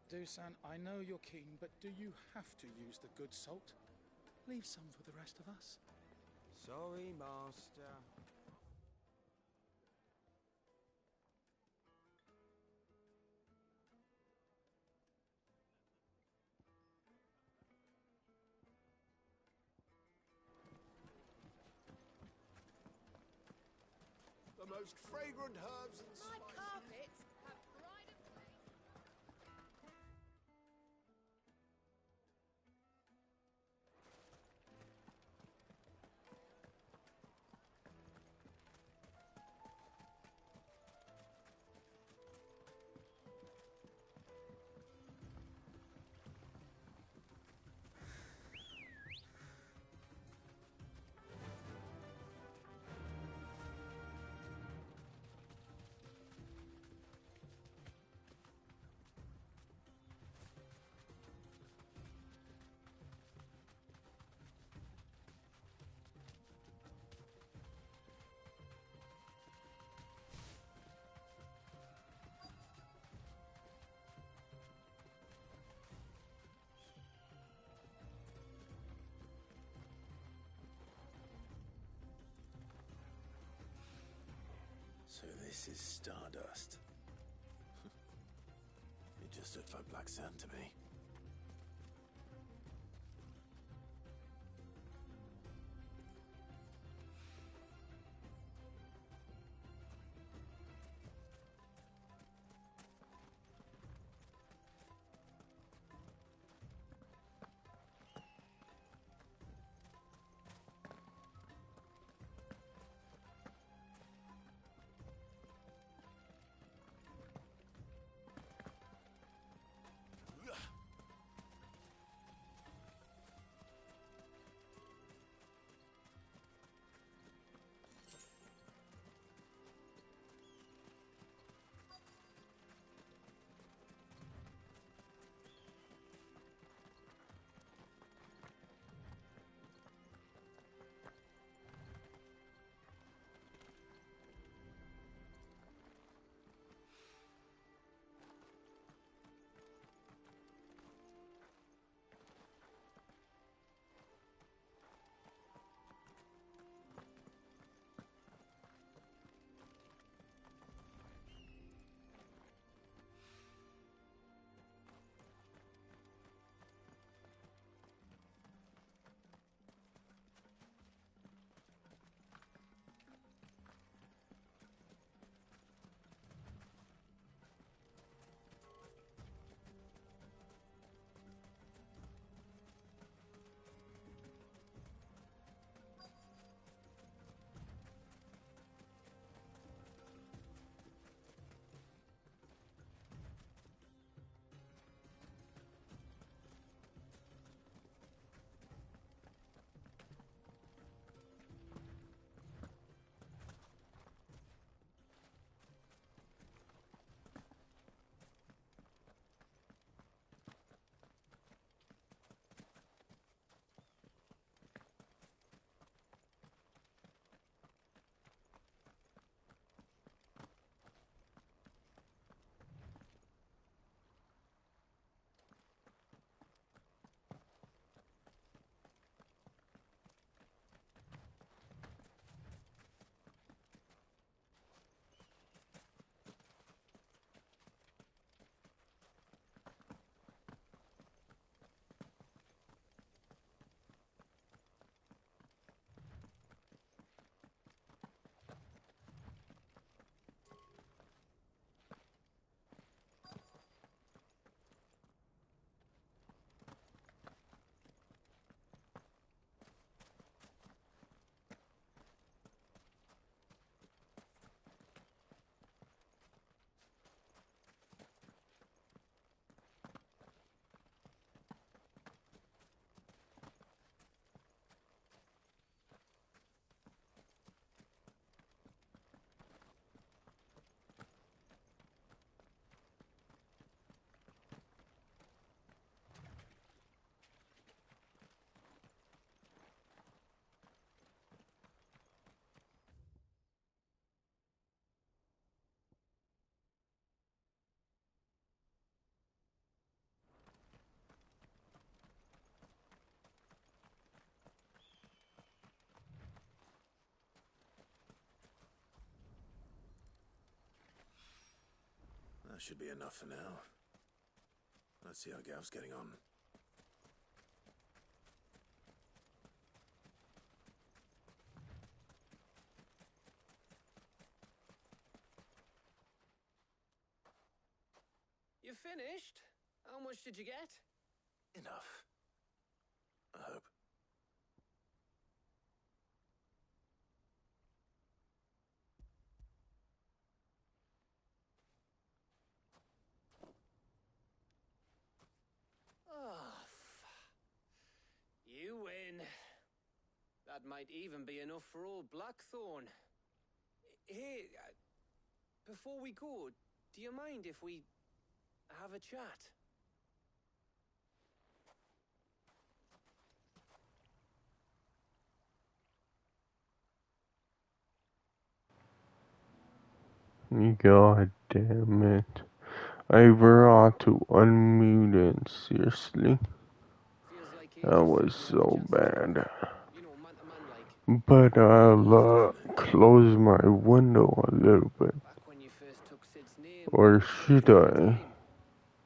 Dusan, I know you're keen, but do you have to use the good salt? Leave some for the rest of us. Sorry, Master. The most fragrant herbs and My spices. carpets have pride of place. So this is Stardust. It just looked like black sand to me. Ugh. That should be enough for now. Let's see how Gav's getting on. You finished? How much did you get? Enough. I hope. Oh, you win. That might even be enough for old Blackthorn. Hey, before we go, do you mind if we have a chat? God damn it. I forgot to unmute it, seriously. Feels like That ages was since we had the so chance to bad. talk. You know, man to man like. But I'll close my window a little bit. Back when you first took Sid's name, we Or were should talking all the I? time,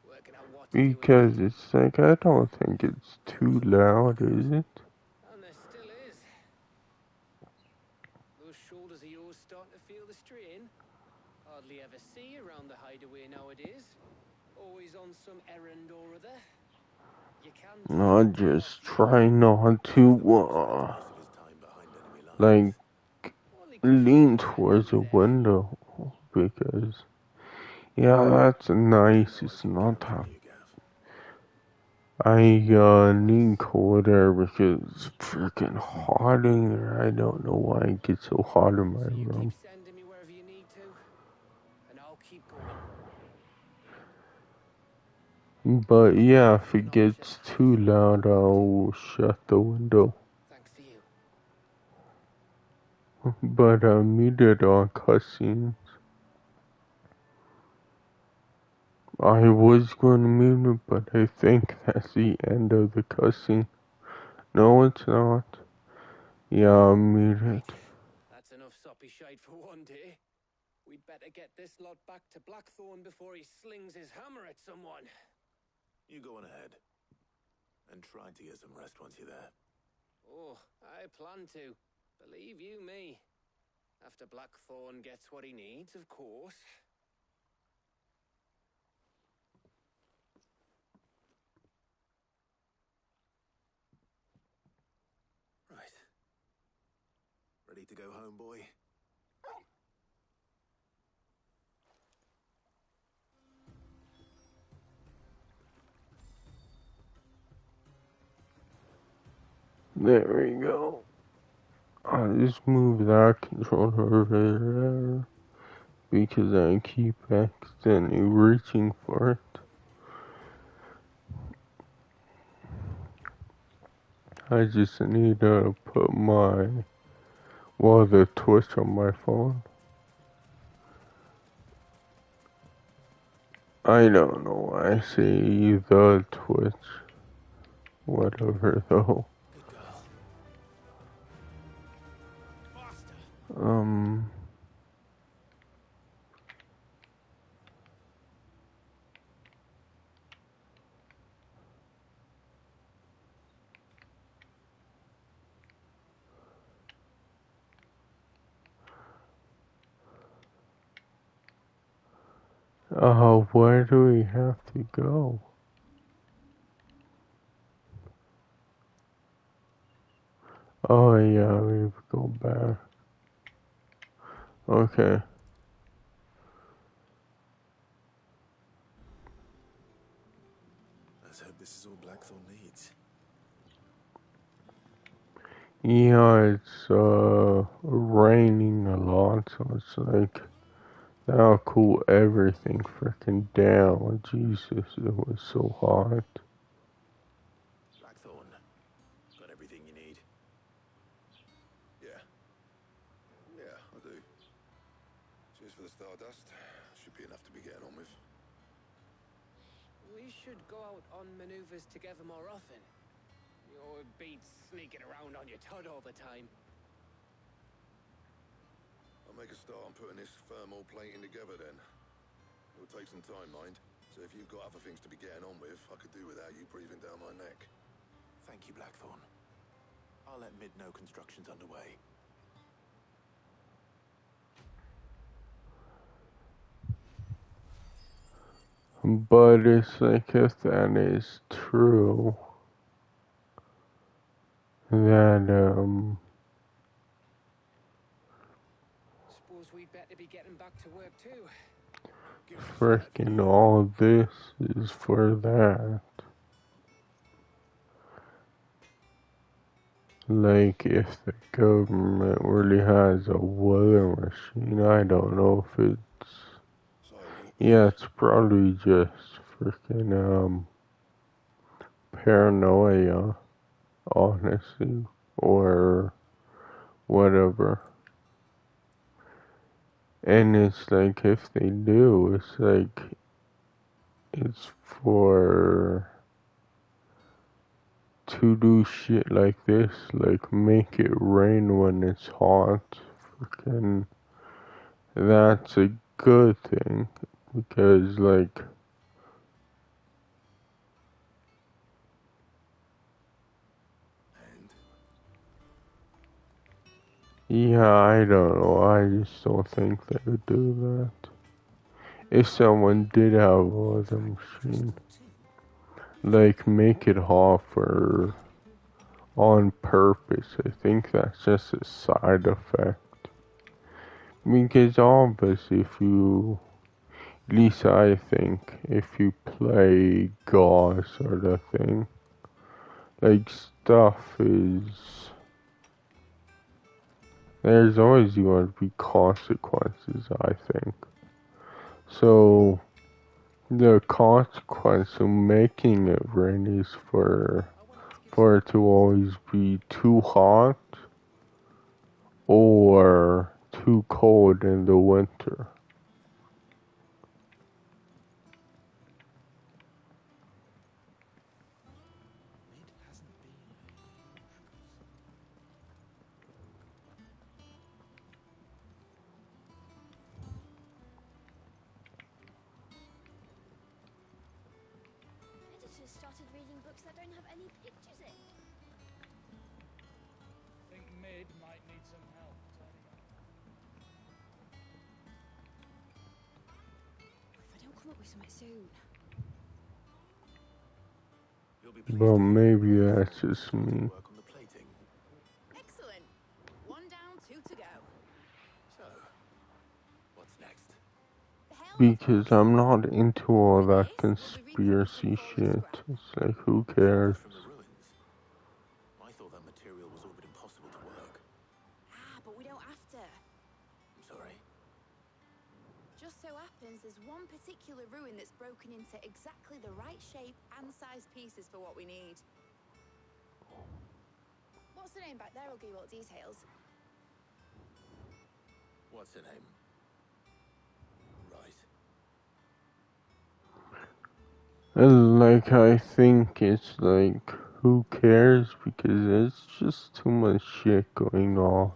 working out what to do with Because it. it's like, I don't think it's too loud, is it? And there still is. Those shoulders of yours starting to feel the strain. Hardly ever see you around the hideaway nowadays. Always on some errand or other. You can take I'll a day off, just you know. try not Gav's the to, man who spends most of his time behind enemy like, lines. Only 'cause you lean know better, towards you a there. window. Because, yeah, that's nice. I It's keep not counting that. on you, Gav. I need colder because it's freaking hot in there. I don't know why it gets so hot in my So you keep room. sending me wherever you need to, and I'll keep going. But yeah, Thanks if for the it knowledge that gets I too loud, I'll shut the window. Thanks to you. But I muted on cutscenes. I was going to mute it, but I think that's the end of the cutscene. No, it's not. Yeah, I'll mute Right. it. That's enough soppy shite for one day. We'd better get this lot back to Blackthorn before he slings his hammer at someone. You go on ahead. And try to get some rest once you're there. Oh, I plan to. Believe you me. After Blackthorn gets what he needs, of course. Right. Ready to go home, boy? There we go. I'll just move that controller over there because I keep accidentally reaching for it. I just need to put the Twitch on my phone. I don't know why I say the Twitch. Whatever though. Good girl. Um. Where do we have to go? Oh yeah, we have to go back. Okay. Let's hope this is all Blackthorn needs. Yeah, it's raining a lot, so it's like that'll cool everything freaking down. Jesus, it was so hot. Blackthorn. Got everything you need. Yeah. Yeah, I do. Cheers for the Stardust. Should be enough to be getting on with. We should go out on maneuvers together more often. You know, it beats sneaking around on your tud all the time. I'll make a start on putting this thermal plating together then. It'll take some time, mind. So if you've got other things to be getting on with, I could do without you breathing down my neck. Thank you, Blackthorn. I'll let Mid know construction's underway. But it's like, if that is true, that, Suppose we'd better be getting back to work too. freaking all this is for that. Like, if the government really has a weather machine, I don't know if it's... So, Yeah, it's probably just freaking, paranoia, honestly, or whatever. And it's like, if they do, it's like, it's for... to do shit like this, like make it rain when it's hot, freaking, that's a good thing, because like, and yeah, I don't know, I just don't think they would do that. If someone did have a weather machine, like make it hot for, on purpose, I think that's just a side effect. Because obviously if you, at least I think, if you play God sort of thing, like stuff is, there's always going to be consequences, I think. So the consequence of making it rain is for it to always be too hot or too cold in the winter. Editors started reading books that don't have any pictures in. Think Mid might need some help tidying up. If I don't come up with something soon. You'll be pleased But to hear maybe Blackthorn that's has just started me. work on the plating. Excellent. 1 down, 2 to go. So, what's next? The helm, of Because course. I'm not into all For that this, we'll be repurposing conspiracy fallen shit. scrap. It's like, who cares? From the ruins. I thought that material was all but impossible to work. But we don't have to. I'm sorry. Just so happens there's one particular ruin that's broken into exactly the right shape and size pieces for what we need. What's the name back there? I'll give you all details. What's her name? Right. And like, I think it's like, who cares? Because there's just too much shit going on.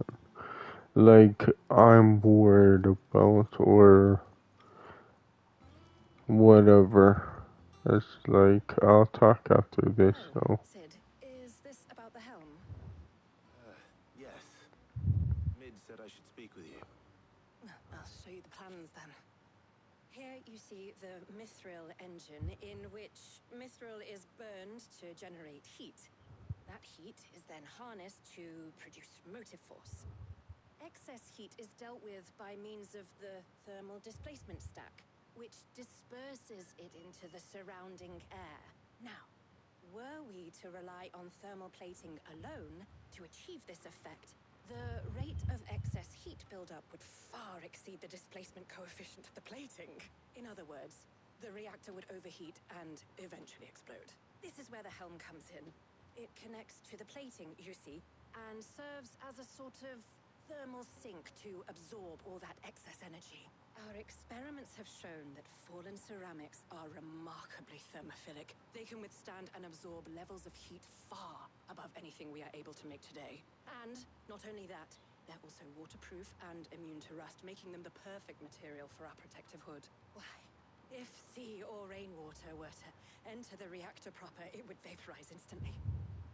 Like, I'm worried about, or whatever. It's like, I'll talk after this, though. Sid, is this about the helm? Yes. Mid said I should speak with you. I'll show you the plans then. Here you see the mithril engine, in which mithril is burned to generate heat. That heat is then harnessed to produce motive force. Excess heat is dealt with by means of the thermal displacement stack, which disperses it into the surrounding air. Now, were we to rely on thermal plating alone to achieve this effect, the rate of excess heat buildup would far exceed the displacement coefficient of the plating. In other words, the reactor would overheat and eventually explode. This is where the helm comes in. It connects to the plating, you see, and serves as a sort of thermal sink to absorb all that excess energy. Our experiments have shown that fallen ceramics are remarkably thermophilic. They can withstand and absorb levels of heat far above anything we are able to make today. And not only that, they're also waterproof and immune to rust, making them the perfect material for our protective hood. Why, If sea or rainwater were to enter the reactor proper, it would vaporize instantly.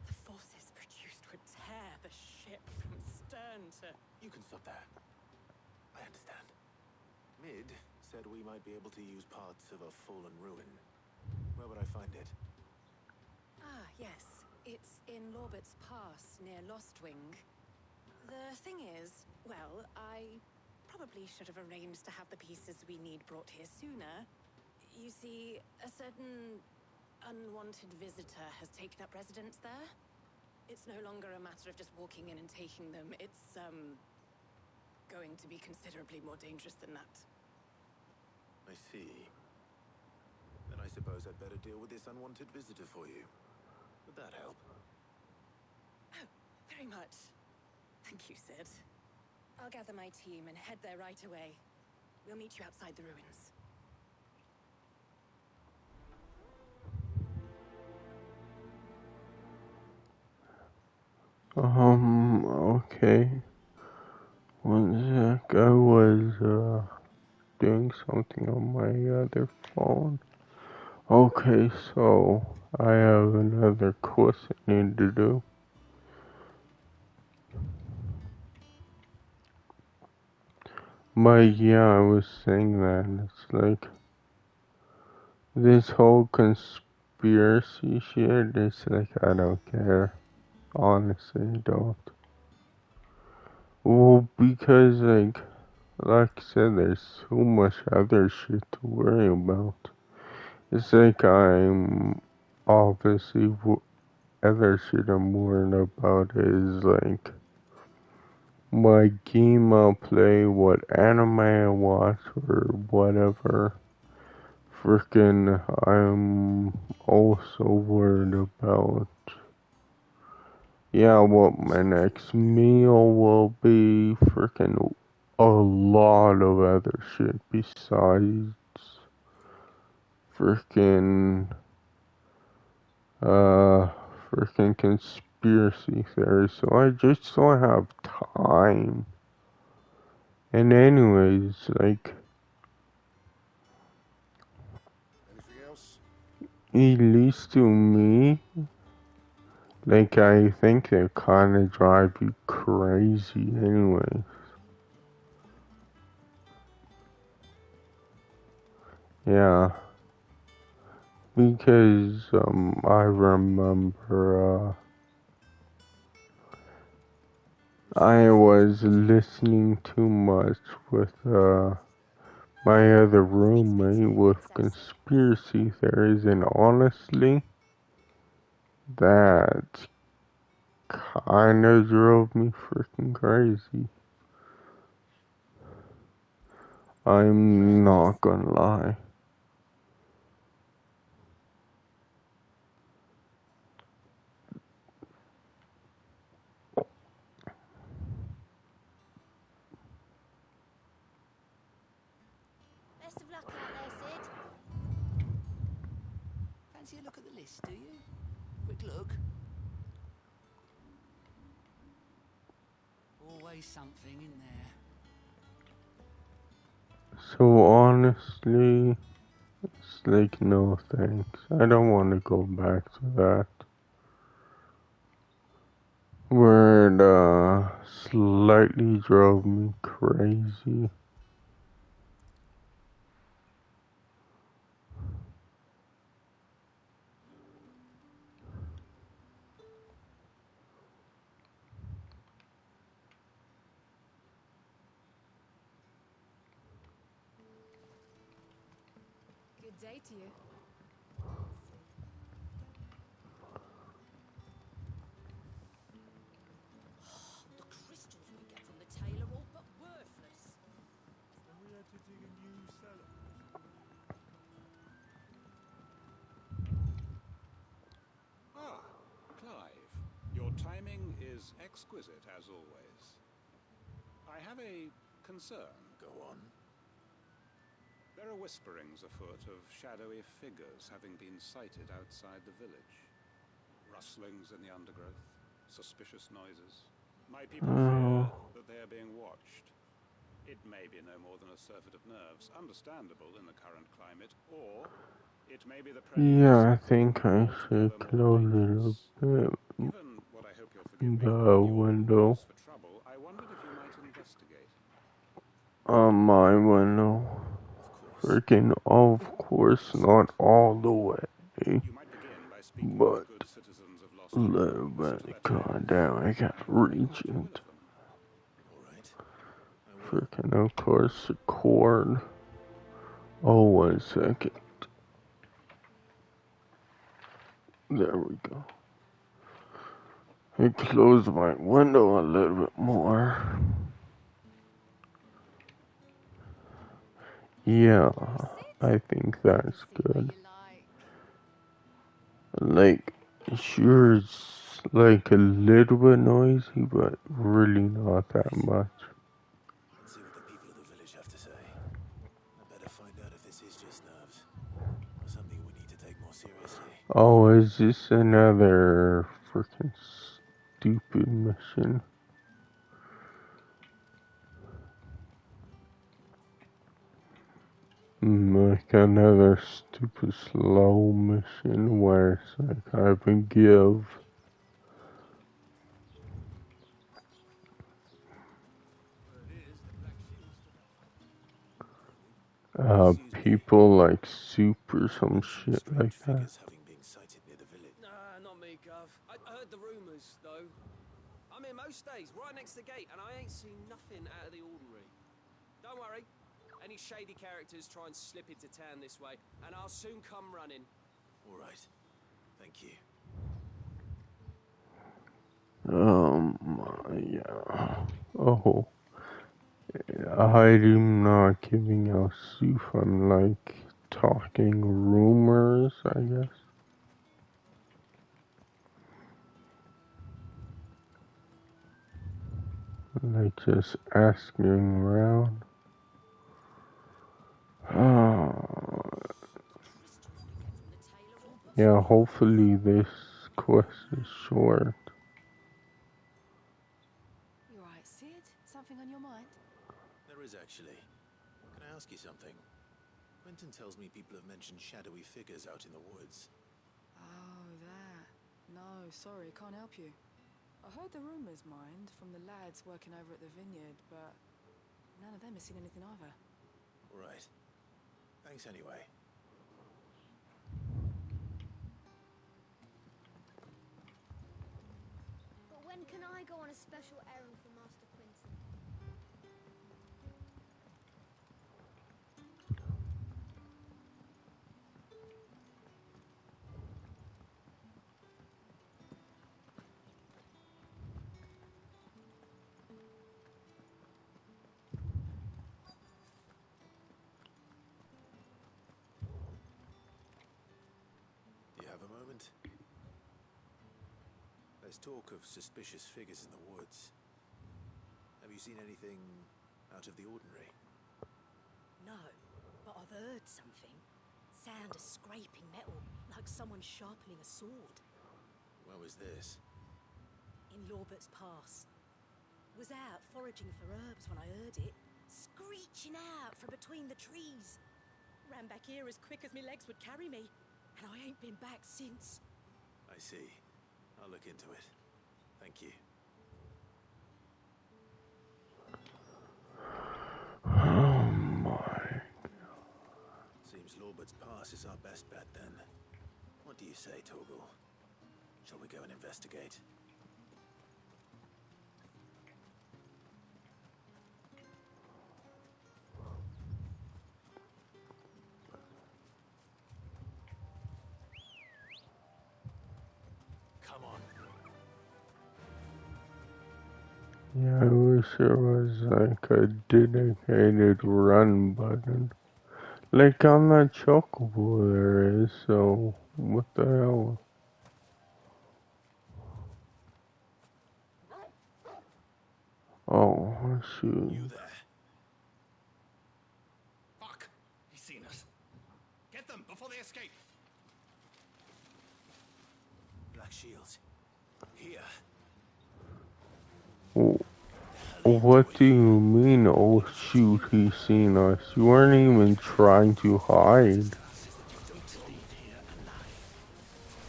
The forces produced would tear the ship from stern to... You can stop there. I understand. Mid said we might be able to use parts of a fallen ruin. Where would I find it? Ah, yes. It's in Lorbert's Pass, near Lostwing. The thing is, well, I probably should have arranged to have the pieces we need brought here sooner. You see, a certain unwanted visitor has taken up residence there. It's no longer a matter of just walking in and taking them. It's, going to be considerably more dangerous than that. I see. Then I suppose I'd better deal with this unwanted visitor for you. Would that help? Oh, very much. Thank you, Sid. I'll gather my team and head there right away. We'll meet you outside the ruins. Okay. One sec, I was, doing something on my other phone. Okay, so I have another quest I need to do. But yeah, I was saying that it's like this whole conspiracy shit, it's like I don't care. Honestly, I don't. Well, because like I said, there's so much other shit to worry about. It's like I'm obviously other shit I'm worried about is like my game I'll play, what anime I watch, or whatever. Frickin' I'm also worried about, yeah, what my next meal will be. Frickin' a lot of other shit besides frickin' uh frickin' conspiracy theories. So I just don't have time. And anyways, like, Anything else? at least to me, like, I think they kinda drive you crazy anyway. Yeah. Because, I remember, I was listening too much with, my other roommate with conspiracy theories, and honestly, that kinda drove me freaking crazy. I'm not gonna lie. Best of luck out there, Sid. Fancy a look at the list, do you? Quick look. Always something in there. So honestly, it's like, no thanks. I don't want to go back to that. Word, slightly drove me crazy. Good day to you. The crystals we get from the tailor all but worthless. And we had to dig a new cellar. Ah, Clive. Your timing is exquisite as always. I have a concern. Go on. There are whisperings afoot of shadowy figures having been sighted outside the village. Rustlings in the undergrowth, suspicious noises. My people fear that they are being watched. It may be no more than a surfeit of nerves, understandable in the current climate, or it may be the Yeah, I think I should close it a bit. Given what I hope you'll forgive me The calling you window. for trouble, I wondered if you might investigate. On my window. Freaking, of course, not all the way. You might begin by speaking But with the good citizens of Lost a little bit. God damn, I can't reach it. Freaking, of course, the cord. Oh, 1 second. There we go. I closed my window a little bit more. Yeah, I think that's good. Like, sure, it's like a little bit noisy, but really not that much. Let's see what the people of the village have to say. I better find out if this is just nerves, or something we need to take more seriously. Oh, is this another freaking stupid mission? Like another stupid slow mission where it's like I can give people like soup or some shit like that. Nah, not me, Gov. I heard the rumours, though. I'm here most days, right next to the gate, and I ain't seen nothing out of the ordinary. Don't worry. Any shady characters try and slip into town this way, and I'll soon come running. All right. Thank you. Yeah. Oh. I'm not giving out soup, I'm like talking rumors, I guess. Like just asking around. Yeah, hopefully this quest is short. You alright, Sid? Something on your mind? There is actually. Can I ask you something? Quentin tells me people have mentioned shadowy figures out in the woods. Oh, that. No, sorry, can't help you. I heard the rumours, mind, from the lads working over at the vineyard, but none of them has seen anything either. All right. Thanks anyway. But when can I go on a special errand for Master Quentin? Do you have a moment? There's talk of suspicious figures in the woods. Have you seen anything out of the ordinary? No, but I've heard something. Sound of scraping metal, like someone sharpening a sword. Where was this? In Lorbert's Pass. Was out foraging for herbs when I heard it, screeching out from between the trees. Ran back here as quick as my legs would carry me, and I ain't been back since. I see. I'll look into it. Thank you. Oh my. Seems Lorbert's Pass is our best bet then. What do you say, Torgal? Shall we go and investigate? Come on. Yeah, I wish there was like a dedicated run button. Like on that chocobo there is, so what the hell? Oh, shoot. You there? Fuck! He's seen us. Get them before they escape. Black shields. Here. Oh. The hell What do you mean, oh shoot, he's seen us? You weren't even trying to hide.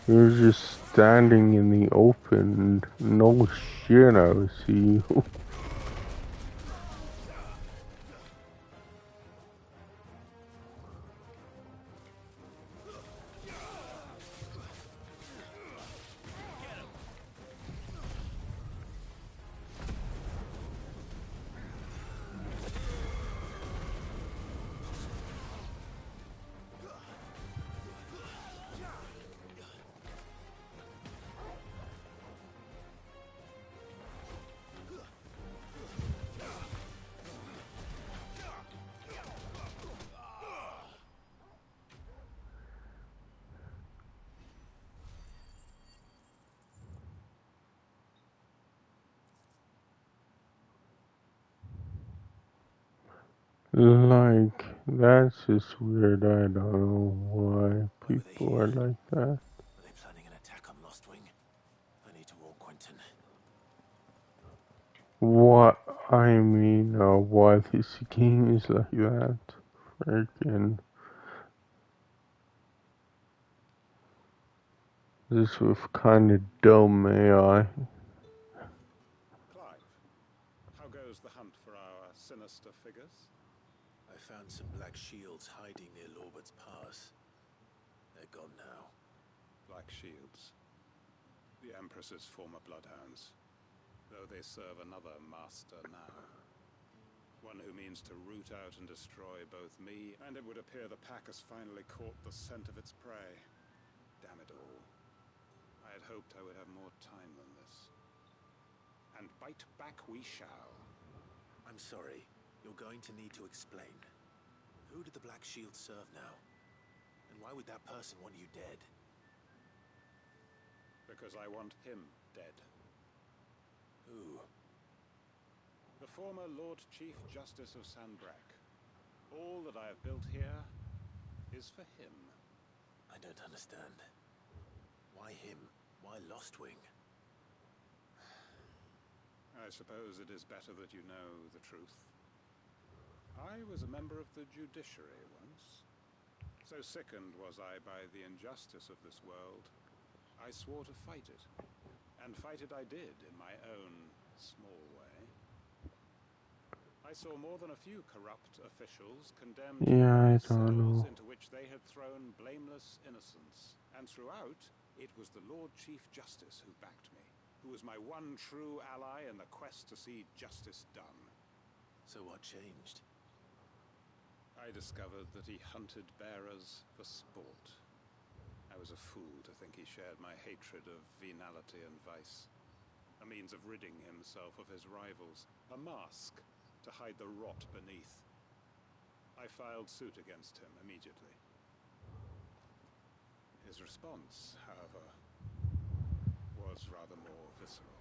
You were just standing in the open. No shit, I would see you. Like, that's just weird. I don't know why people are like that. Are they planning an attack on Lostwing? I need to warn Quentin. What I mean, why this game is like that. Freaking. This was kinda dumb AI. Clive, how goes the hunt for our sinister figures? I found some black shields hiding near Lorbert's Pass. They're gone now. Black shields. The Empress's former bloodhounds. Though they serve another master now. One who means to root out and destroy both me, and it would appear the pack has finally caught the scent of its prey. Damn it all. I had hoped I would have more time than this. And bite back we shall. I'm sorry. You're going to need to explain. Who do the Black Shields serve now? And why would that person want you dead? Because I want him dead. Who? The former Lord Chief Justice of Sanbreque. All that I have built here is for him. I don't understand. Why him? Why Lostwing? I suppose it is better that you know the truth. I was a member of the judiciary once. So sickened was I by the injustice of this world, I swore to fight it. And fight it I did in my own small way. I saw more than a few corrupt officials condemned Yeah, I to don't know. cells into which they had thrown blameless innocents. And throughout, it was the Lord Chief Justice who backed me, who was my one true ally in the quest to see justice done. So what changed? I discovered that he hunted bearers for sport. I was a fool to think he shared my hatred of venality and vice. A means of ridding himself of his rivals. A mask to hide the rot beneath. I filed suit against him immediately. His response, however, was rather more visceral.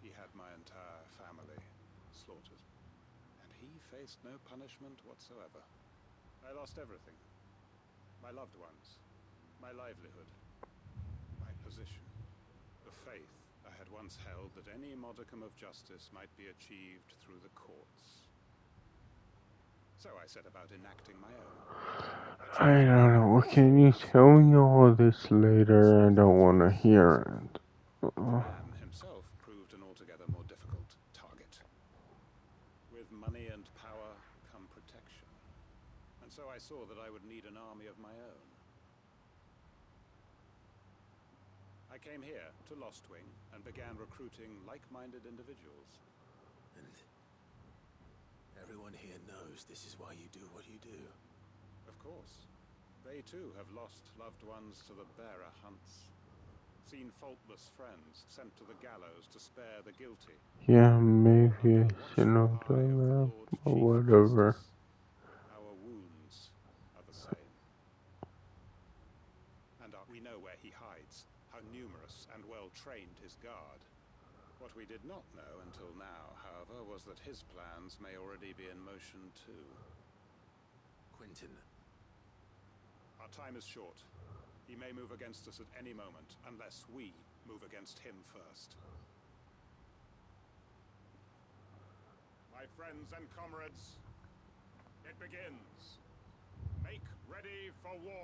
He had my entire family slaughtered, and he faced no punishment whatsoever. I lost everything. My loved ones, my livelihood, my position, the faith I had once held that any modicum of justice might be achieved through the courts. So I set about enacting my own. I don't know. Can you tell me all this later? I don't want to hear it. The man himself proved an altogether more difficult target. With money and power come protection. And so I saw that I would need an army of my own. I came here to Lostwing and began recruiting like-minded individuals. And everyone here knows this is why you do what you do. Of course. They too have lost loved ones to the bearer hunts. Seen faultless friends sent to the gallows to spare the guilty. Yeah, maybe I should not do that, but whatever. Our wounds are the same. And we know where he hides, how numerous and well-trained his guard. What we did not know until now, however, was that his plans may already be in motion too. Quentin. Our time is short. He may move against us at any moment, unless we move against him first. My friends and comrades, it begins. Make ready for war.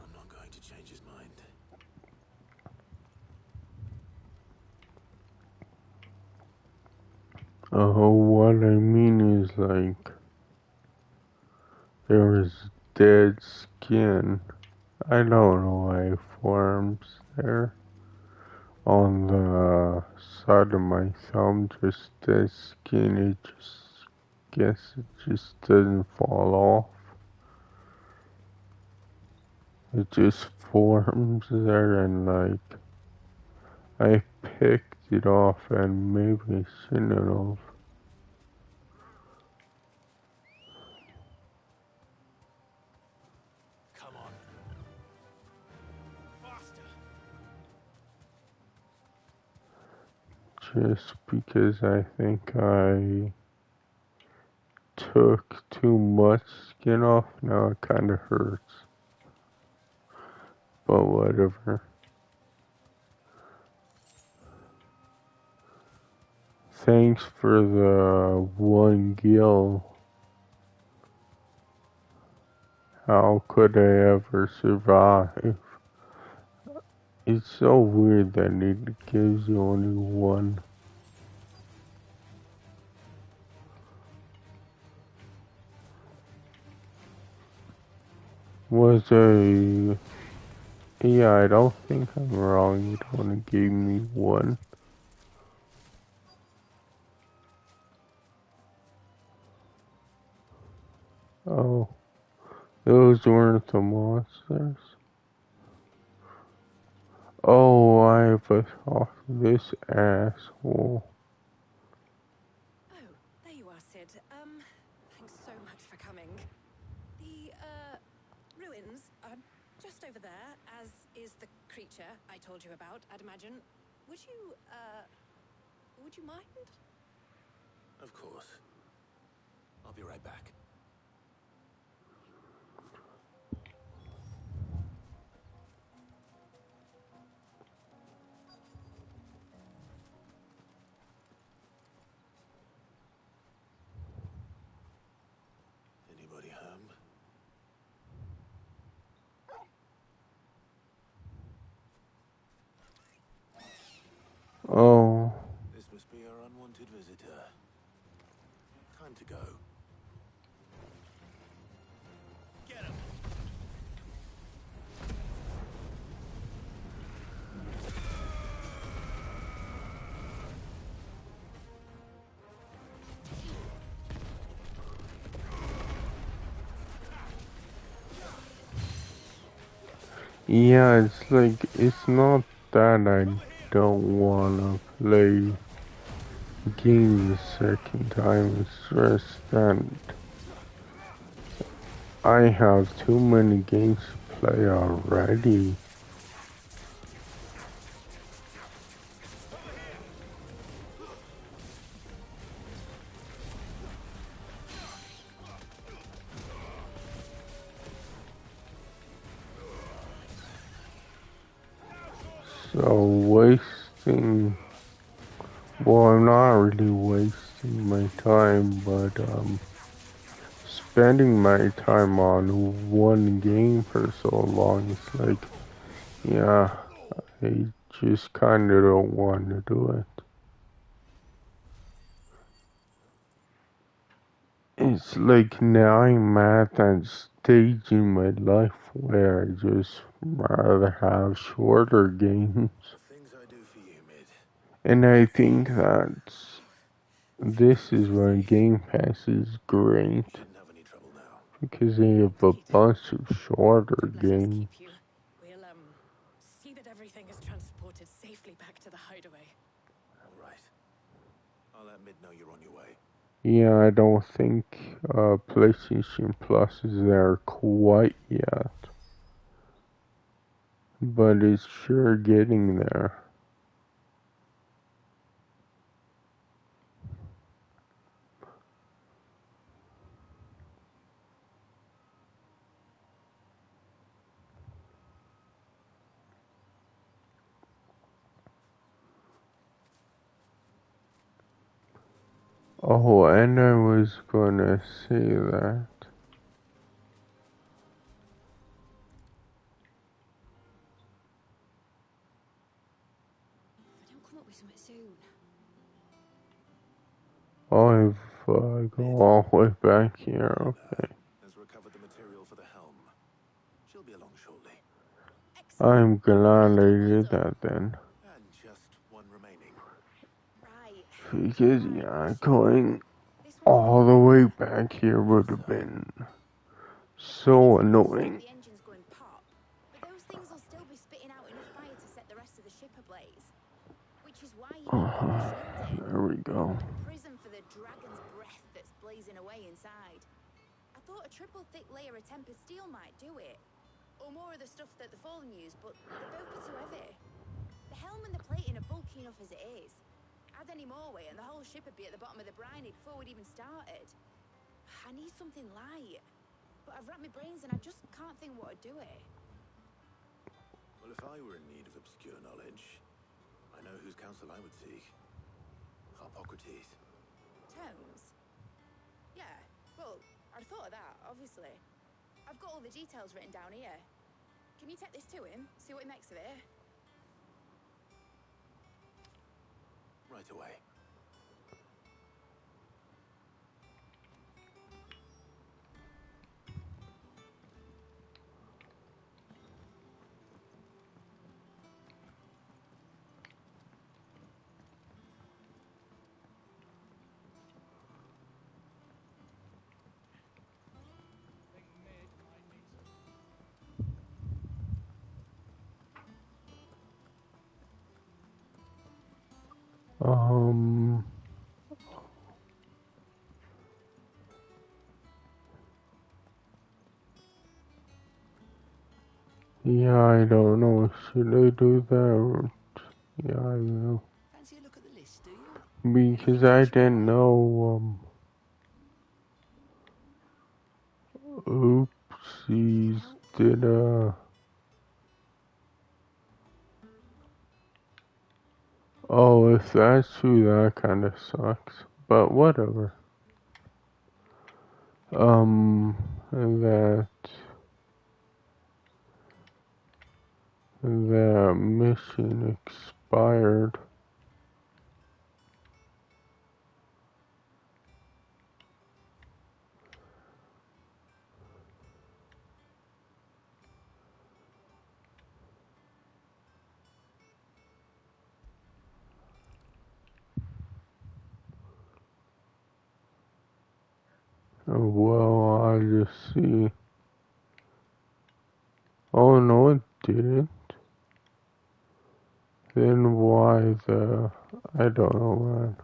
I'm not going to change his mind. Oh, what I mean is like there is dead skin. I don't know why it forms there on the side of my thumb, just dead skin. It just guess it just doesn't fall off. It just forms there and like I picked it off and maybe I shouldn't have. Come on. Faster. Just because I think I took too much skin off, now it kinda hurts. But whatever. Thanks for the 1 gil. How could I ever survive? It's so weird that it gives you only one. Yeah, I don't think I'm wrong. It only gave me one. Oh, those weren't the monsters. Oh, I have a thought. This asshole. Oh, there you are, Sid. Thanks so much for coming. The, ruins are just over there, as is the creature I told you about, I'd imagine. Would you mind? Of course. I'll be right back. Anybody home? Oh. This must be our unwanted visitor. Time to go. Get him! Yeah, it's like, it's not that I don't wanna play games a second time, it's just that I have too many games to play already. So wasting, well, I'm not really wasting my time, but spending my time on one game for so long, it's like, yeah, I just kinda don't want to do it. It's like now I'm at that stage in my life where I just rather have shorter games. Things I do for you, Mid. And I think that this is where Game Pass is great. Shouldn't have any trouble now. Because they have a bunch of shorter Let us games. keep you. We'll, see that everything is transported safely back to the hideaway. All right. I'll let Mid know you're on your way. Yeah, I don't think PlayStation Plus is there quite yet. But it's sure getting there. Oh, and I was gonna say that. If I don't come up with something soon. Oh, if I go all the way back here, okay. Has recovered the material for the helm. She'll be along shortly. I'm glad I did that then. And just one remaining. Right. Because, yeah, going all the way back here would have been so annoying. The engine's going pop, but those things will still be spitting out enough fire to set the rest of the ship ablaze. Which is why you need proper shielding. There we go. A prism for the dragon's breath that's blazing away inside. I thought a triple thick layer of tempered steel might do it. Or more of the stuff that the Fallen use, but they'd both be too heavy. The helm and the plating are bulky enough as it is. Add any more weight and the whole ship would be at the bottom of the briny before we'd even started. I need something light. But I've racked my brains and I just can't think what would do it. Well, if I were in need of obscure knowledge, I know whose counsel I would seek. Harpocrates. Tomes? Yeah, well, I'd thought of that, obviously. I've got all the details written down here. Can you take this to him, see what he makes of it? Right away. Yeah, I don't know. Should I do that? Or... Yeah, I will. Fancy a look at the list, do you? Because I didn't know, oopsies, did, oh, if that's true, that kinda sucks. But whatever. That mission expired. Well, I just see. Oh no, it didn't. Then why the... I don't know, man.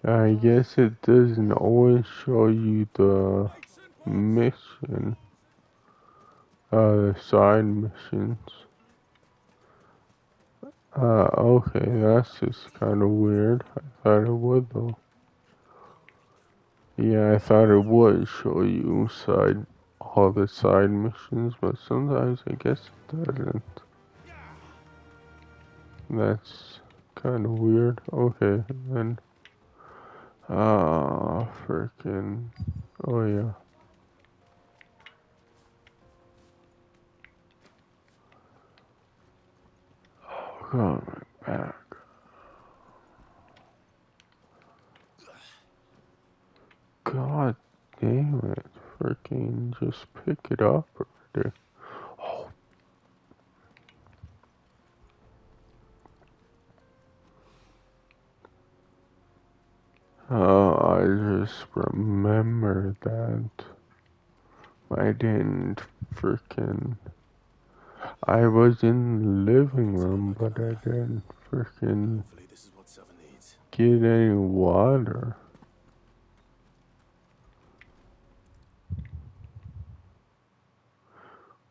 I guess it doesn't always show you the mission. The side missions. Okay, that's just kind of weird. I thought it would though. Yeah, I thought it would show you all the side missions, but sometimes I guess it doesn't. That's kind of weird. Okay, then. Frickin'. Oh yeah. Oh god, my back. God damn it. Frickin' just pick it up already. Oh. I just remember that I didn't frickin'. I was in the living room, but I didn't frickin' get any water.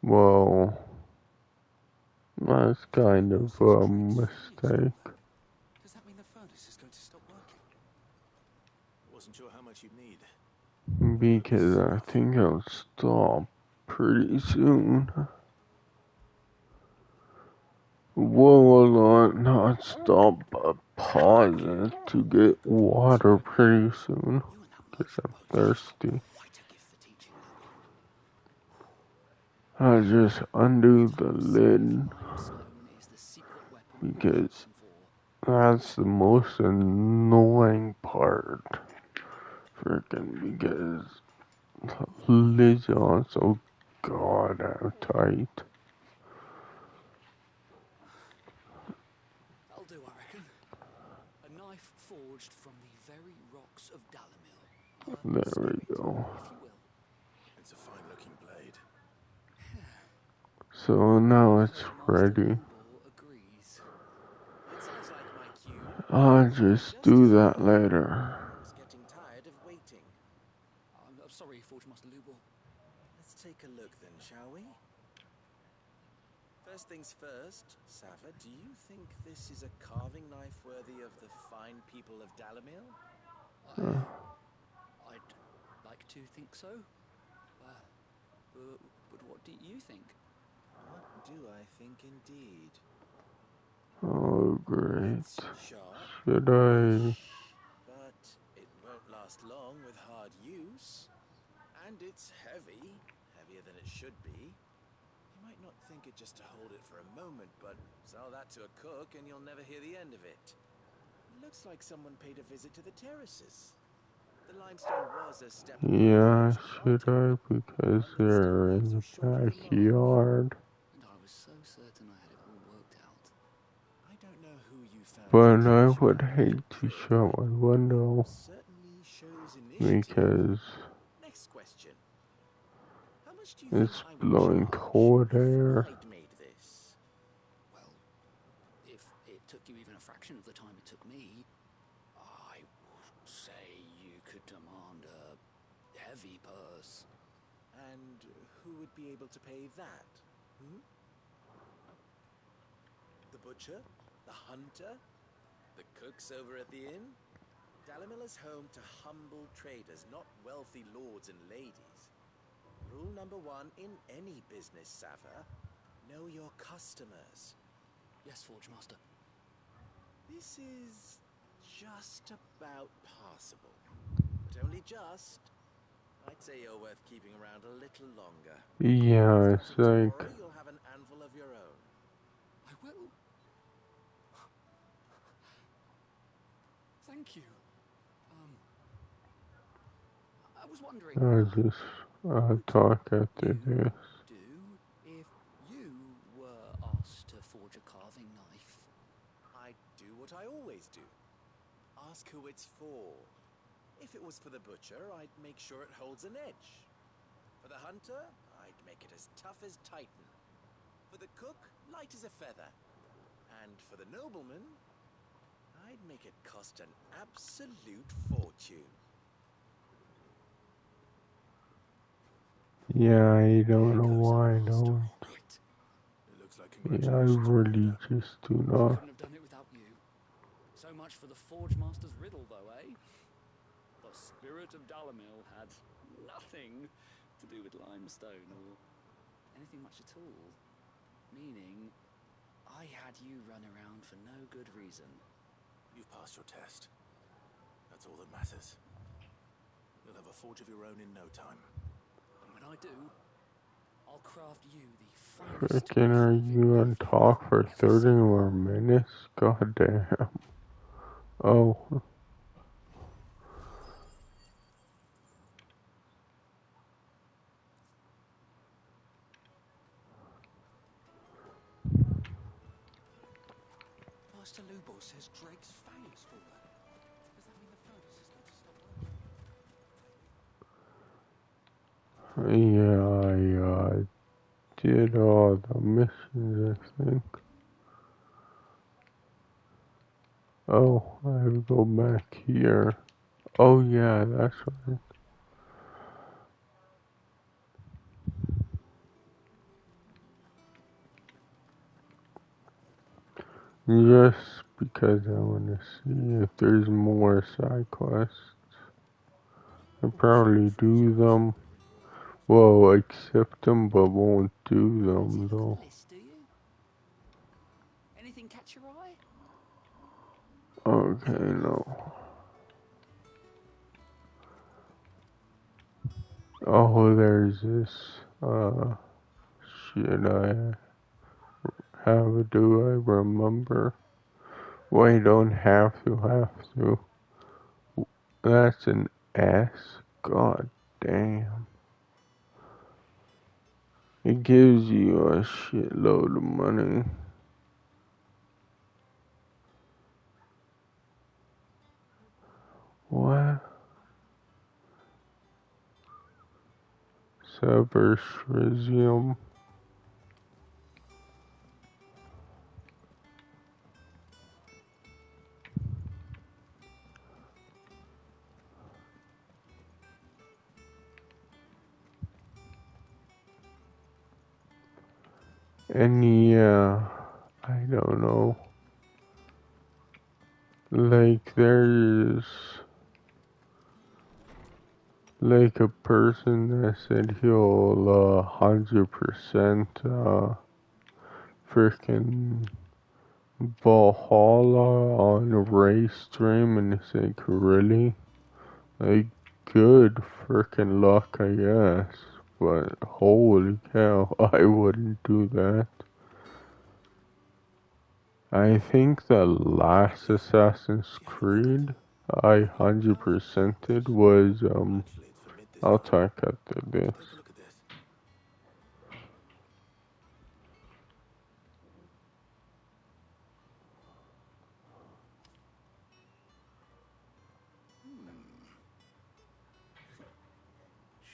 Well, that's kind of a mistake. Does that mean the furnace is going to stop working? Wasn't sure how much you'd need. Because I think it'll stop pretty soon. will not stop but pausing to get water pretty soon. Cause I'm thirsty. I just undo the lid because that's the most annoying part. Freaking because the lids are so goddamn tight. That'll do, I reckon. A knife forged from the very rocks of Dalamil. There we go. If you will. It's a fine-looking blade. So now it's ready. It sounds like my cue. I'll just do that later. It's getting tired of waiting. I'm sorry, Forge Master Lubor. Let's take a look then, shall we? First things first, Sava, do you think this is a carving knife worthy of the fine people of Dalamil? I'd like to think so. But what do you think? What do I think indeed? Oh, great. Sharp, Should I? but it won't last long with hard use. And it's heavy, heavier than it should be. You might not think it just to hold it for a moment, but sell that to a cook and you'll never hear the end of it. It looks like someone paid a visit to the terraces. The limestone was a step. Yeah, should I? Because they're in the backyard. And I was so certain I had it all worked out. I don't know who you found. But I would hate to show my window because Next question. How much do you it's blowing cold air. Well, if it took you even a fraction of the time it took me, I would say you could demand a heavy purse. And who would be able to pay that? The butcher? The hunter? The cooks over at the inn? Dalamil is home to humble traders, not wealthy lords and ladies. Rule number 1 in any business, Sava, know your customers. Yes, Forge Master. This is just about passable. But only just. I'd say you're worth keeping around a little longer. Yeah, it's like... Tomorrow you'll have an anvil of your own. I will. Thank you. I was wondering. I'll talk after this. If you were asked to forge a carving knife, I'd do what I always do. Ask who it's for. If it was for the butcher, I'd make sure it holds an edge. For the hunter, I'd make it as tough as Titan. For the cook, light as a feather. And for the nobleman, I'd make it cost an absolute fortune. Yeah, I don't know why I don't. Yeah, I really just do not. couldn't have done it without you. So much for the Forge Master's riddle, though, eh? The spirit of Dalamil had nothing to do with limestone or anything much at all. Meaning, I had you run around for no good reason. You've passed your test. That's all that matters. You'll have a forge of your own in no time. And when I do, I'll craft you the finest... Freaking, are you on talk for 30 more minutes? God damn. Oh. Master Lubor says Drake's fangs for her. Does that mean the furnace is going to stop working? Yeah, I did all the missions, I think. Oh, I have to go back here. Oh yeah, that's right. Just because I want to see if there's more side quests. I probably do them. Well, accept them, but won't do them though. Okay, no. Oh, there's this, shit I have, do I remember? Well, I don't have to. That's an S? God damn. It gives you a shitload of money. What? Seversrizium. And yeah, I don't know. Like, there's like a person that said he'll 100% freaking Valhalla on a race stream, and it's like, really? Like, good freaking luck, I guess. But holy cow, I wouldn't do that. I think the last Assassin's Creed I 100%ed was, I'll talk after this.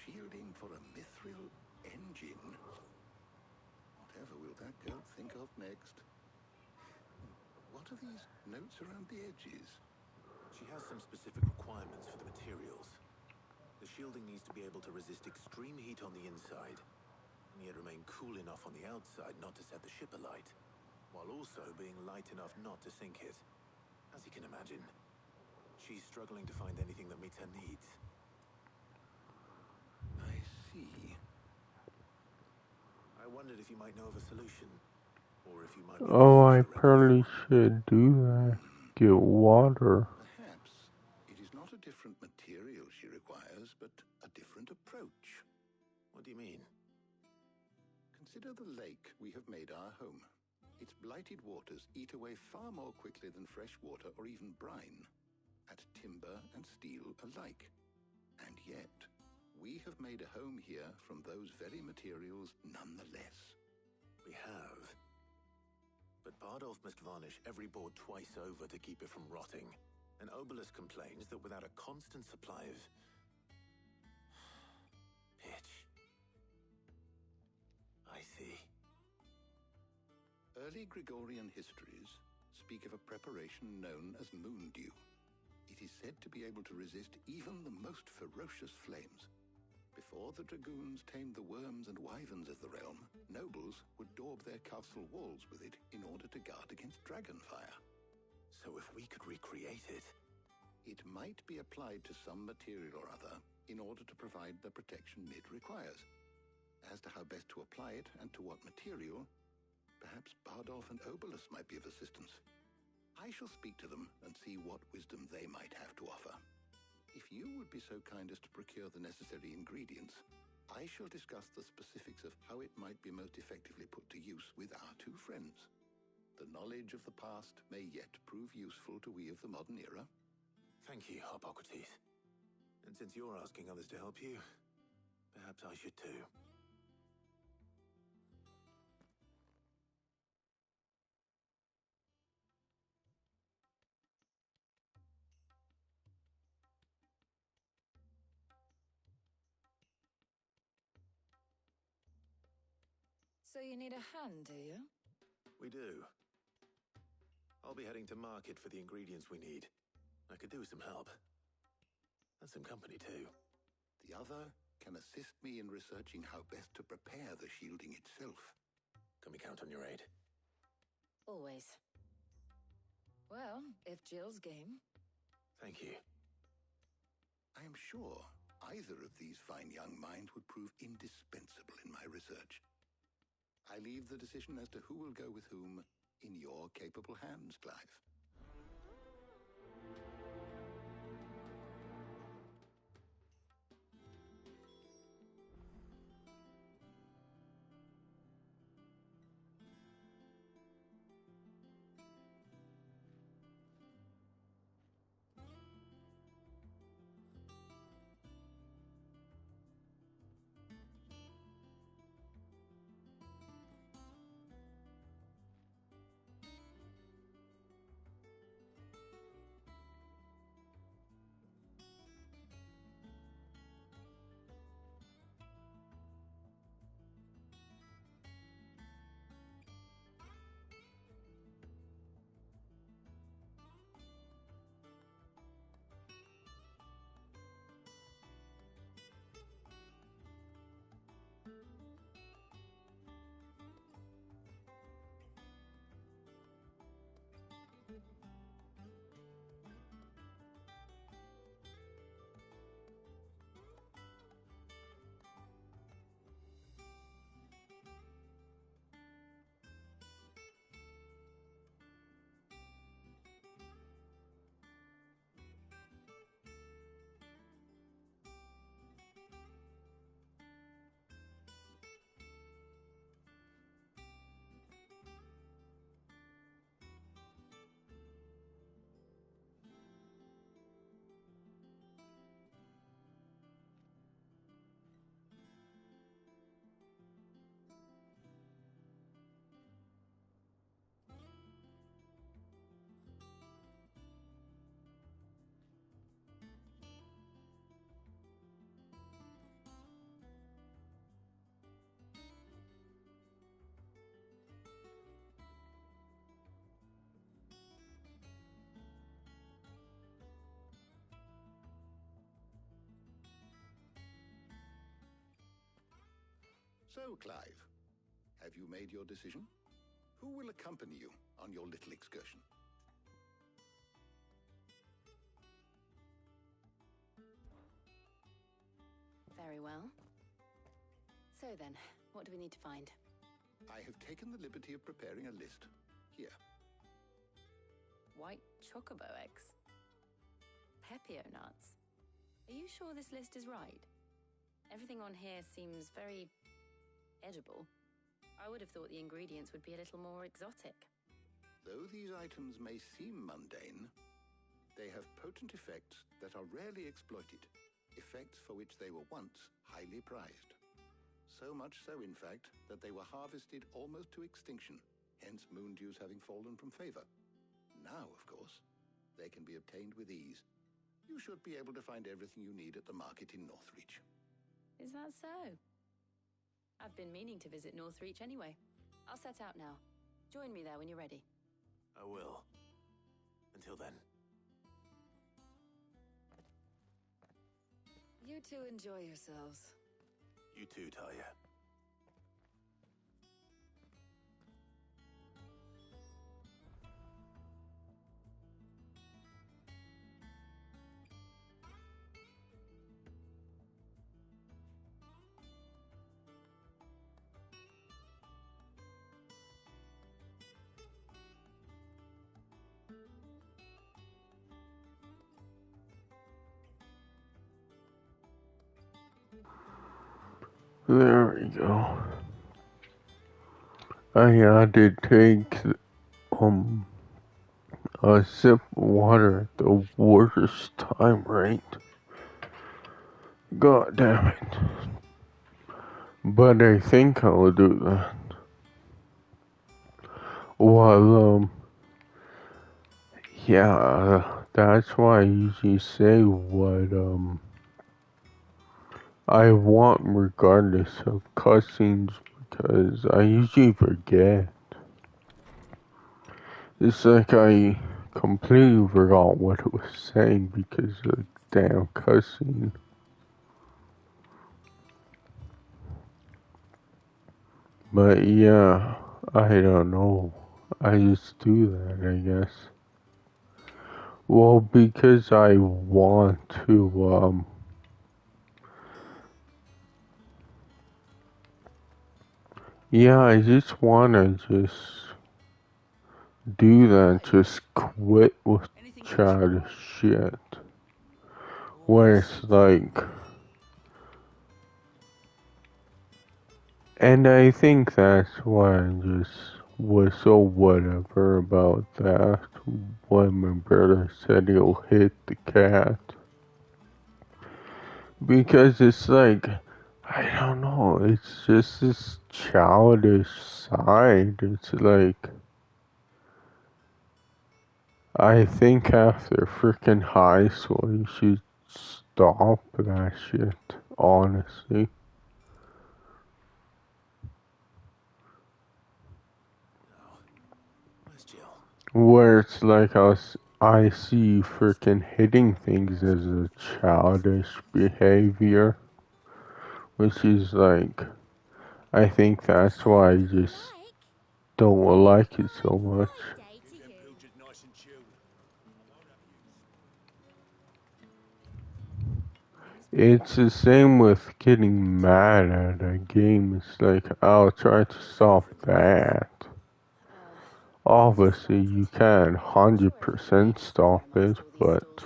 Shielding for a mithril engine? Whatever will that girl think of next? What are these notes around the edges? She has some specific requirements for the materials. The shielding needs to be able to resist extreme heat on the inside, and yet remain cool enough on the outside not to set the ship alight, while also being light enough not to sink it. As you can imagine, she's struggling to find anything that meets her needs. I see. I wondered if you might know of a solution, or if you might be Oh, I probably should do that. Get water. Perhaps it is not a different material she requires, but a different approach. What do you mean? Consider the lake we have made our home. Its blighted waters eat away far more quickly than fresh water or even brine, at timber and steel alike. And yet, we have made a home here from those very materials nonetheless. We have. But Bardolph must varnish every board twice over to keep it from rotting. And Obelus complains that without a constant supply of pitch. I see. Early Gregorian histories speak of a preparation known as moon dew. It is said to be able to resist even the most ferocious flames. Before the dragoons tamed the worms and wyverns of the realm, nobles would daub their castle walls with it in order to guard against dragonfire. So if we could recreate it... It might be applied to some material or other in order to provide the protection it requires. As to how best to apply it and to what material, perhaps Bardolph and Obelus might be of assistance. I shall speak to them and see what wisdom they might have to offer. If you would be so kind as to procure the necessary ingredients, I shall discuss the specifics of how it might be most effectively put to use with our two friends. The knowledge of the past may yet prove useful to we of the modern era. Thank you, Hippocrates. And since you're asking others to help you, perhaps I should too. So you need a hand, do you? We do. I'll be heading to market for the ingredients we need. I could do with some help. And some company too. The other can assist me in researching how best to prepare the shielding itself. Can we count on your aid? Always. Well, if Jill's game. Thank you. I am sure either of these fine young minds would prove indispensable in my research. I leave the decision as to who will go with whom in your capable hands, Clive. So, Clive, have you made your decision? Who will accompany you on your little excursion? Very well. So then, what do we need to find? I have taken the liberty of preparing a list. Here. White chocobo eggs. Pepio nuts. Are you sure this list is right? Everything on here seems very edible. I would have thought the ingredients would be a little more exotic. Though these items may seem mundane, they have potent effects that are rarely exploited, effects for which they were once highly prized. So much so, in fact, that they were harvested almost to extinction, hence moon dews having fallen from favor. Now, of course, they can be obtained with ease. You should be able to find everything you need at the market in Northreach. Is that so? I've been meaning to visit Northreach anyway. I'll set out now. Join me there when you're ready. I will. Until then. You two enjoy yourselves. You too, Talia. There we go. I did take a sip of water at the worst time, right? God damn it. But I think I'll do that. Well, yeah, that's why I usually say what, I want regardless of cutscenes, because I usually forget. It's like I completely forgot what it was saying because of the damn cutscene. But yeah, I don't know. I just do that, I guess. Well, because I want to, yeah, I just wanna just do that, just quit with childish shit. Where it's like, and I think that's why I just was so whatever about that when my brother said he'll hit the cat. Because it's like, I don't know, it's just this childish side. It's like, I think after freaking high school, you should stop that shit, honestly. Where it's like I see freaking hitting things as a childish behavior. Which is like, I think that's why I just don't like it so much. It's the same with getting mad at a game. It's like, I'll try to stop that. Obviously, you can't 100% stop it, but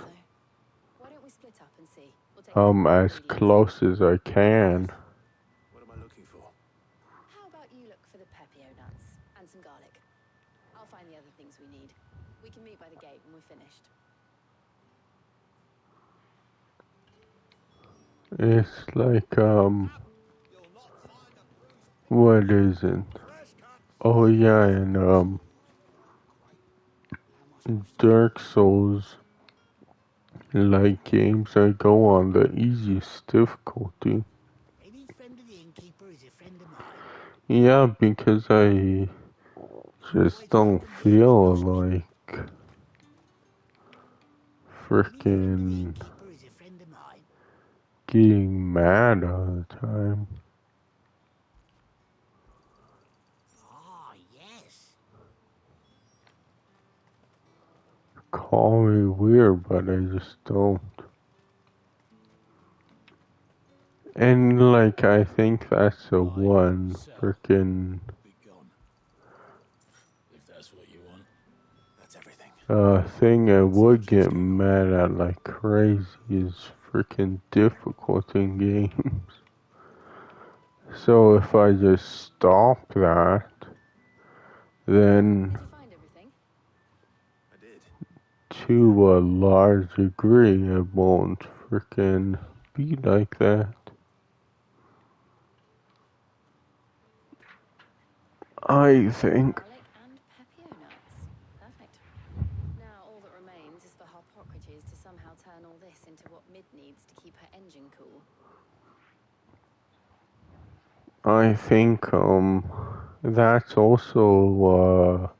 as close as I can. What am I looking for? How about you look for the Pepio nuts and some garlic? I'll find the other things we need. We can meet by the gate when we're finished. It's like, what is it? Oh yeah, and, Dark Souls, like games I go on the easiest difficulty. Any friend of the innkeeper is a friend of mine. Yeah, because I just don't feel like freaking getting mad all the time. call me weird, but I just don't. And like, I think that's the one freaking If that's what you want. That's everything. thing I would get mad at like crazy is freaking difficult in games. So if I just stop that, then to a large degree it won't freaking be like that. I think. Perfect. Now all that remains is for Harpocrates to somehow turn all this into what Mid needs to keep her engine cool. I think that's also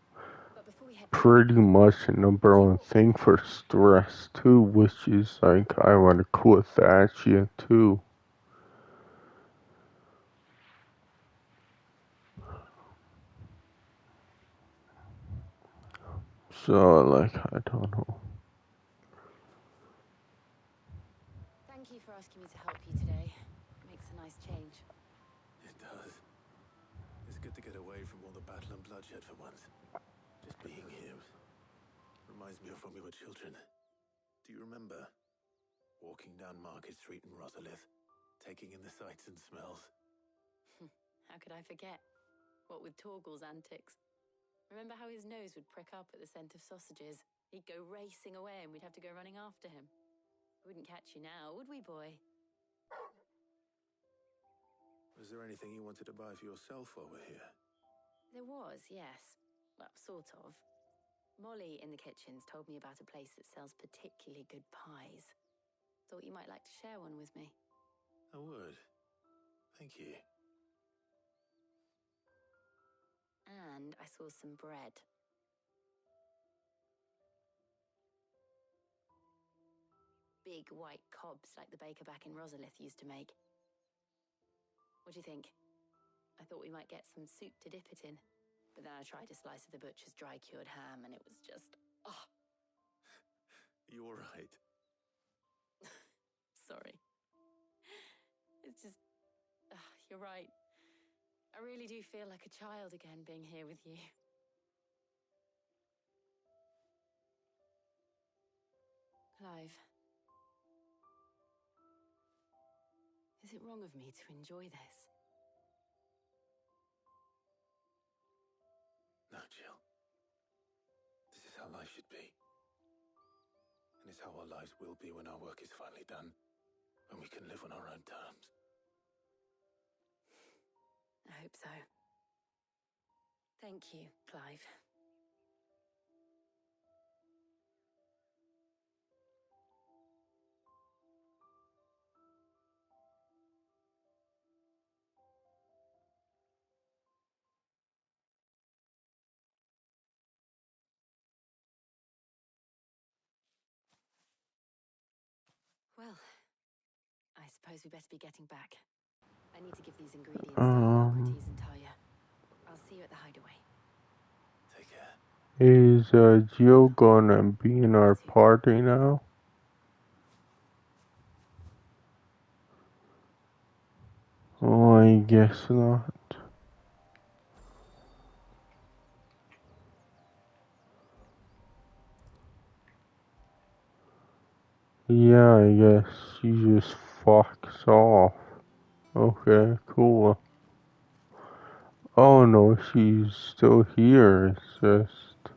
pretty much the number one thing for stress too, which is like I want to quit that shit too. So like I don't know. Thank you for asking me to help you today. Makes a nice change. It does. It's good to get away from all the battle and bloodshed for once. Just being here reminds me of when we were children. Do you remember? Walking down Market Street in Rosalith, taking in the sights and smells. How could I forget? What with Torgal's antics. Remember how his nose would prick up at the scent of sausages? He'd go racing away and we'd have to go running after him. We wouldn't catch you now, would we, boy? Was there anything you wanted to buy for yourself while we're here? There was, yes. Well, sort of. Molly in the kitchens told me about a place that sells particularly good pies. Thought you might like to share one with me. I would. Thank you. And I saw some bread. Big white cobs like the baker back in Rosalith used to make. What do you think? I thought we might get some soup to dip it in. But then I tried a slice of the butcher's dry-cured ham and it was just... oh. You all right? Sorry. It's just... you're right. I really do feel like a child again being here with you. Clive. Is it wrong of me to enjoy this? No, Jill. This is how life should be. And it's how our lives will be when our work is finally done. When we can live on our own terms. I hope so. Thank you, Clive. Well, I suppose we best be getting back. I need to give these ingredients to Harpocrates and Talia. I'll see you at the hideaway. Take care. Is Jill gonna be in our party now? Oh, I guess not. Yeah, I guess she just fucks off. Okay, cool. Oh no, she's still here. It's just...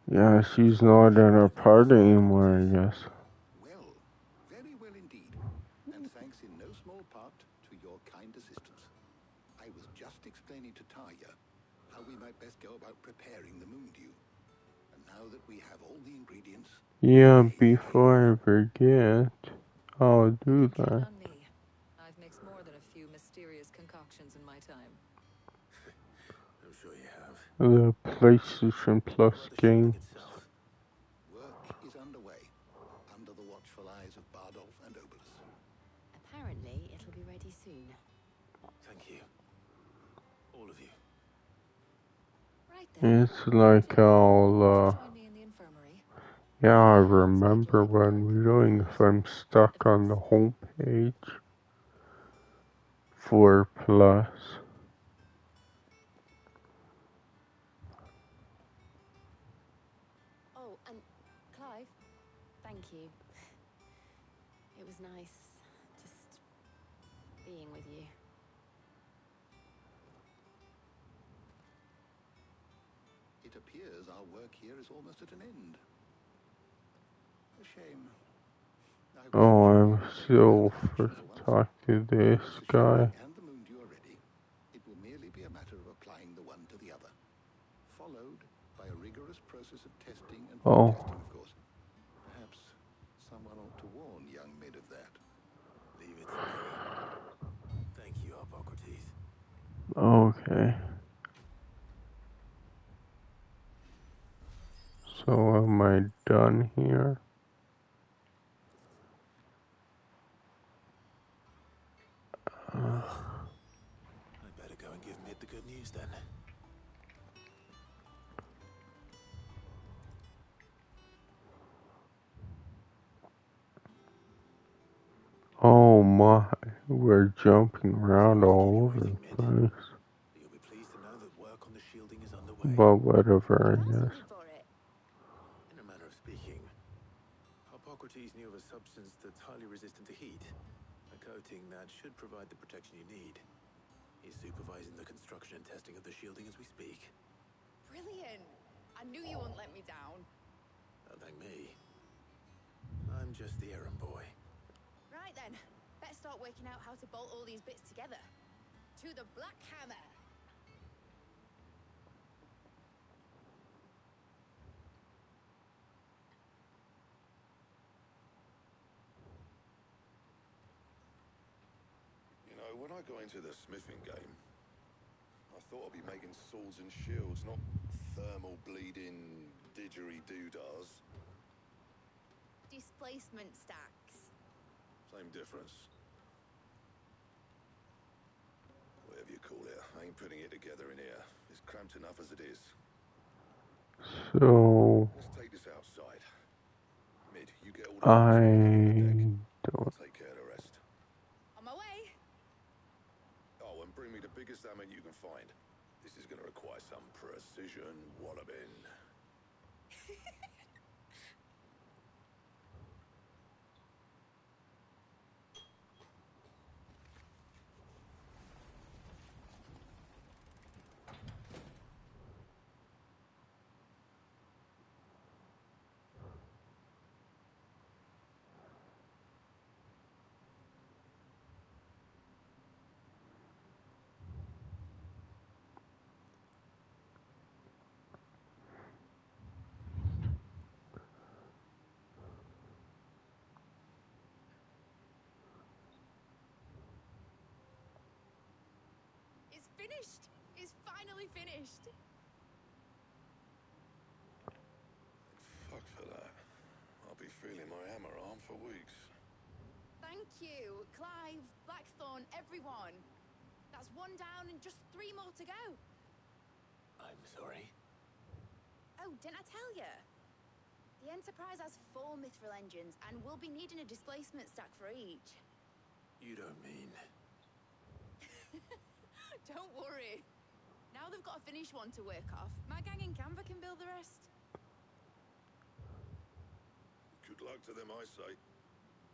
yeah, she's not in our party anymore, I guess. Well, very well indeed. And thanks in no small part to your kind assistance. I was just explaining to Tarja how we might best go about preparing the moon dew. And now that we have all the ingredients... Yeah, before I forget, I'll do that. On me. I've mixed more than a few mysterious concoctions in my time. I'm sure you have. The PlayStation Plus games. Work is underway, under the watchful eyes of Bardolph and Obolus. Apparently, it'll be ready soon. Thank you. All of you. Right then. It's like I'll, Join me in the infirmary. Yeah, I remember when we're doing if I'm stuck on the home page. 4 plus. Oh, and Clive, thank you. It was nice just being with you. It appears our work here is almost at an end. A shame. Oh, I'm so freaking talk to this guy. And the moondew are ready. It will merely be a matter of applying the one to the other, followed by a rigorous process of testing and retesting, of course. Perhaps someone ought to warn young Mid of that. Leave it to me. Thank you, Hippocrates. Okay. So am I done here? I better go and give Mid the good news then. Oh my, we're jumping around all over the place. You'll be pleased to know that work on the shielding is underway. But whatever, I guess. In a manner of speaking, Hippocrates knew of a substance that's highly resistant to heat, a coating that should provide the protection you need. He's supervising the construction and testing of the shielding as we speak. Brilliant! I knew you wouldn't let me down. Don't thank me. I'm just the errand boy. Right then, better start working out how to bolt all these bits together. To the Black Hammer! You know, when I got into the smithing game, I thought I'd be making swords and shields, not thermal bleeding didgeridoo-dahs. Displacement stacks. Same difference. Whatever you call it, I ain't putting it together in here. It's cramped enough as it is. So Let's take this outside. Mid, you get all the I I'll don't. take care of the rest. On my way. Oh, and bring me the biggest hammer you can find. This is going to require some precision walloping. It's finished! It's finally finished! Fuck for that. I'll be feeling my hammer arm for weeks. Thank you, Clive, Blackthorn, everyone. That's one down and just 3 more to go. I'm sorry. Oh, didn't I tell you? The Enterprise has 4 mithril engines and we'll be needing a displacement stack for each. You don't mean... Don't worry. Now they've got a finished one to work off. My gang in Canva can build the rest. Good luck to them, I say.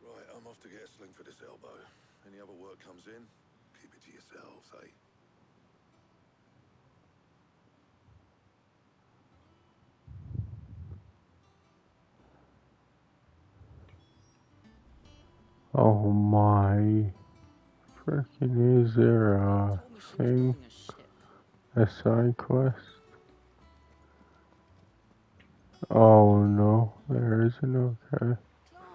Right, I'm off to get a sling for this elbow. Any other work comes in, keep it to yourselves, eh? Oh my. Freaking is there a thing? A side quest? Oh no, there isn't. Okay.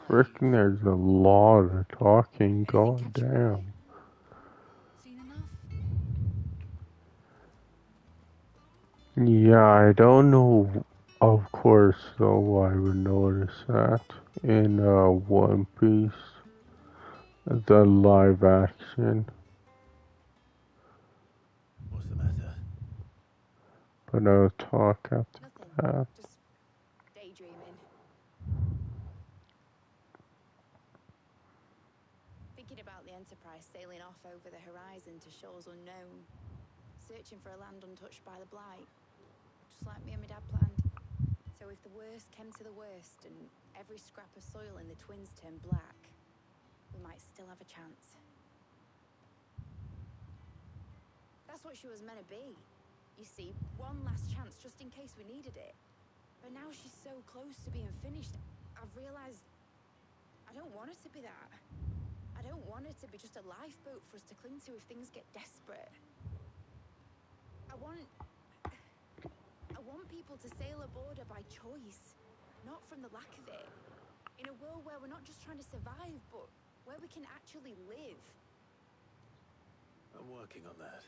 Freaking there's a lot of talking, god damn. Seen enough? Yeah, I don't know. Of course, though, I would notice that in One Piece, the live action. What's the matter? But I'll talk after that. Just daydreaming. sailing off over the horizon to shores unknown, searching for a land untouched by the blight, just like me and my dad planned. So if the worst came to the worst and every scrap of soil in the twins turned black, we might still have a chance. That's what she was meant to be. You see, one last chance just in case we needed it. But now she's so close to being finished, I've realized I don't want it to be that. I don't want it to be just a lifeboat for us to cling to if things get desperate. I want people to sail aboard her by choice, not from the lack of it. In a world where we're not just trying to survive, but where we can actually live. I'm working on that.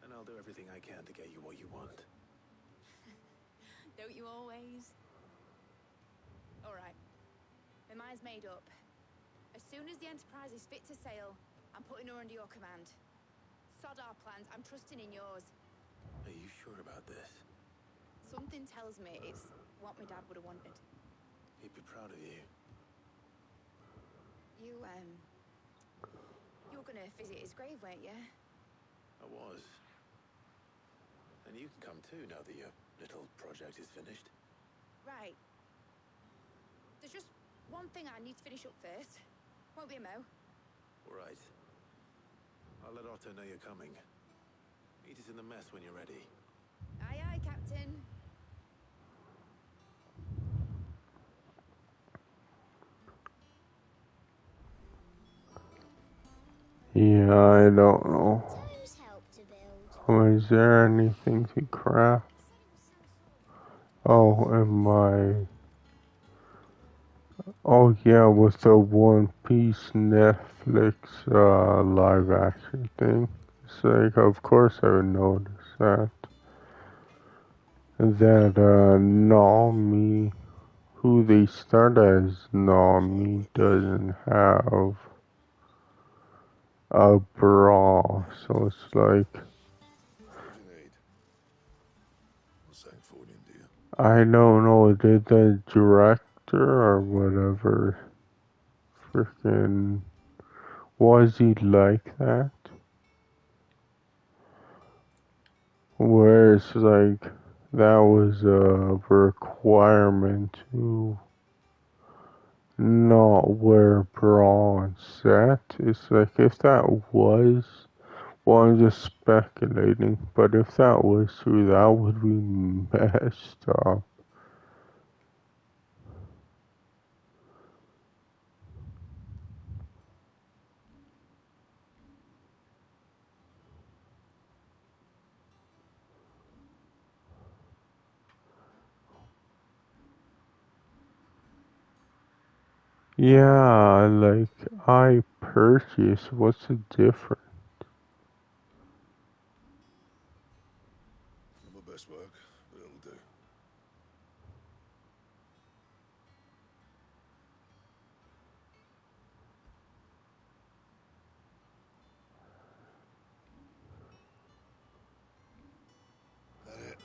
And I'll do everything I can to get you what you want. Don't you always? All right. My mind's made up. As soon as the Enterprise is fit to sail, I'm putting her under your command. Sod our plans, I'm trusting in yours. Are you sure about this? Something tells me it's what my dad would have wanted. He'd be proud of you. You were gonna visit his grave, weren't you? I was. And you can come too now that your little project is finished. Right. There's just one thing I need to finish up first. Won't be a mo. All right. I'll let Otto know you're coming. Meet us in the mess when you're ready. Aye, aye, Captain. Yeah, I don't know. Is there anything to craft? Oh, and my... Oh yeah, with the One Piece Netflix live action thing. It's like, of course I would notice that. That Nami, who they start as Nami, doesn't have a bra, so it's like... What do you need? What's that for in India? I don't know, did the director or whatever freaking... Was he like that? Where it's like, that was a requirement to not wear bra on set. It's like, if that was, well, I'm just speculating, but if that was true, that would be messed up. Yeah, like, I purchase, what's the difference? Not my best work, but it'll do. That it?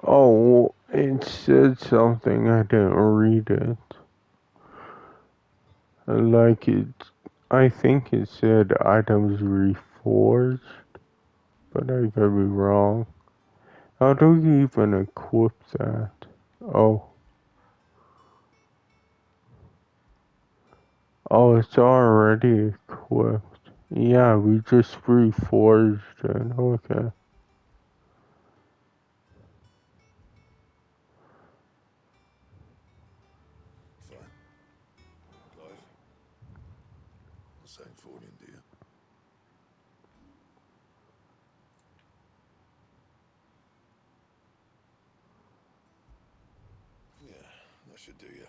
Oh, it said something, I didn't read it. Like I think it said items reforged, but I could be wrong. How do you even equip that? Oh. Oh, it's already equipped. Yeah, we just reforged it. Okay. Fine. Clive? What's that for in India? Yeah, that should do you.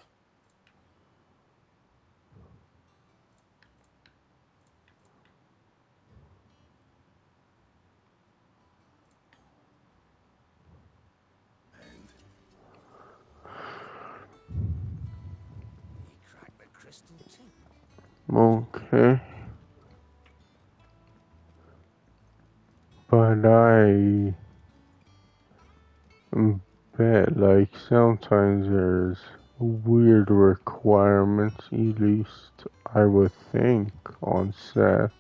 And he cracked the crystal too. Okay. But I bet, like, sometimes there's weird requirements, at least I would think, on set.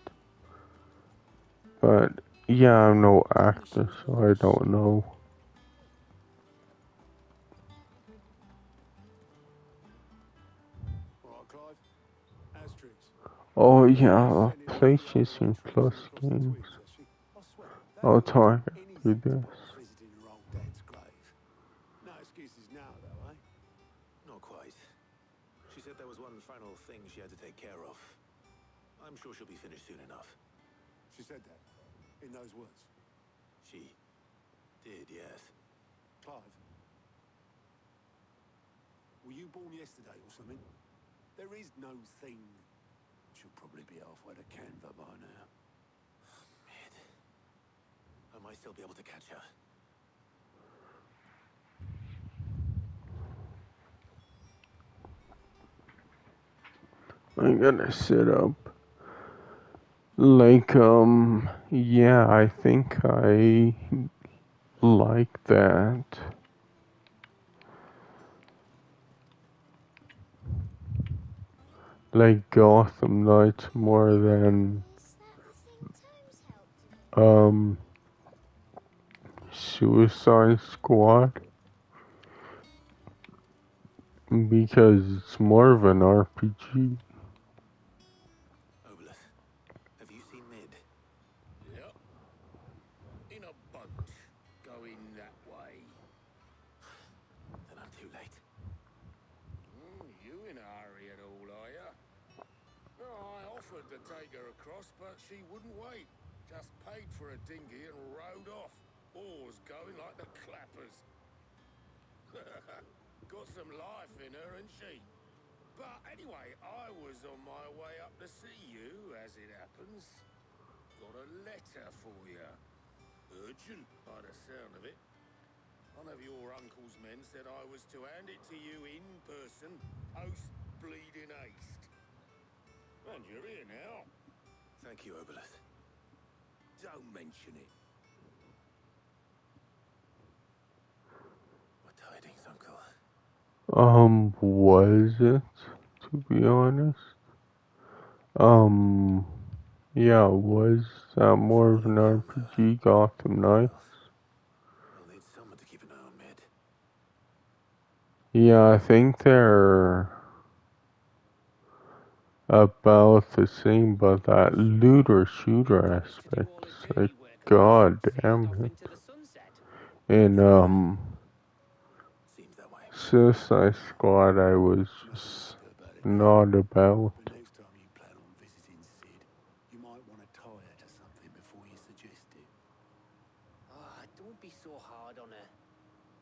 But yeah, I'm no actor, so I don't know. All right, Clive. How's Trix? Oh yeah, PlayStation Plus games. I swear, that I'll woman talk did after anything this. but visiting her old dad's grave. No excuses now, though, eh? Not quite. She said there was one final thing she had to take care of. I'm sure she'll be finished soon enough. She said that, in those words. She did, yes. Clive, were you born yesterday or something? There is no thing. She'll probably be halfway to Canva by now. Mid. I might still be able to catch her. I'm gonna sit up. Like, yeah, I think I like that. Like Gotham Knights more than, Suicide Squad. Because it's more of an RPG. Obelus, have you seen Mid? Yep. In a boat. Going that way. Then I'm too late. You in a hurry at all, are ya? No, I offered to take her across, but she wouldn't wait. Just paid for a dinghy and rowed off. Oars going like the clappers. Got some life in her, ain't she? But anyway, I was on my way up to see you, as it happens. Got a letter for you. Urgent, by the sound of it. One of your uncle's men said I was to hand it to you in person, post-bleeding haste. And you're here now. Thank you, Obelus. Don't mention it. What tidings, Uncle? Was it, to be honest? Yeah, was that more of an RPG, Gotham Knights? I'll need someone to keep an eye on Mid. Yeah, I think they're about the same, but that looter shooter aspect is like, god damn it. And Suicide Squad I was just not about. But next time you plan on visiting Sid, you might want to tie her to something before you suggest it. Ah, don't be so hard on her.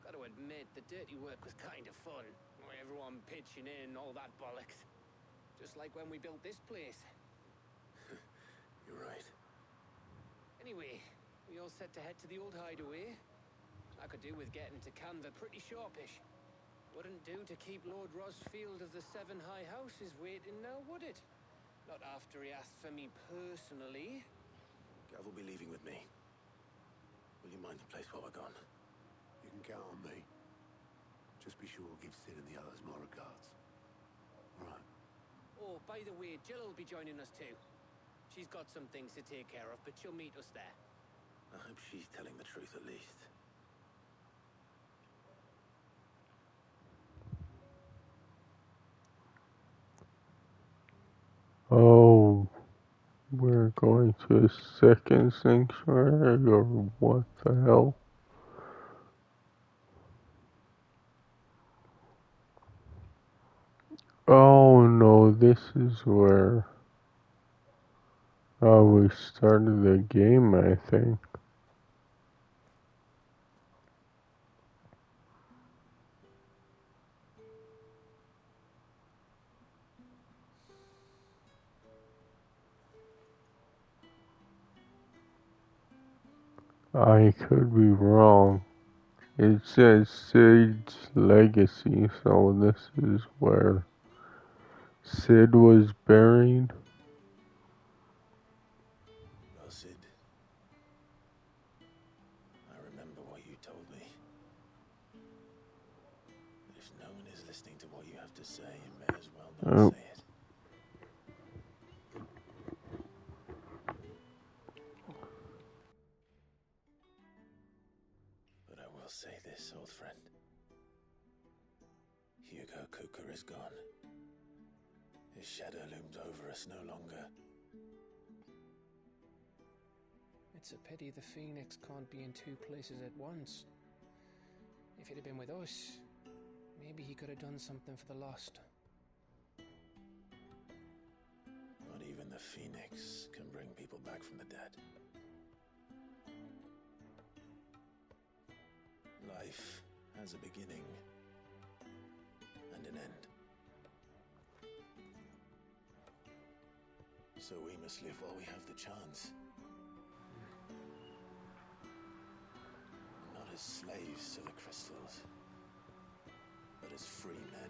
Gotta admit, the dirty work was kind of fun. Everyone pitching in, all that bollocks. Just like when we built this place. You're right. Anyway, we all set to head to the old hideaway. I could do with getting to Canva pretty sharpish. Wouldn't do to keep Lord Rosfield of the Seven High Houses waiting now, would it? Not after he asked for me personally. Gav will be leaving with me. Will you mind the place while we're gone? You can count on me. Just be sure to give Sid and the others my regards. Right. Oh, by the way, Jill will be joining us too. She's got some things to take care of, but she'll meet us there. I hope she's telling the truth at least. Oh, we're going to a second sanctuary, or what the hell? Oh no, this is where we started the game, I think. I could be wrong. It says Sid's legacy, so this is where Sid was buried. Well, Sid, I remember what you told me. If If no one is listening to what you have to say, you may as well not say it. But I will say this, old friend. Hugo Cooker is gone. His shadow looms over us no longer. It's a pity the Phoenix can't be in two places at once. If he'd have been with us, maybe he could have done something for the lost. Not even the Phoenix can bring people back from the dead. Life has a beginning and an end. So we must live while we have the chance. Not as slaves to the crystals, but as free men.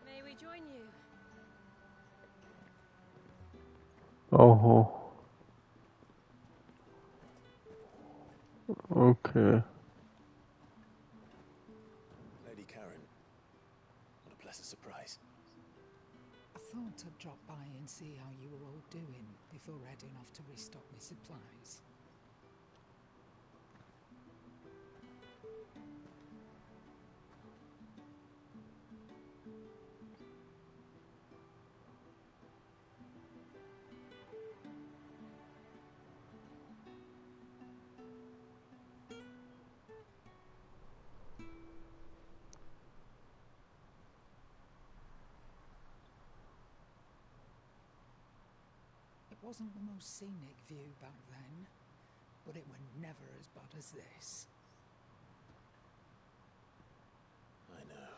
May we join you? Oh. Okay. Lady Karen, what a pleasant surprise. I thought I'd drop by and see how you were all doing before heading off to restock my supplies. It wasn't the most scenic view back then, but it were never as bad as this. I know.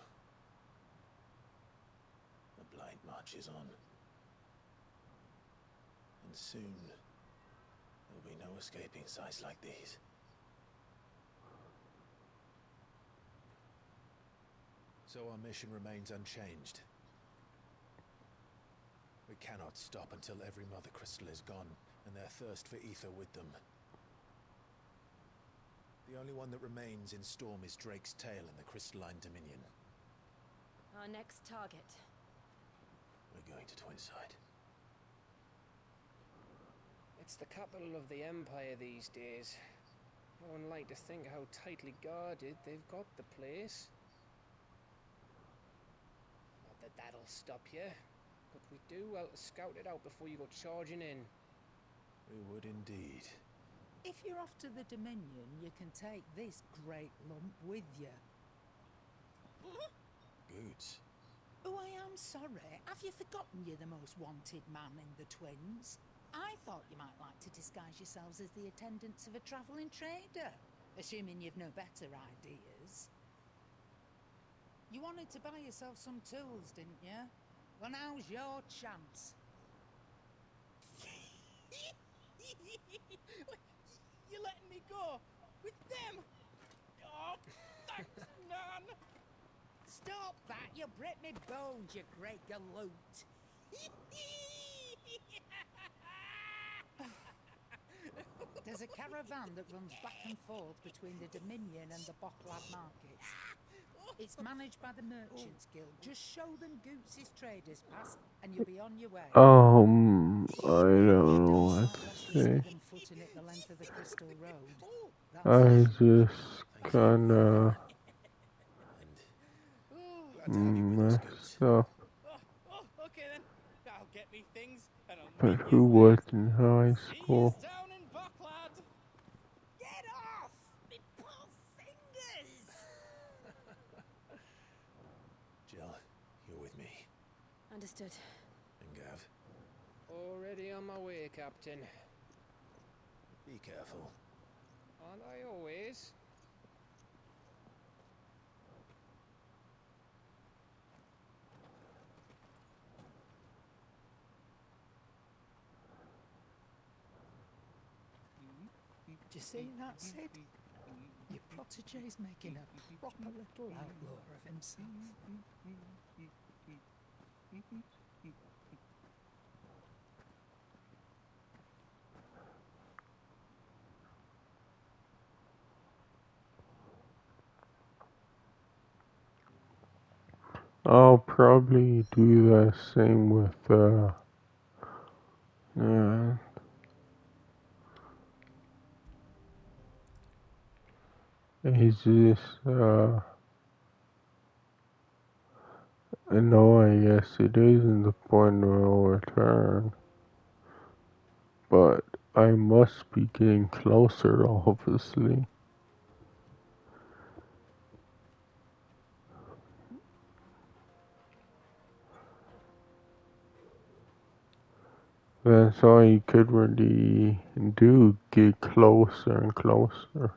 The blight marches on. And soon, there'll be no escaping sights like these. So our mission remains unchanged. We cannot stop until every Mother Crystal is gone, and their thirst for ether with them. The only one that remains in Storm is Drake's Tail and the Crystalline Dominion. Our next target. We're going to Twinside. It's the capital of the Empire these days. No one like to think how tightly guarded they've got the place. Not that that'll stop you, but we do well to scout it out before you go charging in. We would indeed. If you're off to the Dominion, you can take this great lump with you. Goods. Oh, I am sorry. Have you forgotten you're the most wanted man in the Twins? I thought you might like to disguise yourselves as the attendants of a travelling trader, assuming you've no better ideas. You wanted to buy yourself some tools, didn't you? Well, now's your chance. You're letting me go with them? Oh, thanks, Nan. Stop that! You'll break me bones, you great galoot. There's a caravan that runs back and forth between the Dominion and the Bocklad markets. It's managed by the Merchants Guild. Just show them Goots' traders pass and you'll be on your way. I don't know what to say. Than footing it the length of the Crystal Road. I just kinda messed up. Okay then, I'll get me things and I'll But meet who you was in high school? down in Bocklad. Get off! Me poor fingers! Jill, you're with me. Understood. And Gav, Already on my way, Captain. be careful. Aren't I always? Do you see that, Sid? Your protégé's making a proper little outlaw of himself. I'll probably do the same with, is this, no, I guess it isn't the point of no return, but I must be getting closer, obviously. That's all you could really do, get closer and closer.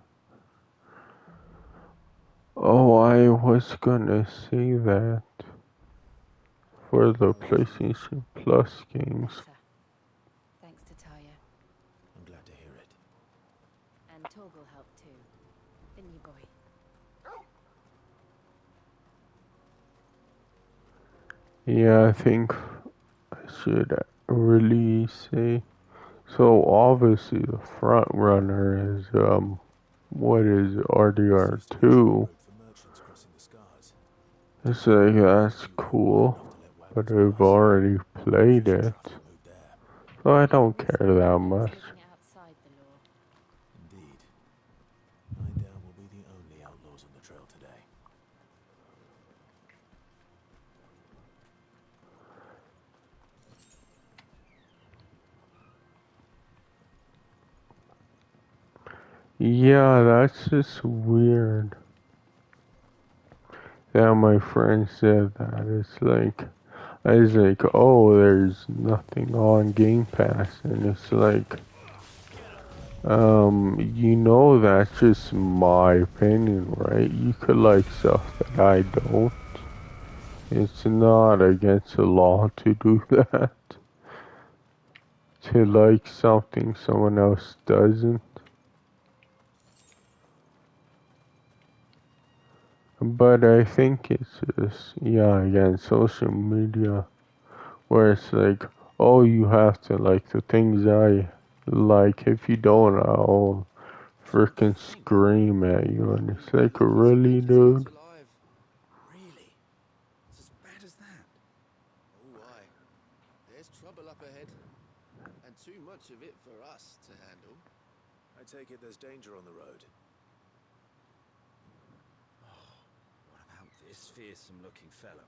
Oh, I was gonna say that for the PlayStation Plus games. Thanks to Taya. I'm glad to hear it. And Torgal helped too. Didn't you, boy? Yeah, I think I should really say. So obviously the front runner is what is RDR2? It's like that's cool, but I've already played it, so I don't care that much. Indeed. I doubt we'll be the only outlaws on the trail today. Yeah, that's just weird. Yeah, my friend said that. It's like, I was like, oh, there's nothing on Game Pass, and it's like, you know, that's just my opinion, right? You could like stuff that I don't. It's not against the law to do that. To like something someone else doesn't. But I think it's just, yeah, again, social media, where it's like, oh, you have to like the things I like. If you don't, I'll freaking scream at you. And it's like, really, dude? Really? It's as bad as that? Oh, aye. There's trouble up ahead. And too much of it for us to handle. I take it there's danger on the road. What about this fearsome-looking fellow?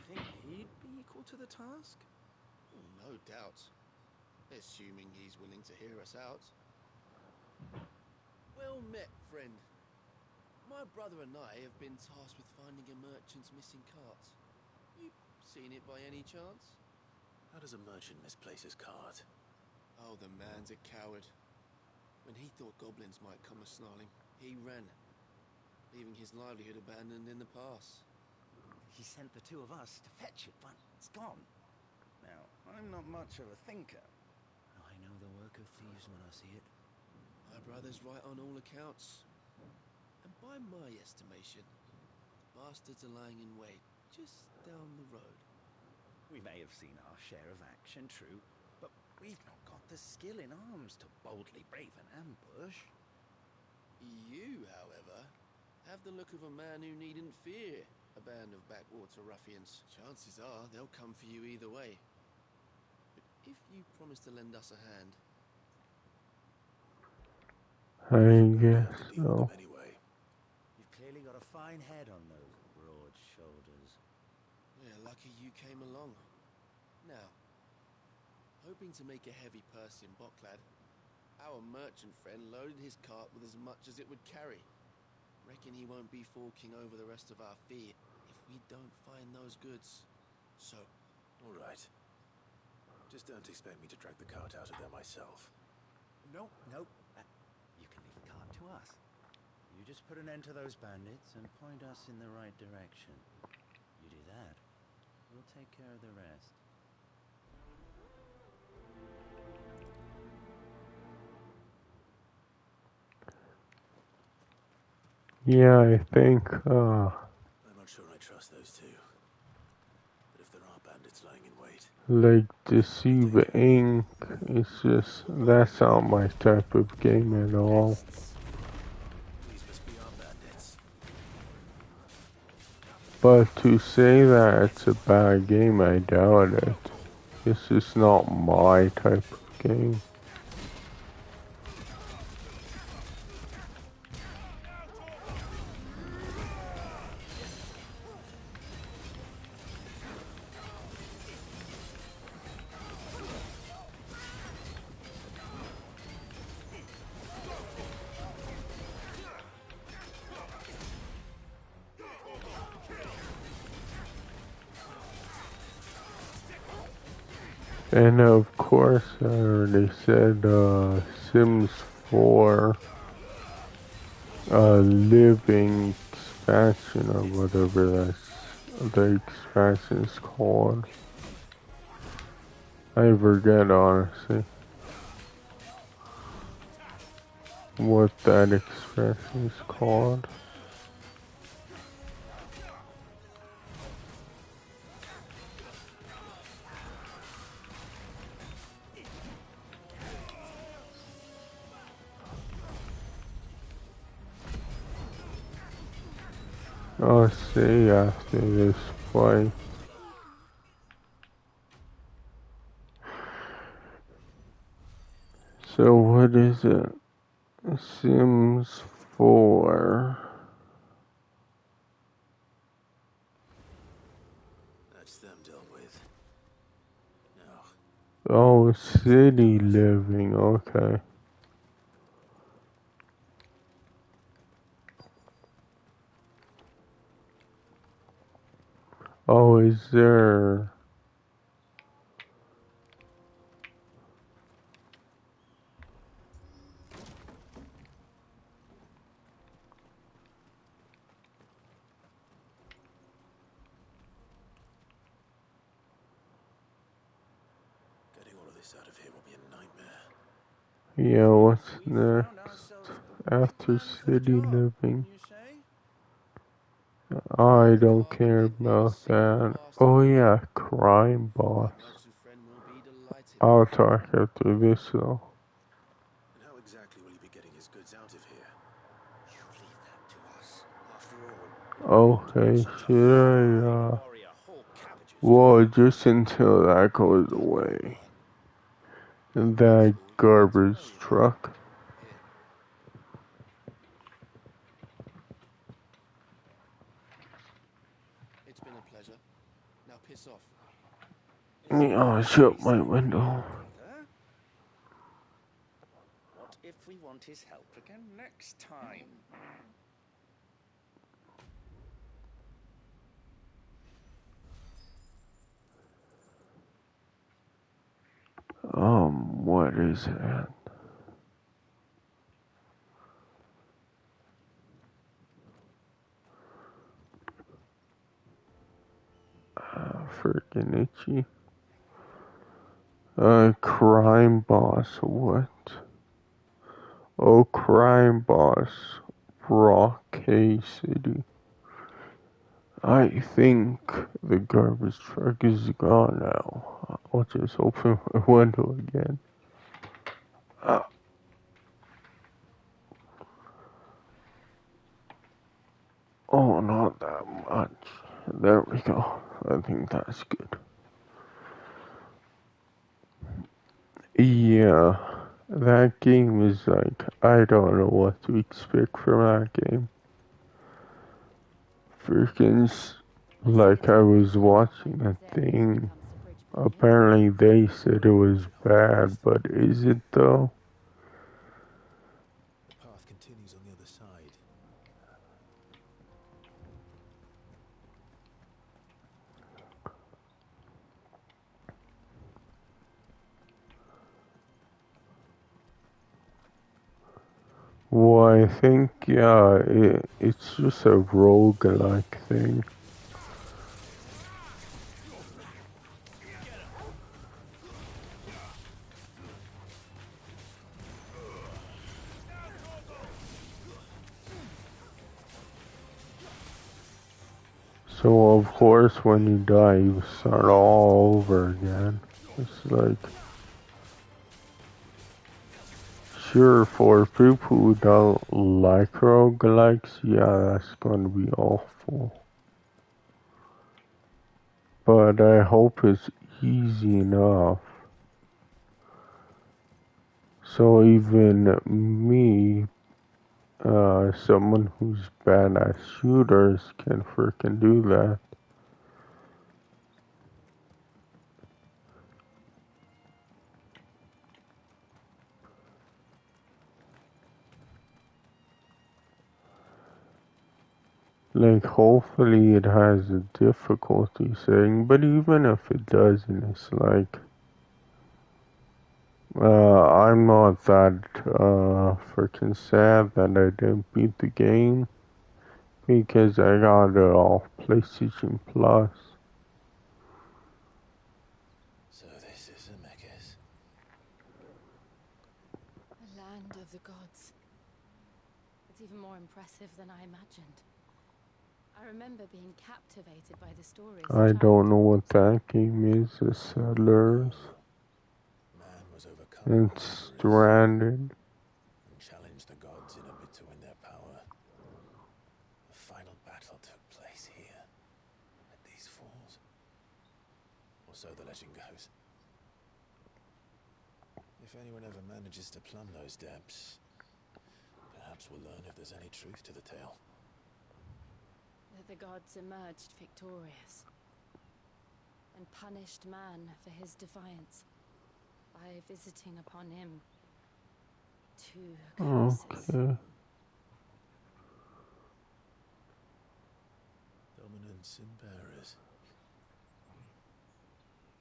Think he'd be equal to the task? No doubt. Assuming he's willing to hear us out. Well met, friend. My brother and I have been tasked with finding a merchant's missing cart. You seen it by any chance? How does a merchant misplace his cart? Oh, the man's a coward. When he thought goblins might come a-snarling, he ran, leaving his livelihood abandoned in the pass. He sent the two of us to fetch it, but it's gone. Now, I'm not much of a thinker. I know the work of thieves when I see it. My brother's right on all accounts. And by my estimation, the bastards are lying in wait just down the road. We may have seen our share of action, true, but we've not got the skill in arms to boldly brave an ambush. You, however, have the look of a man who needn't fear a band of backwater ruffians. Chances are they'll come for you either way. But if you promise to lend us a hand... I guess so. You've clearly got a fine head on those broad shoulders. We're lucky you came along. Now, hoping to make a heavy purse in Bocklad, our merchant friend loaded his cart with as much as it would carry. Reckon he won't be forking over the rest of our fee if we don't find those goods. So... All right. Just don't expect me to drag the cart out of there myself. No. You can leave the cart to us. You just put an end to those bandits and point us in the right direction. You do that, we'll take care of the rest. Yeah, I think, I'm not sure I trust those two. But if there are bandits lying in wait... like, Deceive Inc. It's just, that's not my type of game at all. These must be our bandits. But to say that it's a bad game, I doubt it. This is not my type of game. And of course, I already said Sims 4 living expansion or whatever the expansion is called. I forget honestly what that expansion is called. I'll see after this fight. So what is it? Sims 4. That's them dealt with. Now, Oh, city living, okay. Oh, is there... getting all of this out of here will be a nightmare. Yeah, what's next? After city living. I don't care about that. Oh yeah, crime boss. I'll talk after this though. And how exactly will he be getting his goods out of here? You leave that to us. After all, Okay, should I, well, just until that goes away. That garbage truck. It's been a pleasure. Now piss off. I'll shut my window. What if we want his help again next time? What is that? Freaking itchy. Crime boss, what? Oh, crime boss. Rock K City. I think the garbage truck is gone now. I'll just open my window again. Oh, not that much. There we go. I think that's good. Yeah, that game is like, I don't know what to expect from that game. Freaking, like I was watching a thing. Apparently they said it was bad, but is it though? The path continues on the other side. Well, I think, yeah, it's just a roguelike thing. So, of course, when you die, you start all over again. It's like, sure, for people who don't like roguelikes, yeah, that's gonna be awful. but I hope it's easy enough. So even me, someone who's bad at shooters can freaking do that. Like, hopefully it has a difficulty setting, but even if it doesn't, it's like, I'm not that, freaking sad that I didn't beat the game, because I got it off PlayStation Plus. So this is Amekis. The land of the gods. It's even more impressive than I imagined. I remember being captivated by the stories. I don't know what that game is. The Settlers. Man was overcome And Stranded. and challenged the gods in a bid to win their power. The final battle took place here, at these falls. Or so the legend goes. If anyone ever manages to plumb those depths, perhaps we'll learn if there's any truth to the tale. That the gods emerged victorious and punished man for his defiance by visiting upon him 2 curses. Okay. Dominants and bearers.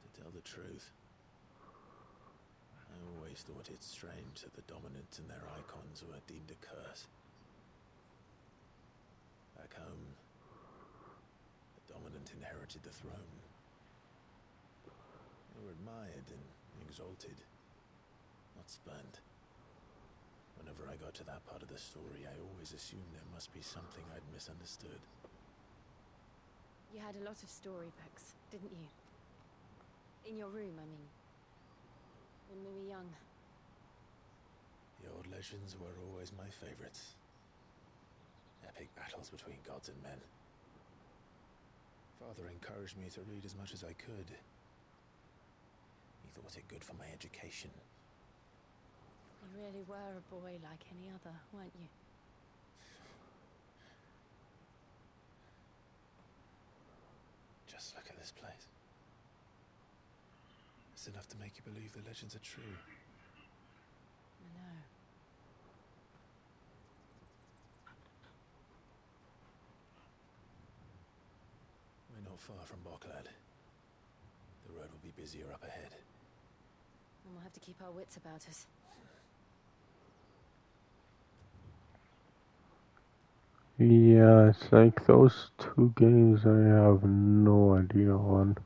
To tell the truth, I always thought it strange that the dominants and their icons were deemed a curse. Back home, the dominant inherited the throne. They were admired and exalted, not spurned. Whenever I got to that part of the story, I always assumed there must be something I'd misunderstood. You had a lot of storybooks, didn't you? In your room, I mean. When we were young. The old legends were always my favorites. Epic battles between gods and men. Father encouraged me to read as much as I could. He thought it good for my education. You really were a boy like any other, weren't you? Just look at this place. It's enough to make you believe the legends are true. I know. We're not far from Boklad. The road will be busier up ahead. And we'll have to keep our wits about us. Yeah, it's like those 2 games I have no idea on.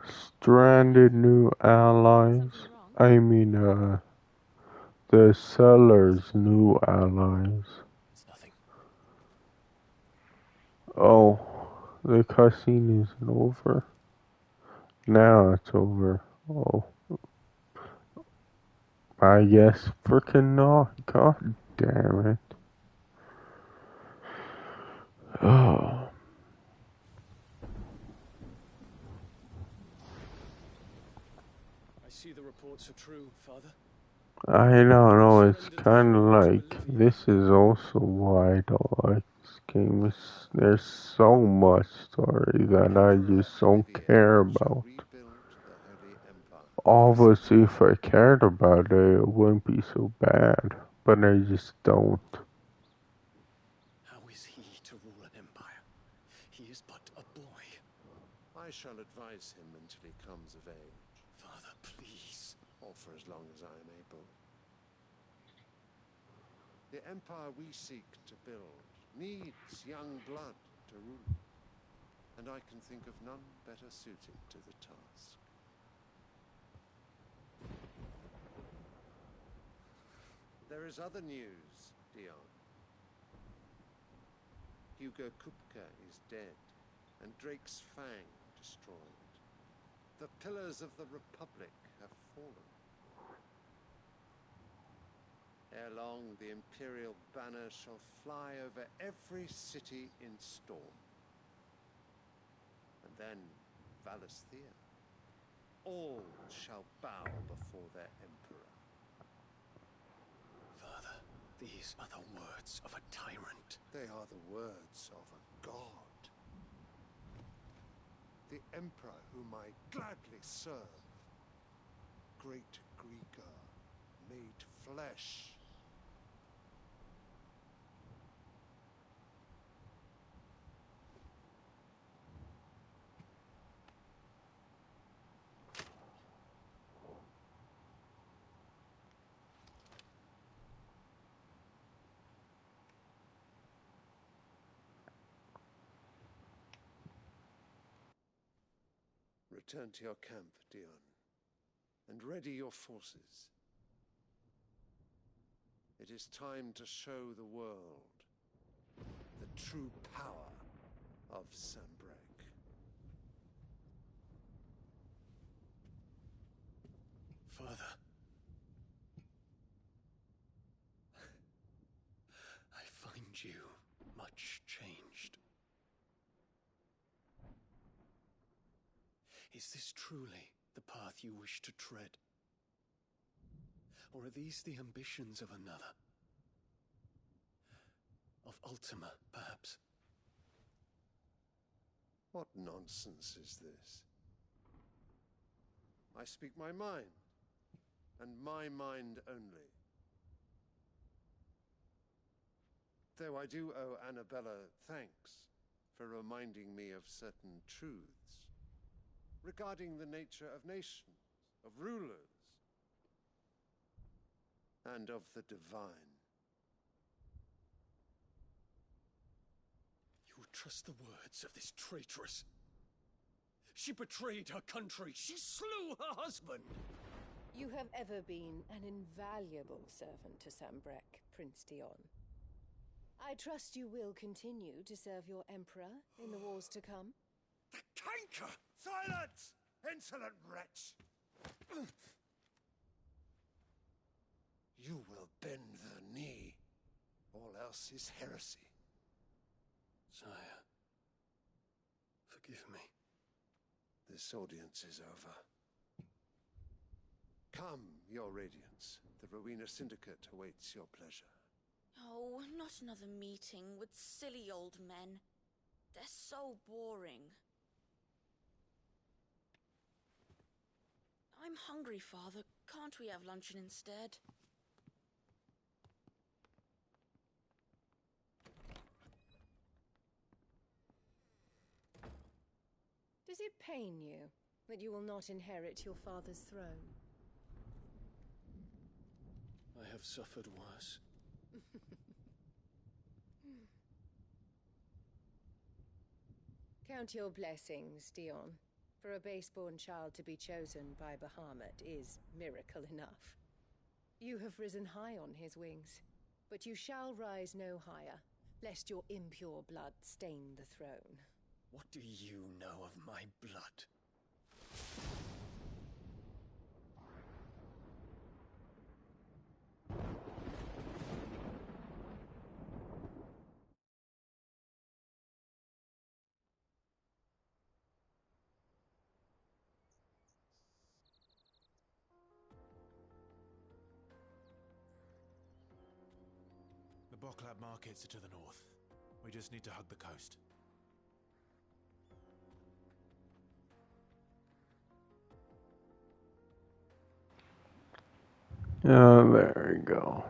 Stranded New Allies. I mean, the Sellers New Allies. It's nothing. Oh, the cutscene isn't over. Now it's over. Oh. I guess frickin' not. God damn it. Oh. I see the reports are true, Father. I don't know, it's kind of like, this is also why I don't like this game. There's so much story that I just don't care about. Obviously, if I cared about it, it wouldn't be so bad, but I just don't. How is he to rule an empire? He is but a boy. I shall advise him until he comes of age. Father, please. Or for as long as I am able. The empire we seek to build needs young blood to rule, and I can think of none better suited to the task. There is other news, Dion. Hugo Kupka is dead, and Drake's Fang destroyed. The pillars of the Republic have fallen. Ere long, the Imperial banner shall fly over every city in storm. And then Valisthea. All shall bow before their emperor. Father, these are the words of a tyrant. They are the words of a god. The emperor whom I gladly serve. Great Greeker, made flesh. Return to your camp, Dion, and ready your forces. It is time to show the world the true power of Sanbreque. Father, I find you much changed. Is this truly the path you wish to tread? Or are these the ambitions of another? Of Ultima, perhaps? What nonsense is this? I speak my mind, and my mind only. Though I do owe Annabella thanks for reminding me of certain truths regarding the nature of nations, of rulers, and of the divine. You would trust the words of this traitress? She betrayed her country. She slew her husband. You have ever been an invaluable servant to Sanbreque, Prince Dion. I trust you will continue to serve your emperor in the wars to come. The canker! Silence! Insolent wretch! You will bend the knee. All else is heresy. Sire, forgive me. This audience is over. Come, your radiance. The Rowena Syndicate awaits your pleasure. Oh, not another meeting with silly old men. They're so boring. I'm hungry, Father. Can't we have luncheon instead? Does it pain you that you will not inherit your father's throne? I have suffered worse. Count your blessings, Dion. For a base-born child to be chosen by Bahamut is miracle enough. You have risen high on his wings, but you shall rise no higher, lest your impure blood stain the throne. What do you know of my blood? The Boklab markets are to the north. We just need to hug the coast. Oh, there we go.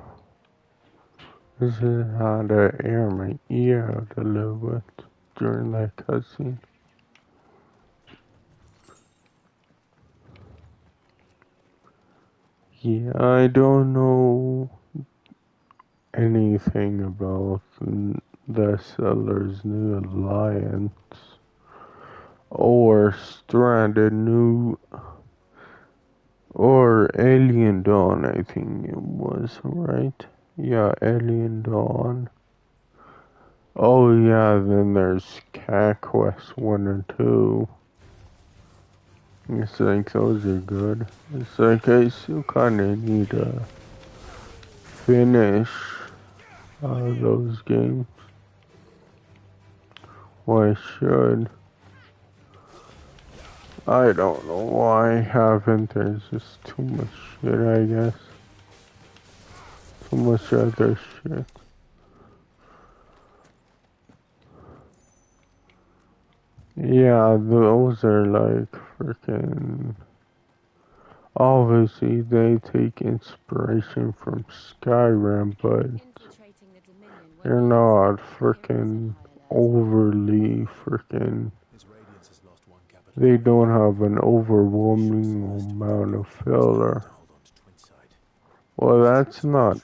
This is how the air my ear out a little bit during that cutscene. Yeah, I don't know anything about the Sellers' New Alliance or Stranded New or Alien Dawn, I think it was, right? Yeah, Alien Dawn. Oh yeah, then there's Cat Quest 1 and 2. It's like those are good. It's like I still kinda need to finish those games. Well, I should. I don't know why I haven't. There's just too much shit, I guess. Too much other shit. Yeah, those are like freaking. Obviously, they take inspiration from Skyrim, but they're not freaking overly freaking. They don't have an overwhelming amount of filler. Well, that's not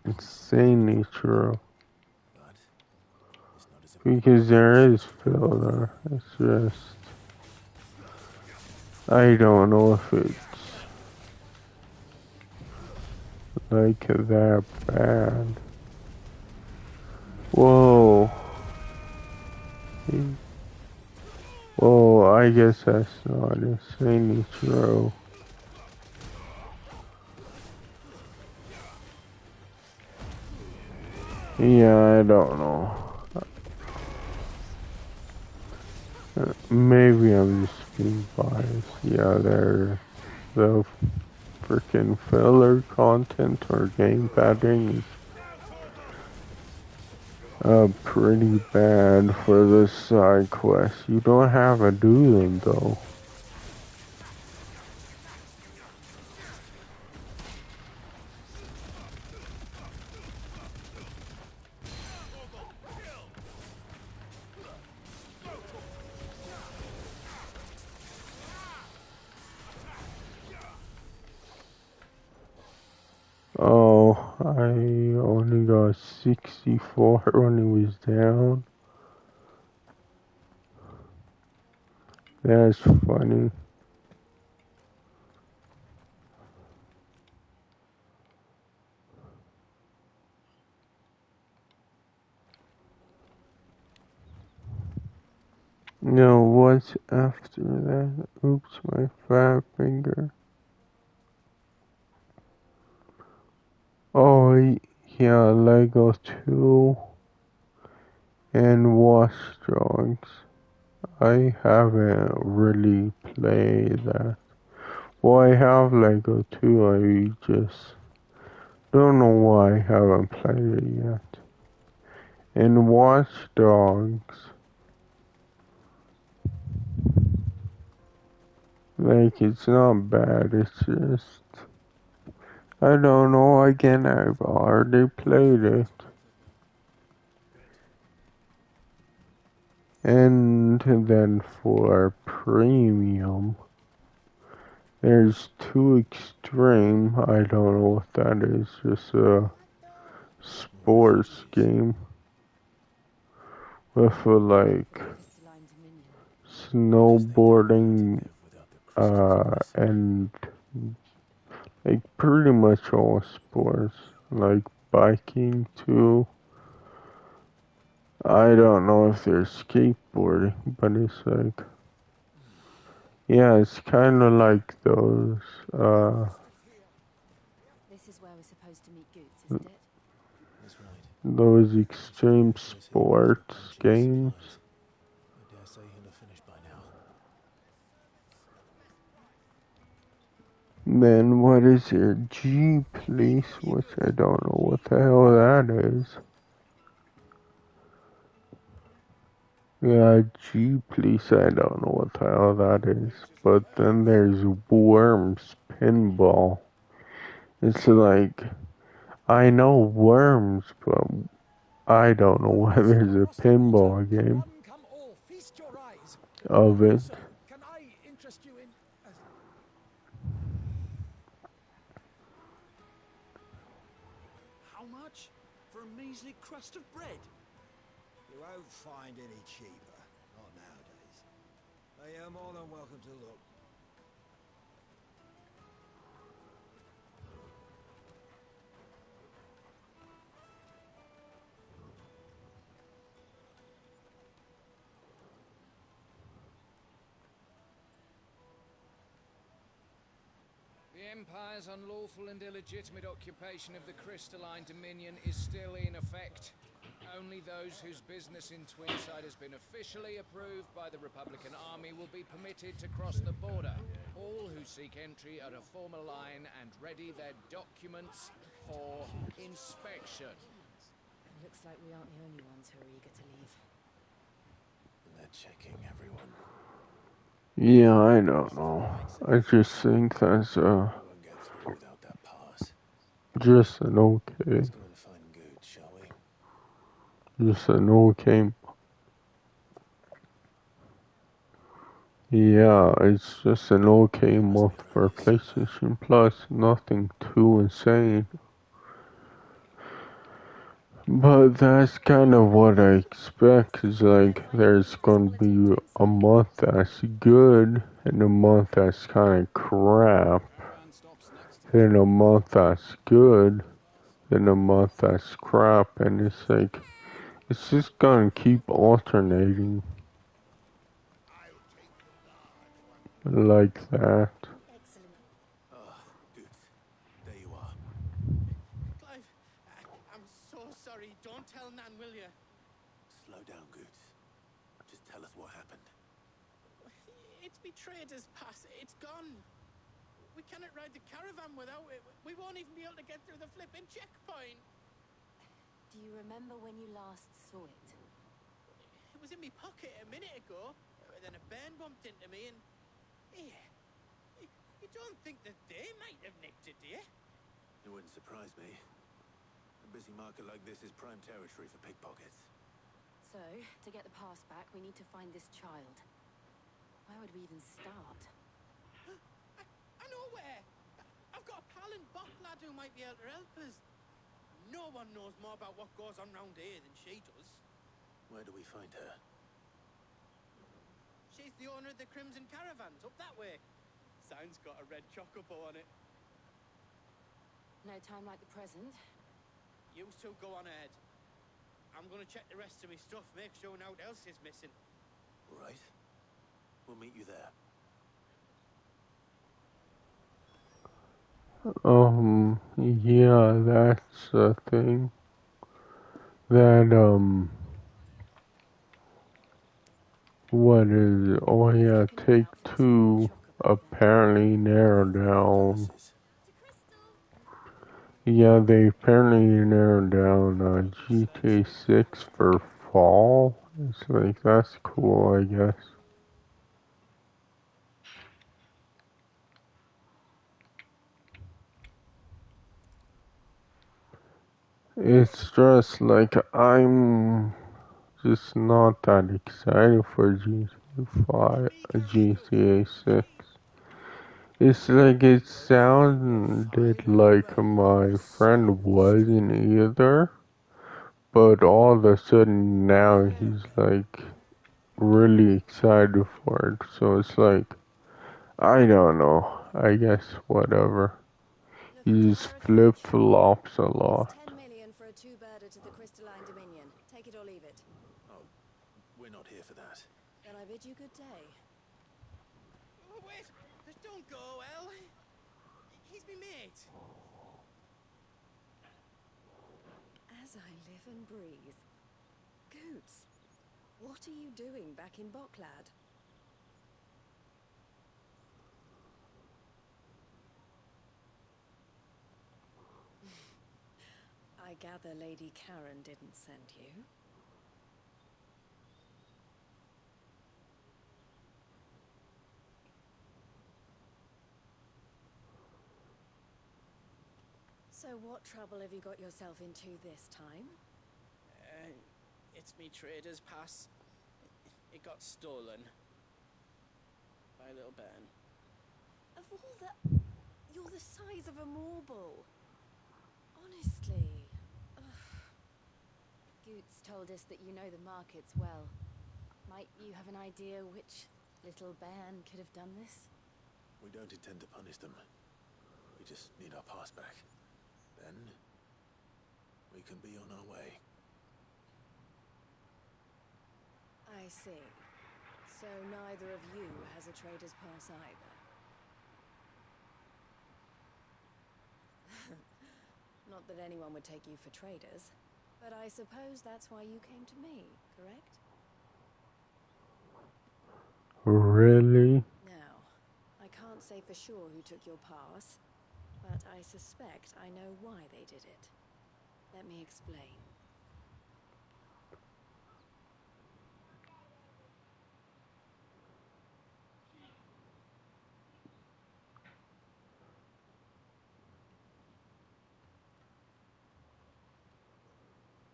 insanely true. Because there is filler. It's just. I don't know if it's like that bad. Whoa. Whoa, I guess that's not insanely true. Yeah, I don't know. Maybe I'm just being biased. Yeah, the freaking filler content or game padding is pretty bad for the side quests. You don't have to do them though. Oh, I only got 64 when it was down. That's funny. No, what's after that? Oops, my fat finger. Oh, yeah, Lego 2 and Watch Dogs. I haven't really played that. Well, I have Lego 2, I just don't know why I haven't played it yet. And Watch Dogs, like, it's not bad, it's just, I don't know, again, I've already played it. And then for premium, there's Too Extreme, I don't know what that is, just a sports game with like snowboarding and like pretty much all sports, like biking too. I don't know if there's skateboarding, but it's like, yeah, it's kind of like those This is where we're supposed to meet Goots, isn't it? those extreme sports games. I dare say he'll have finished by now. Then what is your G Police, which I don't know what the hell that is. Yeah, G Police, I don't know what the hell that is. But then there's Worms Pinball. It's like, I know Worms, but I don't know why there's a pinball game of it. Can I interest you in... How much? For a measly crust of bread? You won't find any cheaper. Not nowadays. But you're more than welcome to look. The Empire's unlawful and illegitimate occupation of the crystalline dominion is still in effect. Only those whose business in Twinside has been officially approved by the Republican Army will be permitted to cross the border. All who seek entry are to form a line and ready their documents for inspection. Looks like we aren't the only ones who are eager to leave. And they're checking everyone. Yeah, I don't know. I just think that's just an okay. Let's go and find Good, shall we? Just an okay. Yeah, it's just an okay month for PlayStation Plus. Nothing too insane. But that's kind of what I expect, cause like there's gonna be a month that's good, and a month that's kinda crap, then a month that's good, then a month that's crap, and it's like, it's just gonna keep alternating. Like that. Good. There you are. Clive, I'm so sorry. Don't tell Nan, will you? Slow down, Good. Just tell us what happened. It's Betrader's Pass. It's gone. We cannot ride the caravan without it. We won't even be able to get through the flipping checkpoint. Do you remember when you last saw it? It was in my pocket a minute ago. Then a bairn bumped into me and... Here. You don't think that they might have nicked it, do you? It wouldn't surprise me. A busy market like this is prime territory for pickpockets. So, to get the pass back, we need to find this child. Where would we even start? I know where! I've got a pal in Bocklad who might be able to help us. No one knows more about what goes on round here than she does. Where do we find her? She's the owner of the Crimson Caravans, up that way. Sign's got a red chocobo on it. No time like the present. You two go on ahead. I'm gonna check the rest of my stuff, make sure nothing else is missing. All right. We'll meet you there. Yeah, that's a thing. That, what is it? Oh yeah, Take Two apparently narrowed down. Yeah, they apparently narrowed down GTA 6 for fall. It's like, that's cool, I guess. It's just like, I'm just not that excited for GTA 6. It's like, it sounded like my friend wasn't either, but all of a sudden now he's like really excited for it, so it's like, I don't know, I guess whatever. He just flip-flops a lot. 10 million for a two-birder to the Crystalline Dominion. Take it or leave it. Oh, we're not here for that. Then I bid you good day. Oh, wait! Don't go, El. He's me mate. As I live and breathe. Goots, what are you doing back in Bocklad? I gather Lady Karen didn't send you. So what trouble have you got yourself into this time? It's me trader's pass. It got stolen. By a little bairn. Of all the... You're the size of a marble. Honestly. Ugh. Goots told us that you know the markets well. Might you have an idea which little bairn could have done this? We don't intend to punish them. We just need our pass back. Then, we can be on our way. I see. So neither of you has a trader's pass either. Not that anyone would take you for traders. But I suppose that's why you came to me, correct? Really? Now, I can't say for sure who took your pass, but I suspect I know why they did it. Let me explain.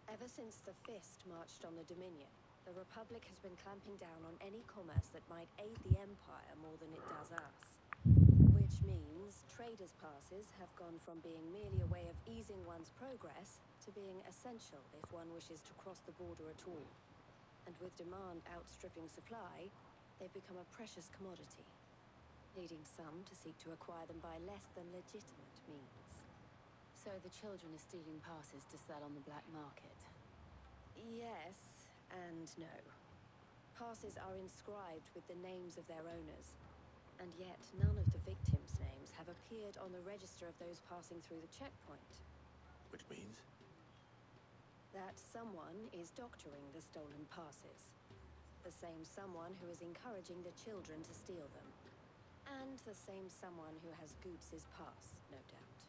Ever since the Fist marched on the Dominion, the Republic has been clamping down on any commerce that might aid the Empire more than it does us. Which means traders' passes have gone from being merely a way of easing one's progress to being essential if one wishes to cross the border at all. And with demand outstripping supply, they've become a precious commodity, leading some to seek to acquire them by less than legitimate means. So the children are stealing passes to sell on the black market? Yes and no. Passes are inscribed with the names of their owners, and yet none of the victims' names have appeared on the register of those passing through the checkpoint. Which means? That someone is doctoring the stolen passes. The same someone who is encouraging the children to steal them. And the same someone who has Goots' pass, no doubt.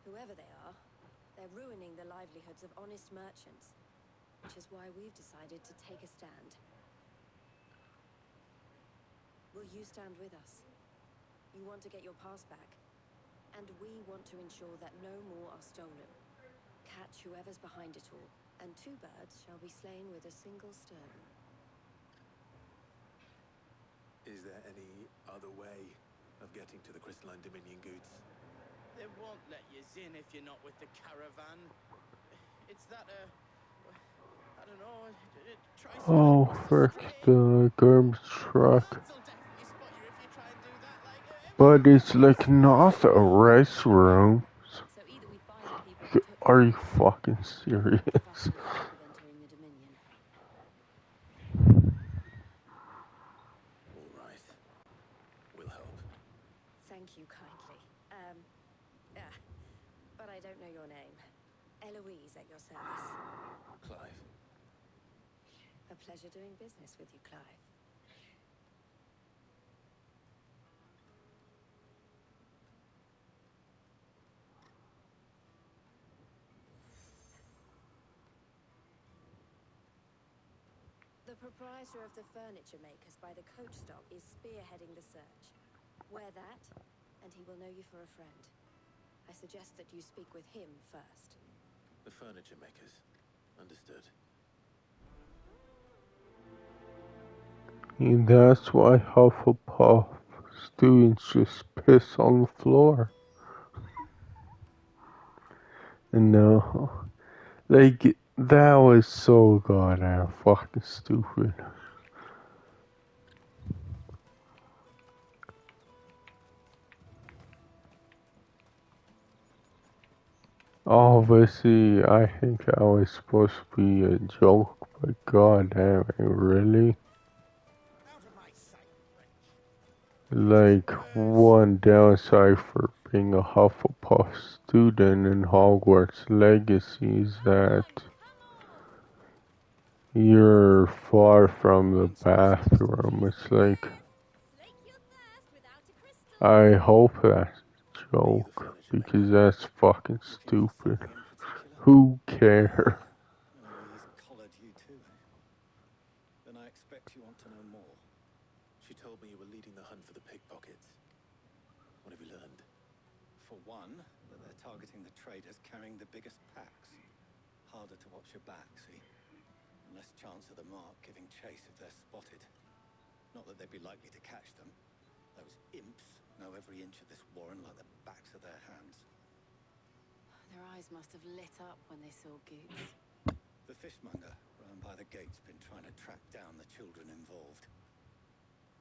Whoever they are, they're ruining the livelihoods of honest merchants, which is why we've decided to take a stand. Will you stand with us? You want to get your pass back, and we want to ensure that no more are stolen. Catch whoever's behind it all, and 2 birds shall be slain with a single stone. Is there any other way of getting to the Crystalline Dominion Goods? They won't let you in if you're not with the caravan. It's that, I don't know, try Oh, frick the garbage truck. But it's like not a restroom. Are you fucking serious? All right. We'll help. Thank you kindly. But I don't know your name. Eloise at your service. Clive. A pleasure doing business with you, Clive. The proprietor of the furniture makers by the coach stop is spearheading the search. Wear that, and he will know you for a friend. I suggest that you speak with him first. The furniture makers. Understood. And that's why Hufflepuff students just piss on the floor. And no, like, that was so goddamn fucking stupid. Obviously, I think that was supposed to be a joke, but goddamn it, really? Like, one downside for being a Hufflepuff student in Hogwarts Legacy is that you're far from the bathroom. It's like, I hope that's a joke, because that's fucking stupid. Who cares? Eloise collared you too, eh? Then I expect you want to know more. She told me you were leading the hunt for the pickpockets. What have you learned? For one, that they're targeting the traders carrying the biggest packs. Harder to watch your back, see? And less chance of the mark giving chase if they're spotted. Not that they'd be likely to catch them. Those imps know every inch of this warren like the backs of their hands. Their eyes must have lit up when they saw Goots. The fishmonger round by the gate's been trying to track down the children involved.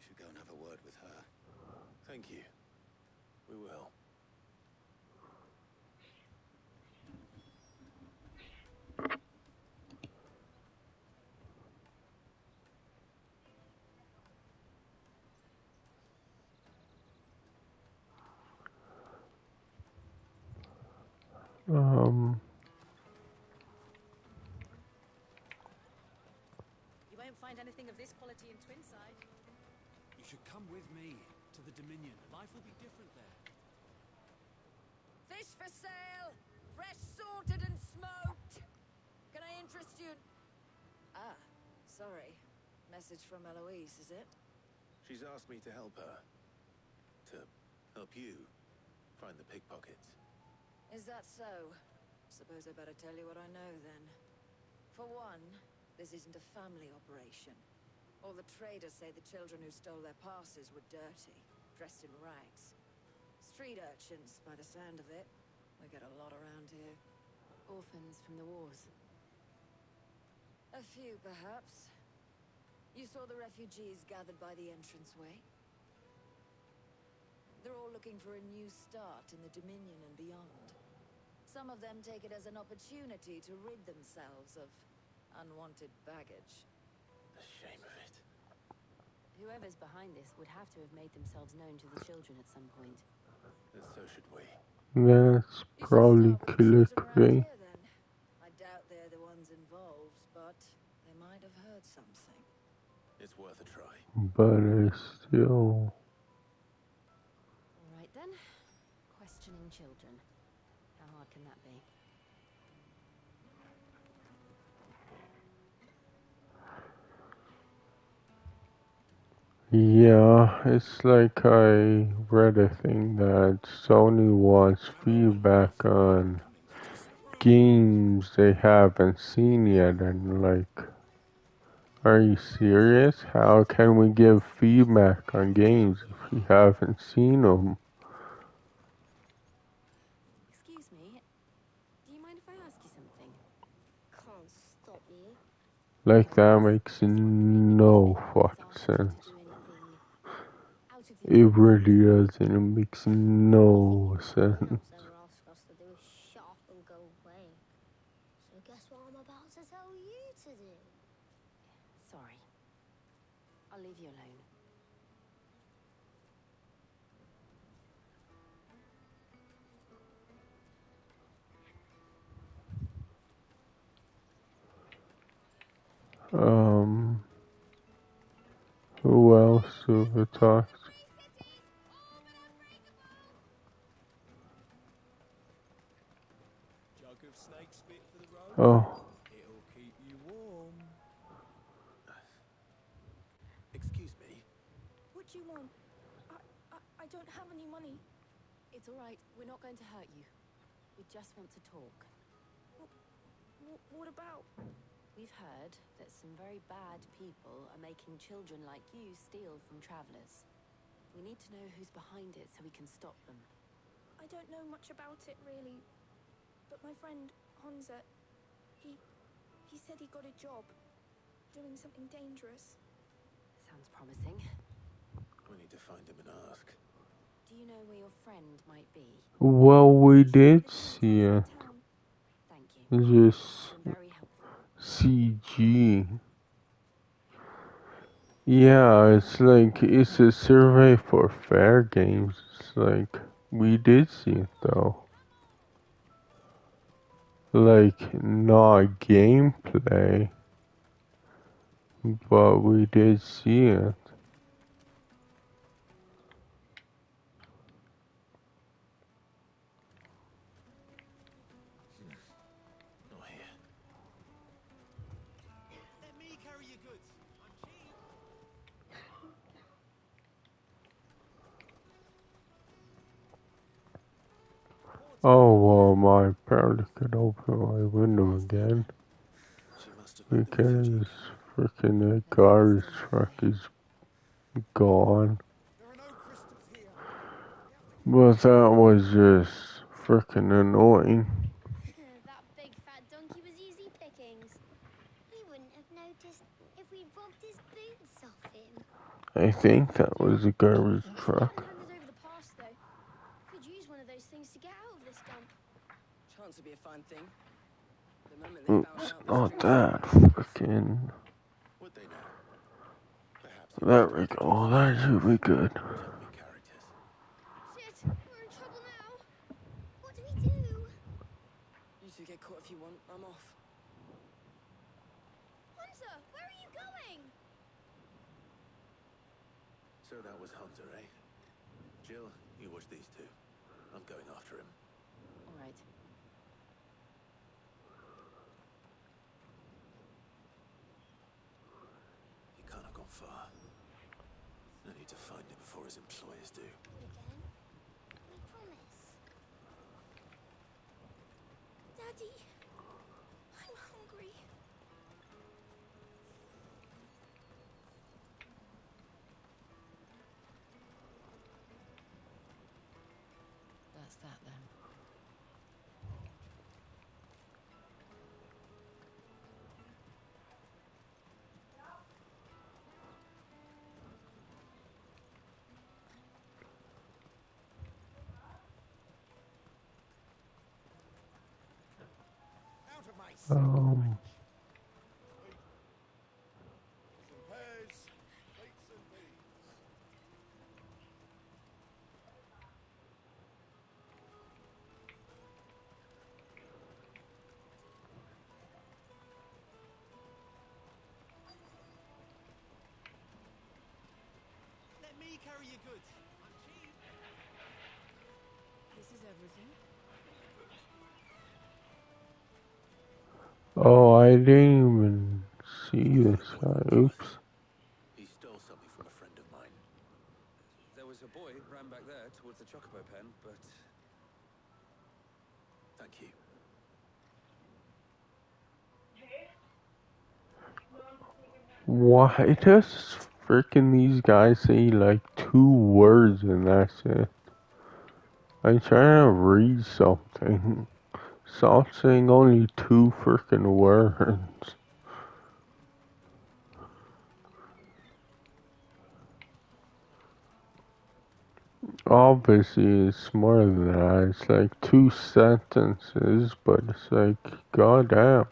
Should go and have a word with her. Thank you. We will. You won't find anything of this quality in Twinside. You should come with me to the Dominion. Life will be different there. Fish for sale! Fresh salted and smoked! Can I interest you? Ah, sorry. Message from Eloise, is it? She's asked me to help her. To help you find the pickpockets. Is that so? Suppose I better tell you what I know, then. For one, this isn't a family operation. All the traders say the children who stole their passes were dirty, dressed in rags. Street urchins, by the sound of it. We get a lot around here. Orphans from the wars. A few, perhaps. You saw the refugees gathered by the entranceway? They're all looking for a new start in the Dominion and beyond. Some of them take it as an opportunity to rid themselves of unwanted baggage. The shame of it. Whoever's behind this would have to have made themselves known to the children at some point. And so should we. That's probably Killer Queen. I doubt they're the ones involved, but they might have heard something. It's worth a try. But I still... Alright then. Questioning children. How hard can that be? Yeah, it's like I read a thing that Sony wants feedback on games they haven't seen yet, and like, are you serious? How can we give feedback on games if we haven't seen them? Excuse me. Do you mind if I ask you something? Can't stop you. Like, that makes no fucking sense. It really doesn't. It makes no sense. Ever ask us to do is shut up and go away. So guess what I'm about to tell you to do? Sorry. I'll leave you alone. Who else have we talked? Jug of snake spit for the road. Oh. It'll keep you warm. Excuse me. What do you want? I don't have any money. It's alright. We're not going to hurt you. We just want to talk. What about? We've heard that some very bad people are making children like you steal from travelers. We need to know who's behind it so we can stop them. I don't know much about it, really. But my friend, Honza, he said he got a job doing something dangerous. Sounds promising. We need to find him and ask. Do you know where your friend might be? Well, we did see it. Thank you. It's just Very helpful. CG. Yeah, it's like, it's a survey for fair games. It's like, we did see it though. Like, not gameplay, but we did see it. Not here. Let me carry your goods. I'm cheap. Oh, well, I probably could open my window again. Because freaking the garbage truck is gone. But that was just freaking annoying. That big fat donkey was easy pickings. We wouldn't have noticed if we'd robbed his boots off him. I think that was a garbage truck. Handed over the pass, though. Could use one of those things to get out of this dump. Chance would be a fine thing. The moment they Oops, found out not that. Freaking. Would they know? Perhaps. There we go. That should be good. Shit, we're in trouble now. What do we do? can get caught if you want. I'm off. Hunter, where are you going? So that was Hunter, eh? Jill, you watch these two. I'm going after him. All right. He can't have gone far. I need to find him before his employers do. Again? We promise. Daddy, I'm hungry. That's that then. Out of my sight. Some pears, plates and beans. Let me carry your goods. I'm cheap. This is everything. Oh, I didn't even see this guy. Oops. He stole something from a friend of mine. There was a boy ran back there towards the Chocobo pen, but... Thank you. Why does freaking these guys say like 2 words and that's it? I'm trying to read something. Stop saying only 2 freaking words. Obviously, it's more than that. It's like 2 sentences, but it's like, goddamn.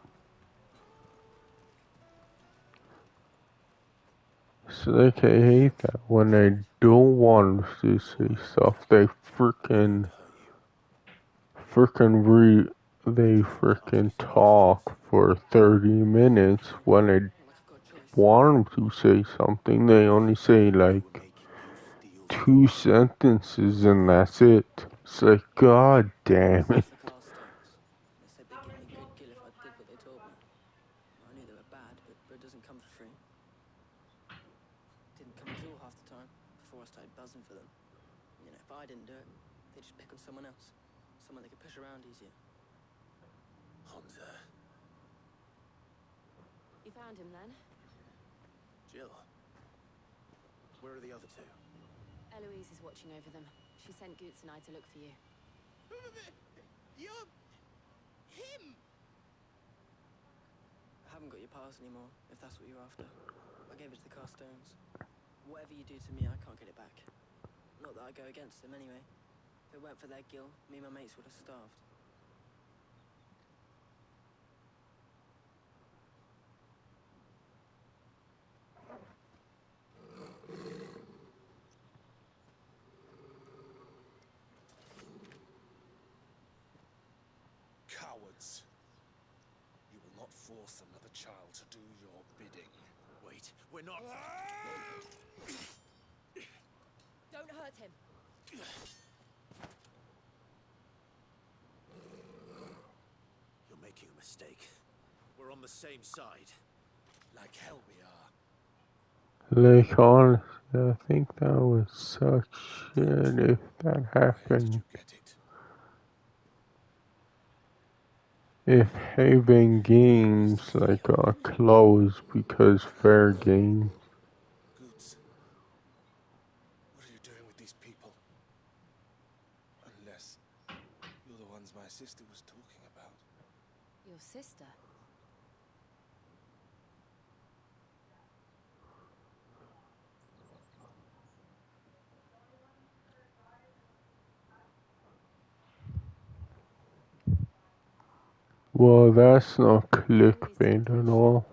It's like, I hate that when they don't want to say stuff, they freaking talk for 30 minutes. When they want them to say something, they only say like 2 sentences and that's it. It's like, god damn it. The car stones. They said they'd give me a good gill if I did what they told me. I knew they were bad, but bread doesn't come for free. Didn't come at all half the time, before I started buzzing for them. You know, if I didn't do it, they'd just pick on someone else. Someone they could push around easier. Hunter. You found him then? Jill. Where are the other 2? Eloise is watching over them. She sent Goots and I to look for you. You're... him! I haven't got your pass anymore, if that's what you're after. I gave it to the Carstones. Whatever you do to me, I can't get it back. Not that I go against them anyway. If it weren't for their gill, me and my mates would have starved. Cowards. You will not force another child to do your bidding. Wait, we're not... Don't hurt him. You're making a mistake. We're on the same side. Like hell we are. Like, honestly, I think that was such shit if that happened. If Haven Games like got closed because fair game. Goods. What are you doing with these people? Unless you're the ones my sister was talking about. Your sister? Well, that's not clickbait at all.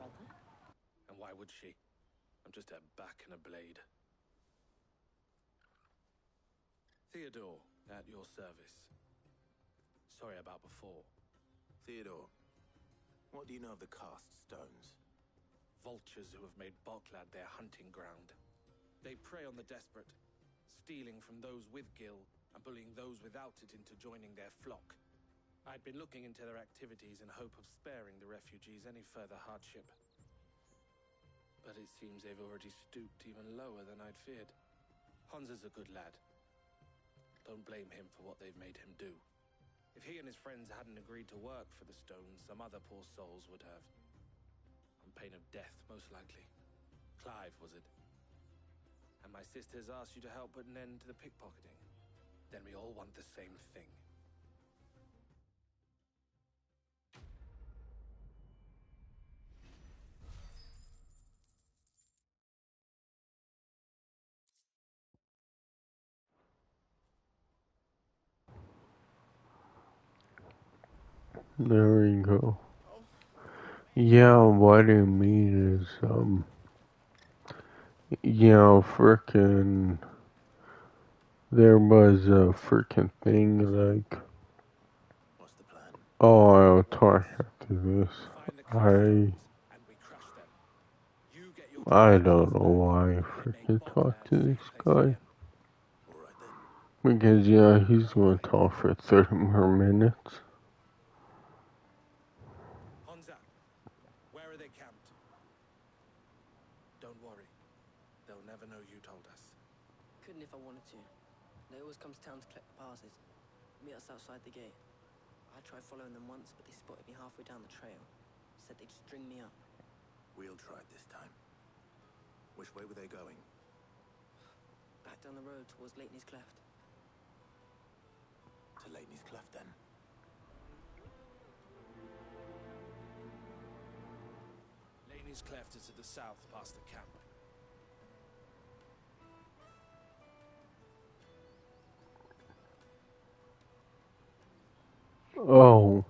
And why would she? I'm just a back and a blade. Theodore, at your service. Sorry about before. Theodore, what do you know of the cast stones? Vultures who have made Boklad their hunting ground. They prey on the desperate, stealing from those with gil and bullying those without it into joining their flock. I'd been looking into their activities in hope of sparing the refugees any further hardship. But it seems they've already stooped even lower than I'd feared. Hans is a good lad. Don't blame him for what they've made him do. If he and his friends hadn't agreed to work for the stones, some other poor souls would have. On pain of death, most likely. Clive, was it? And my sisters asked you to help put an end to the pickpocketing. Then we all want the same thing. There we go. Yeah, what I mean is, frickin', there was a frickin' thing, like, oh, I'll talk after this. I don't know why I frickin' talk to this guy. Because, yeah, he's gonna talk for 30 more minutes. Where are they camped? Don't worry. They'll never know you told us. Couldn't if I wanted to. They always come to town to collect the passes. Meet us outside the gate. I tried following them once, but they spotted me halfway down the trail. Said they'd string me up. We'll try it this time. Which way were they going? Back down the road towards Leighton's Cleft. To Leighton's Cleft, then. Leighton's Cleft is to the south, past the camp. Oh,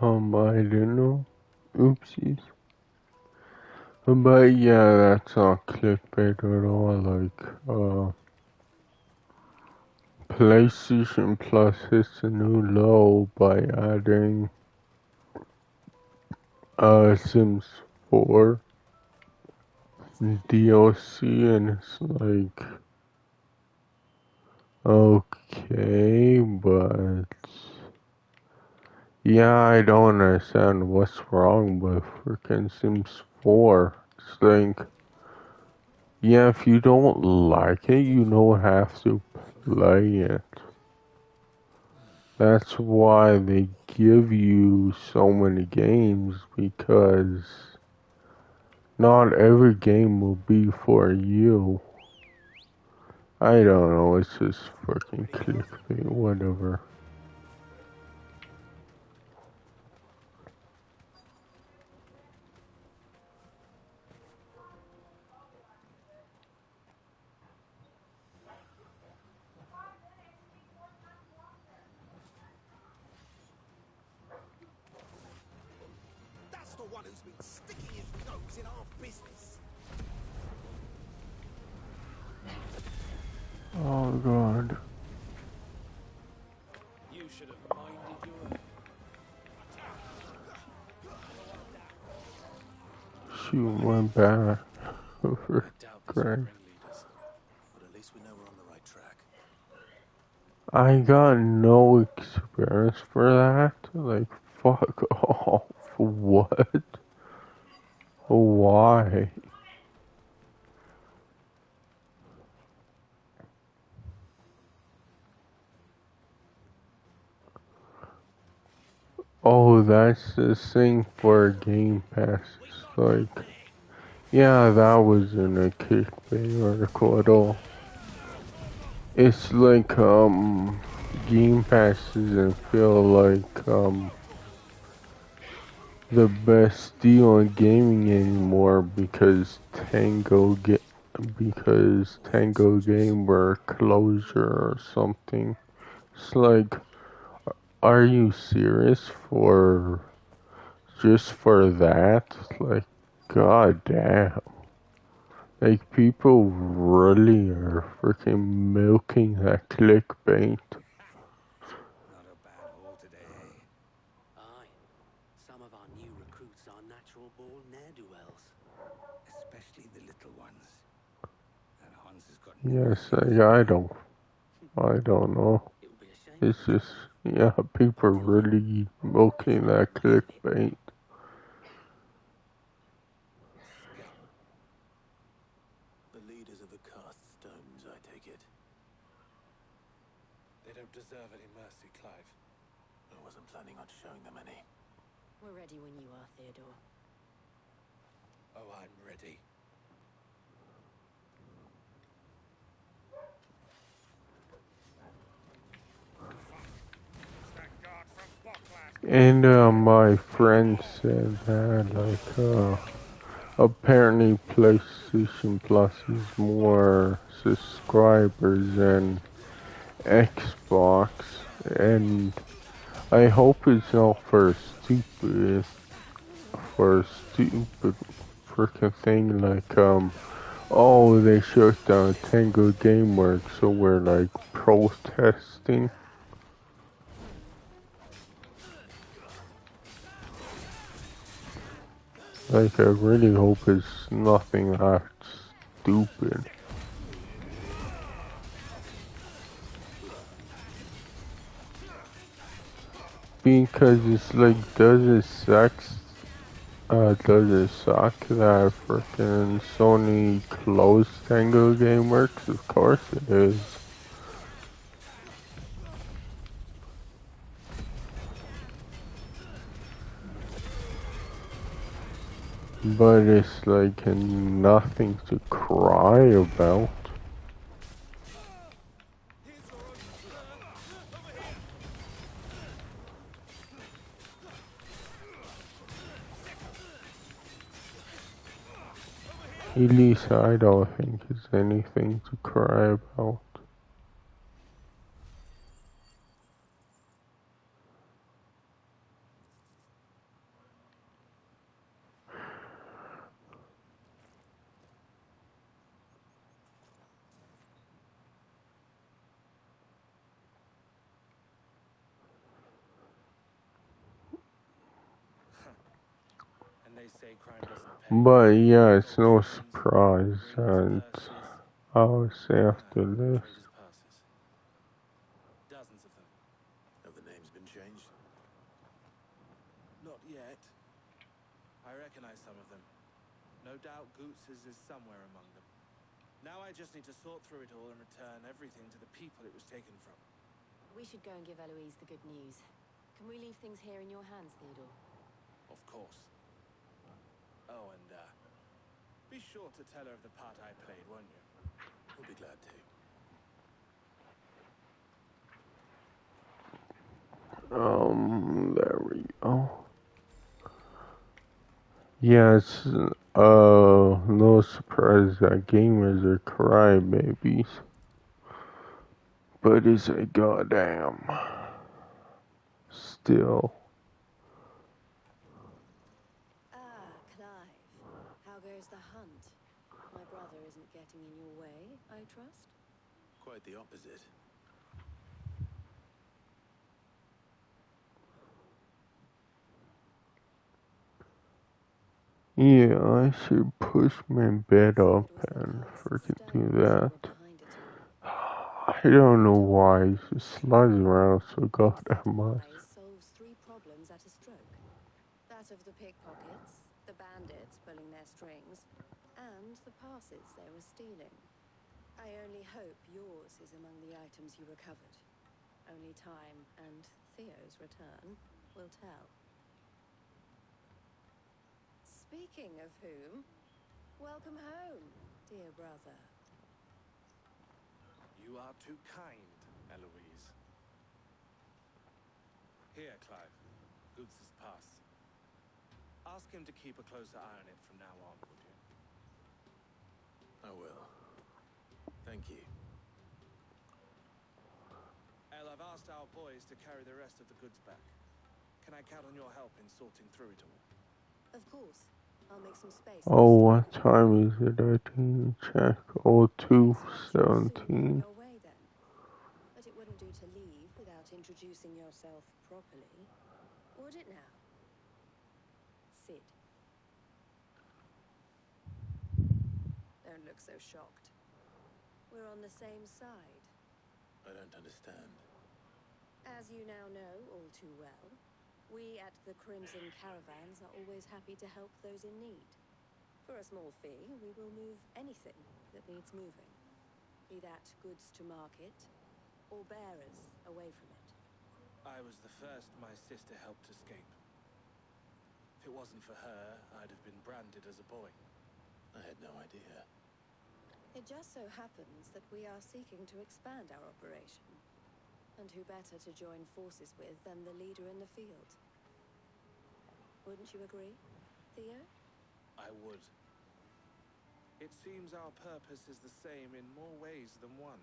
I didn't know. Oopsies. But yeah, that's not clickbait at all. Like, PlayStation Plus hits a new low by adding Sims 4 DLC, and it's like, okay, but yeah, I don't understand what's wrong with freaking Sims 4. It's like, yeah, if you don't like it, you don't have to play it. That's why they give you so many games, because not every game will be for you. I don't know, it's just fucking clickbait, whatever. That's the one who's been sticking his nose in our business. Oh god. You should have minded your Shoot my back. For Christ. But at least we know we're on the right track. I got no experience for that. Like, fuck off. What? Why? Oh, that's the thing for Game Pass. It's like, yeah, that wasn't a clickbait article at all. It's like, Game Pass doesn't feel like, the best deal in gaming anymore because Tango Gamer closure or something. It's like, are you serious for just for that? Like, god damn. Like, people really are freaking milking that clickbait. Not a bad haul today, eh? Aye. Yes, I don't know. It's just, yeah, people really milking that clickbait. The leaders of the cast stones, I take it. They don't deserve any mercy, Clive. I wasn't planning on showing them any. We're ready when you are, Theodore. Oh, I'm ready. And my friend said that apparently PlayStation Plus is more subscribers than Xbox, and I hope it's not for a stupid freaking thing like oh, they shut down Tango Gameworks, so we're like protesting. Like, I really hope it's nothing that stupid. Because it's like, does it suck that frickin' Sony closed Tango Gameworks? Of course it is. But it's like nothing to cry about. At least I don't think it's anything to cry about. And they say crime doesn't pay. But yeah, it's no surprise that I was after this. Dozens of them. Have the names been changed? Not yet. I recognize some of them. No doubt Goots's is somewhere among them. Now I just need to sort through it all and return everything to the people it was taken from. We should go and give Eloise the good news. Can we leave things here in your hands, Theodore? Of course. Oh, and be sure to tell her of the part I played, won't you? We'll be glad to. There we go. Yeah, it's, no surprise that gamers are crybabies. But it's a goddamn still. Ah, Clive. How goes the hunt? My brother isn't getting in your way, I trust? Quite the opposite. Yeah, I should push my bed up and freaking do that. I don't know why it just slides around so goddamn much. Solves 3 problems at a stroke. That of the pickpockets, the bandits pulling their strings, and the passes they were stealing. I only hope yours is among the items you recovered. Only time and Theo's return will tell. Speaking of whom, welcome home, dear brother. You are too kind, Eloise. Here, Clive. Goots's pass. Ask him to keep a closer eye on it from now on, would you? I will. Thank you. El, I've asked our boys to carry the rest of the goods back. Can I count on your help in sorting through it all? Of course. I'll make some space. Oh, what time is it? I didn't check. Oh, 2:17. But it wouldn't do to leave without introducing yourself properly, would it now? Sid. Don't look so shocked. We're on the same side. I don't understand. As you now know all too well, we at the Crimson Caravans are always happy to help those in need. For a small fee, we will move anything that needs moving. Be that goods to market, or bearers away from it. I was the first my sister helped escape. If it wasn't for her, I'd have been branded as a boy. I had no idea. It just so happens that we are seeking to expand our operation. And who better to join forces with than the leader in the field? Wouldn't you agree, Theo? I would. It seems our purpose is the same in more ways than one.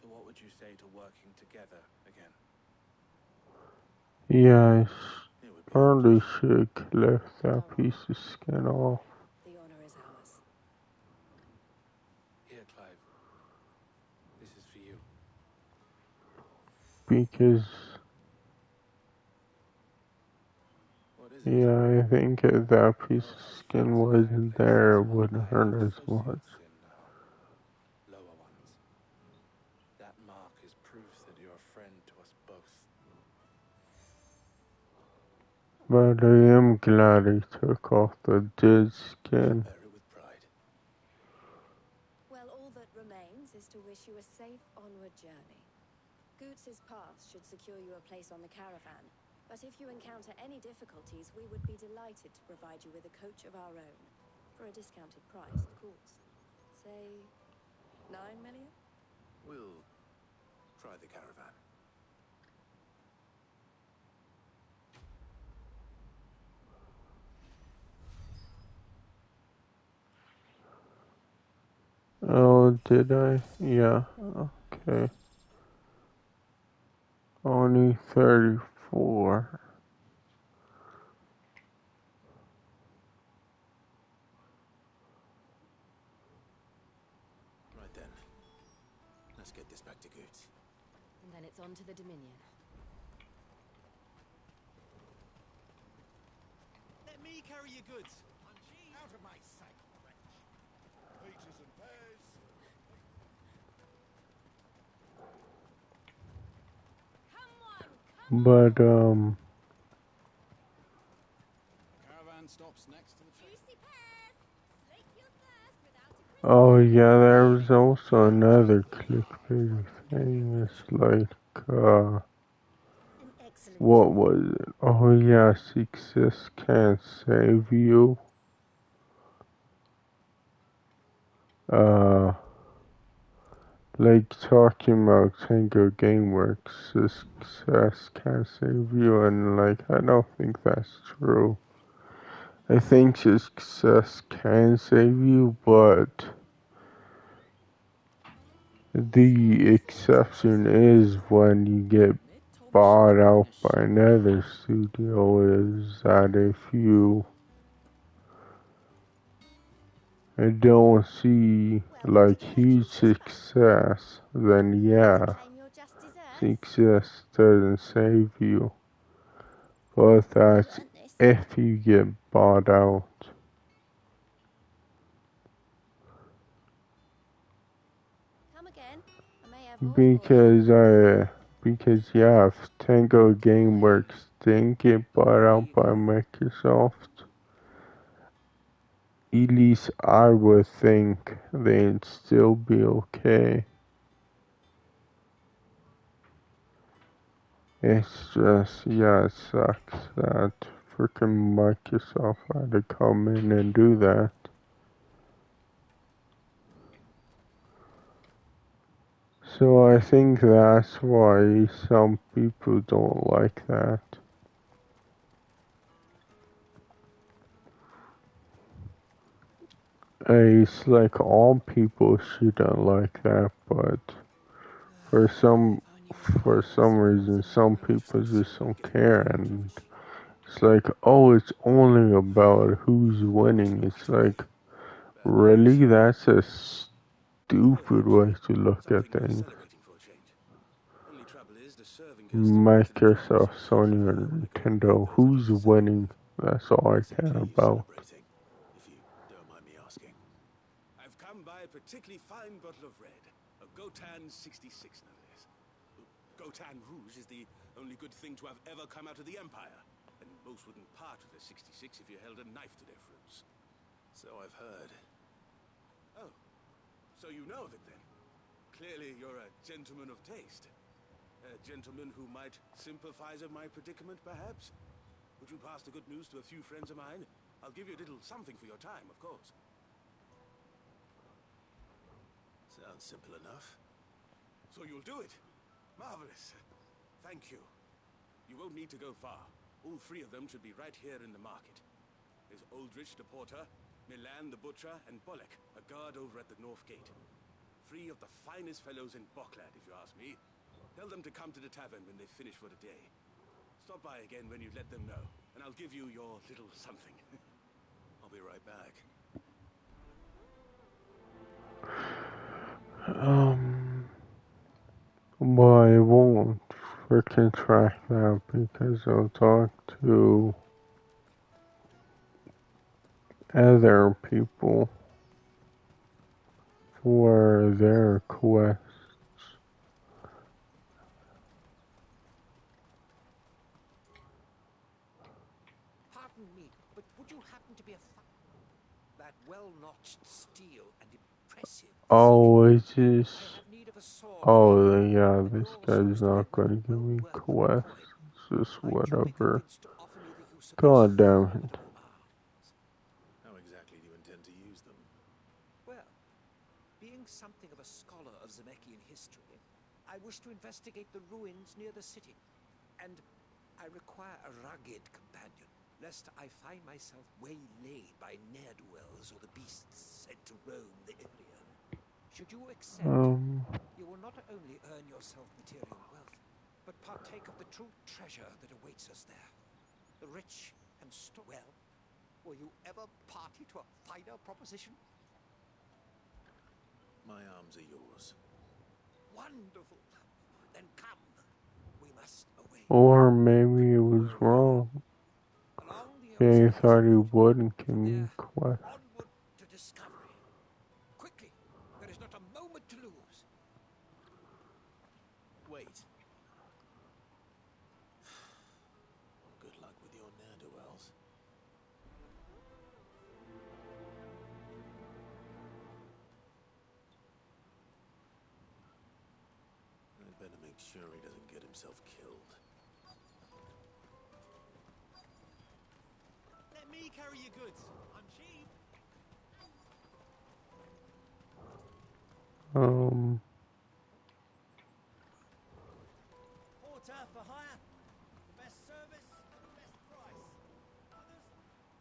So what would you say to working together again? Yes. Probably should left that piece of skin off. The honor is ours. Here, Clive. This is for you. Because yeah, I think if that piece of skin wasn't there, it wouldn't hurt as much. Lower ones. That mark is proof that you're a friend to us both. But I am glad he took off the dead skin. Well, all that remains is to wish you a safe onward journey. Goots's path should secure you a place on the caravan, but if you encounter any difficulties, we would be delighted to provide you with a coach of our own. For a discounted price, of course. Say, 9 million? We'll try the caravan. Oh, did I? Yeah, okay. Only 34. Right then. Let's get this back to Goots. And then it's on to the Dominion. Let me carry your goods. Out of my sight, wretch. Peaches and pears. But, Caravan stops next to the train. oh yeah, there was also another clickbait thing. It's like, what was it? Oh yeah, success can't save you. Like talking about Tango Gameworks, success can't save you, and like, I don't think that's true. I think success can save you, but the exception is when you get bought out by another studio, is that if you don't see like huge success, then yeah, success doesn't save you. But that's if you get bought out. Because yeah, if Tango Gameworks didn't get bought out by Microsoft, at least I would think they'd still be okay. It's just, yeah, it sucks that freaking Microsoft had to come in and do that. So I think that's why some people don't like that. It's like all people shouldn't like that, but for some reason, some people just don't care, and it's like, oh, it's only about who's winning. It's like, really? That's a stupid way to look at things. Microsoft, Sony, and Nintendo, who's winning? That's all I care about. If you don't mind me asking. I've come by a particularly fine bottle of red. Gotan 66, no less. Gotan Rouge is the only good thing to have ever come out of the Empire. And most wouldn't part with a 66 if you held a knife to their throats. So I've heard. Oh, so you know of it then? Clearly you're a gentleman of taste. A gentleman who might sympathize with my predicament, perhaps? Would you pass the good news to a few friends of mine? I'll give you a little something for your time, of course. Sounds simple enough. So you'll do it? Marvelous. Thank you. You won't need to go far. All three of them should be right here in the market. There's Aldrich the porter, Milan the butcher, and Bolek, a guard over at the north gate. Three of the finest fellows in Boklad, if you ask me. Tell them to come to the tavern when they've finished for the day. Stop by again when you let them know, and I'll give you your little something. I'll be right back. Well, I won't freaking track that because I'll talk to other people for their quests. Pardon me, but would you happen to be that well-notched steel and impressive? Oh, is this? Oh, yeah, this guy's not gonna give me quests. It's just whatever. God damn it. How exactly do you intend to use them? Well, being something of a scholar of Zemeckis history, I wish to investigate the ruins near the city. And I require a rugged companion, lest I find myself waylaid by ne'er-do-wells or the beasts sent to roam the area. Should you accept, you will not only earn yourself material wealth, but partake of the true treasure that awaits us there. The rich and well, will you ever party to a finer proposition? My arms are yours. Wonderful. Then come. We must away. Or maybe it was wrong. They thought he wouldn't give me quests. Onward to discovery. Quickly. There is not a moment to lose. Wait. Good luck with your ne'er-do-wells. I'd better make sure he doesn't get himself killed. Let me carry your goods. I'm cheap. Porter for hire. Best service and the best price.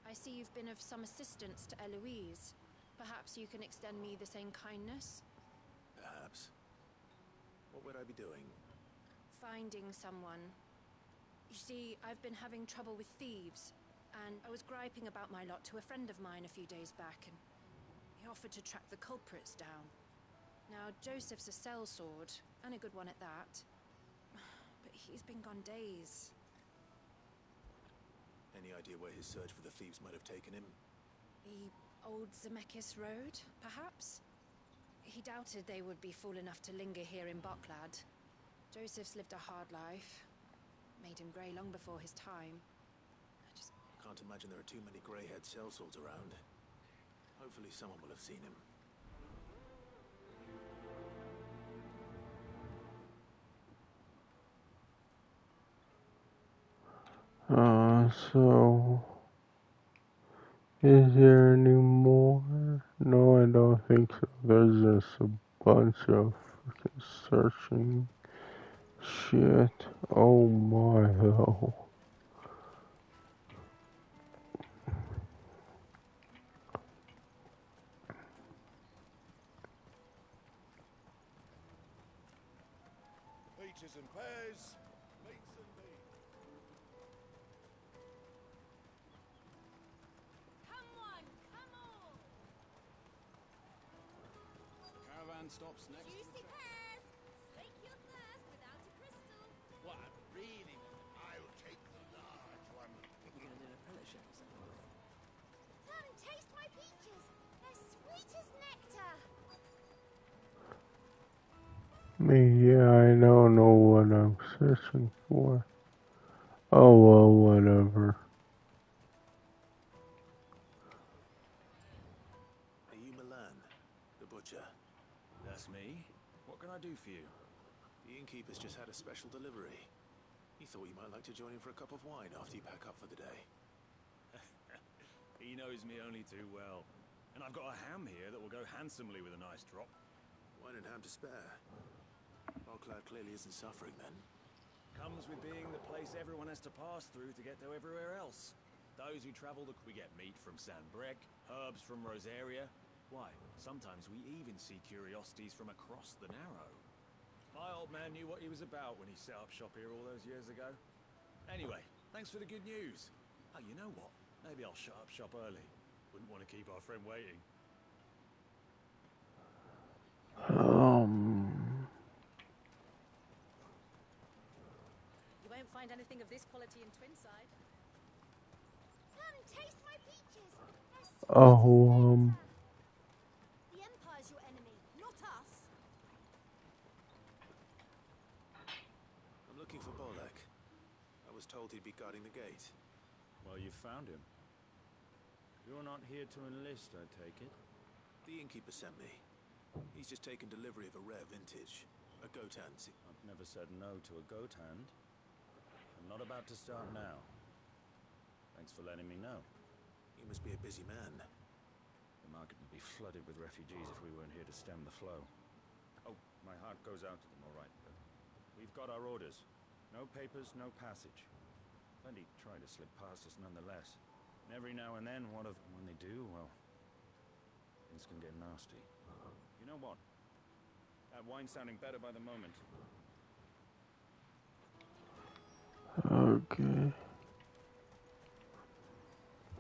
I see you've been of some assistance to Eloise. Perhaps you can extend me the same kindness? Perhaps. What would I be doing? Finding someone. You see, I've been having trouble with thieves, and I was griping about my lot to a friend of mine a few days back, and he offered to track the culprits down. Now, Joseph's a sellsword, and a good one at that. But he's been gone days. Any idea where his search for the thieves might have taken him? The old Zemeckis Road, perhaps? He doubted they would be fool enough to linger here in Boklad. Joseph's lived a hard life. Made him grey long before his time. I can't imagine there are too many grey-haired sellswords around. Hopefully someone will have seen him. So... Is there any more? No, I don't think so. There's just a bunch of freaking searching shit. Oh my hell. Peaches and pears, meats and beans. Come on, come on! Caravan stops next. Juicy pears! Slake your thirst without a crystal. What I really want. I'll take the large one. You're gonna do an apprenticeship or something? Come taste my peaches. They're sweet as nectar. Yeah, I don't know what I'm searching for. Oh well, whatever. Are you Milan, the butcher? That's me. What can I do for you? The innkeeper's just had a special delivery. He thought you might like to join him for a cup of wine after you pack up for the day. He knows me only too well. And I've got a ham here that will go handsomely with a nice drop. Wine and ham to spare. Barclay clearly isn't suffering then. Comes with being the place everyone has to pass through to get to everywhere else. Those who travel we get meat from Sanbrec, herbs from Rosaria. Why, sometimes we even see curiosities from across the Narrow. My old man knew what he was about when he set up shop here all those years ago. Anyway, thanks for the good news. Oh, you know what? Maybe I'll shut up shop early. Wouldn't want to keep our friend waiting. You won't find anything of this quality in Twinside. Come, taste my peaches. Oh, The Empire's your enemy, not us. I'm looking for Bolek. I was told he'd be guarding the gate. Well, you found him. You're not here to enlist, I take it? The innkeeper sent me. He's just taken delivery of a rare vintage. A goat hand. I've never said no to a goat hand. I'm not about to start now. Thanks for letting me know. You must be a busy man. The market would be flooded with refugees if we weren't here to stem the flow. Oh, my heart goes out to them, all right, but we've got our orders. No papers, no passage. Plenty try to slip past us nonetheless. And every now and then, when they do, well, things can get nasty. You know what? That wine's sounding better by the moment. okay.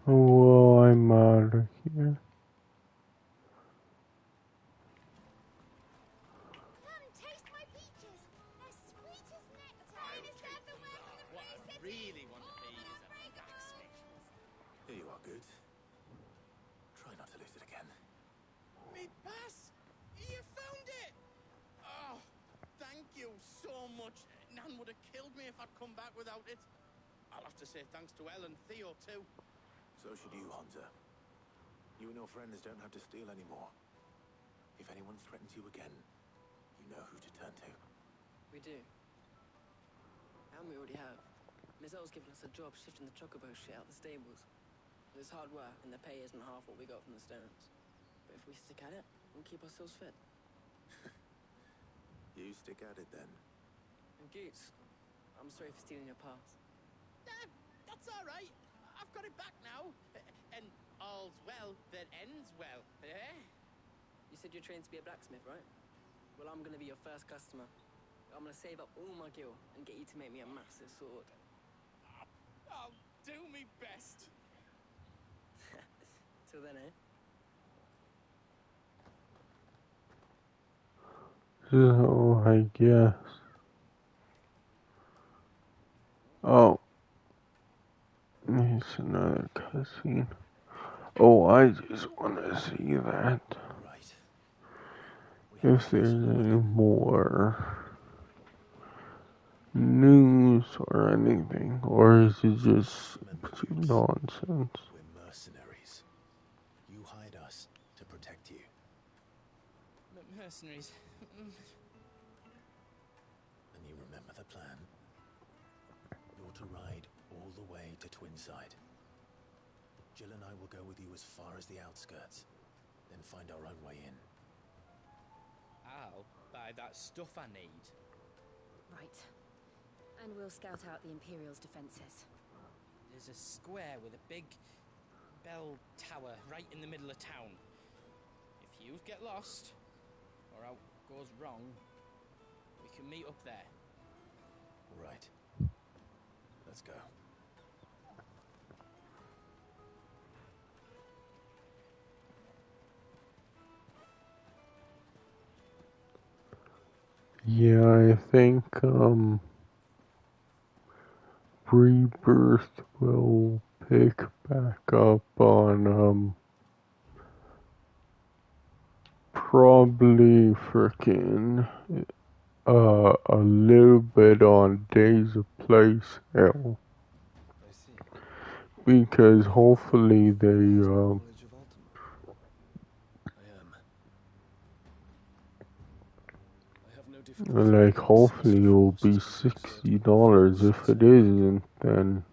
Well, I'm out of here. Come, taste my peaches. They're sweet as nectar. Is that the way from the What I really want to be is a blacksmith. Here you are, good. Try not to lose it again. Me pass! You found it! Oh, thank you so much. Nan would have killed me if I'd come back without it. I'll have to say thanks to Elle and Theo, too. So should you, Hunter. You and your friends don't have to steal anymore. If anyone threatens you again, you know who to turn to. We do. And we already have. Mizelle's given us a job shifting the chocobo shit out the stables. It's hard work, and the pay isn't half what we got from the stones. But if we stick at it, we'll keep ourselves fit. You stick at it then. And Goots, I'm sorry for stealing your pass. That's all right. I've got it back now. And all's well that ends well, eh? You said you're trained to be a blacksmith, right? Well, I'm gonna be your first customer. I'm gonna save up all my gil and get you to make me a massive sword. I'll do me best. Till then, eh? So, I guess. Oh. It's another cutscene. Oh, I just want to see that. If there's any more news or anything, or is it just nonsense? We're mercenaries. You hide us to protect you. Mercenaries. And you remember the plan? You're to ride all the way to Twinside. Jill and I will go with you as far as the outskirts, then find our own way in. I'll buy that stuff I need. Right. And we'll scout out the Imperial's defenses. There's a square with a big bell tower right in the middle of town. If you get lost, or out goes wrong, we can meet up there. Right. Let's go. Yeah, I think, Rebirth will pick back up on, probably frickin' a little bit on days of play sale. Because hopefully they like hopefully it will be $60. If it isn't, then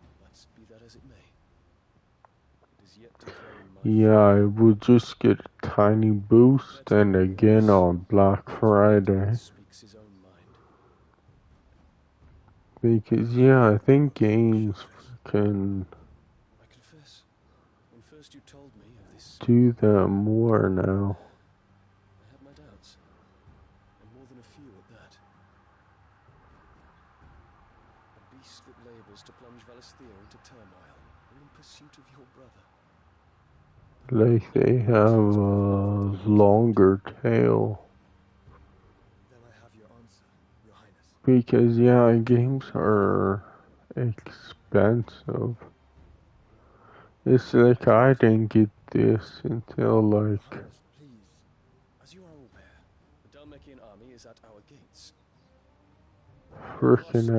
yeah, I will just get a tiny boost and again on Black Friday. Because yeah, I think games can do that more now. I had my doubts, and more than a few at that. A beast that labors to plunge Valisthea into turmoil, all in pursuit of your brother. Like they have a longer tail. Then I have your answer, Your Highness. Because yeah, games are expensive. It's like I didn't get this until like Please, as you are aware, the Dalmekian army is at our gates. freaking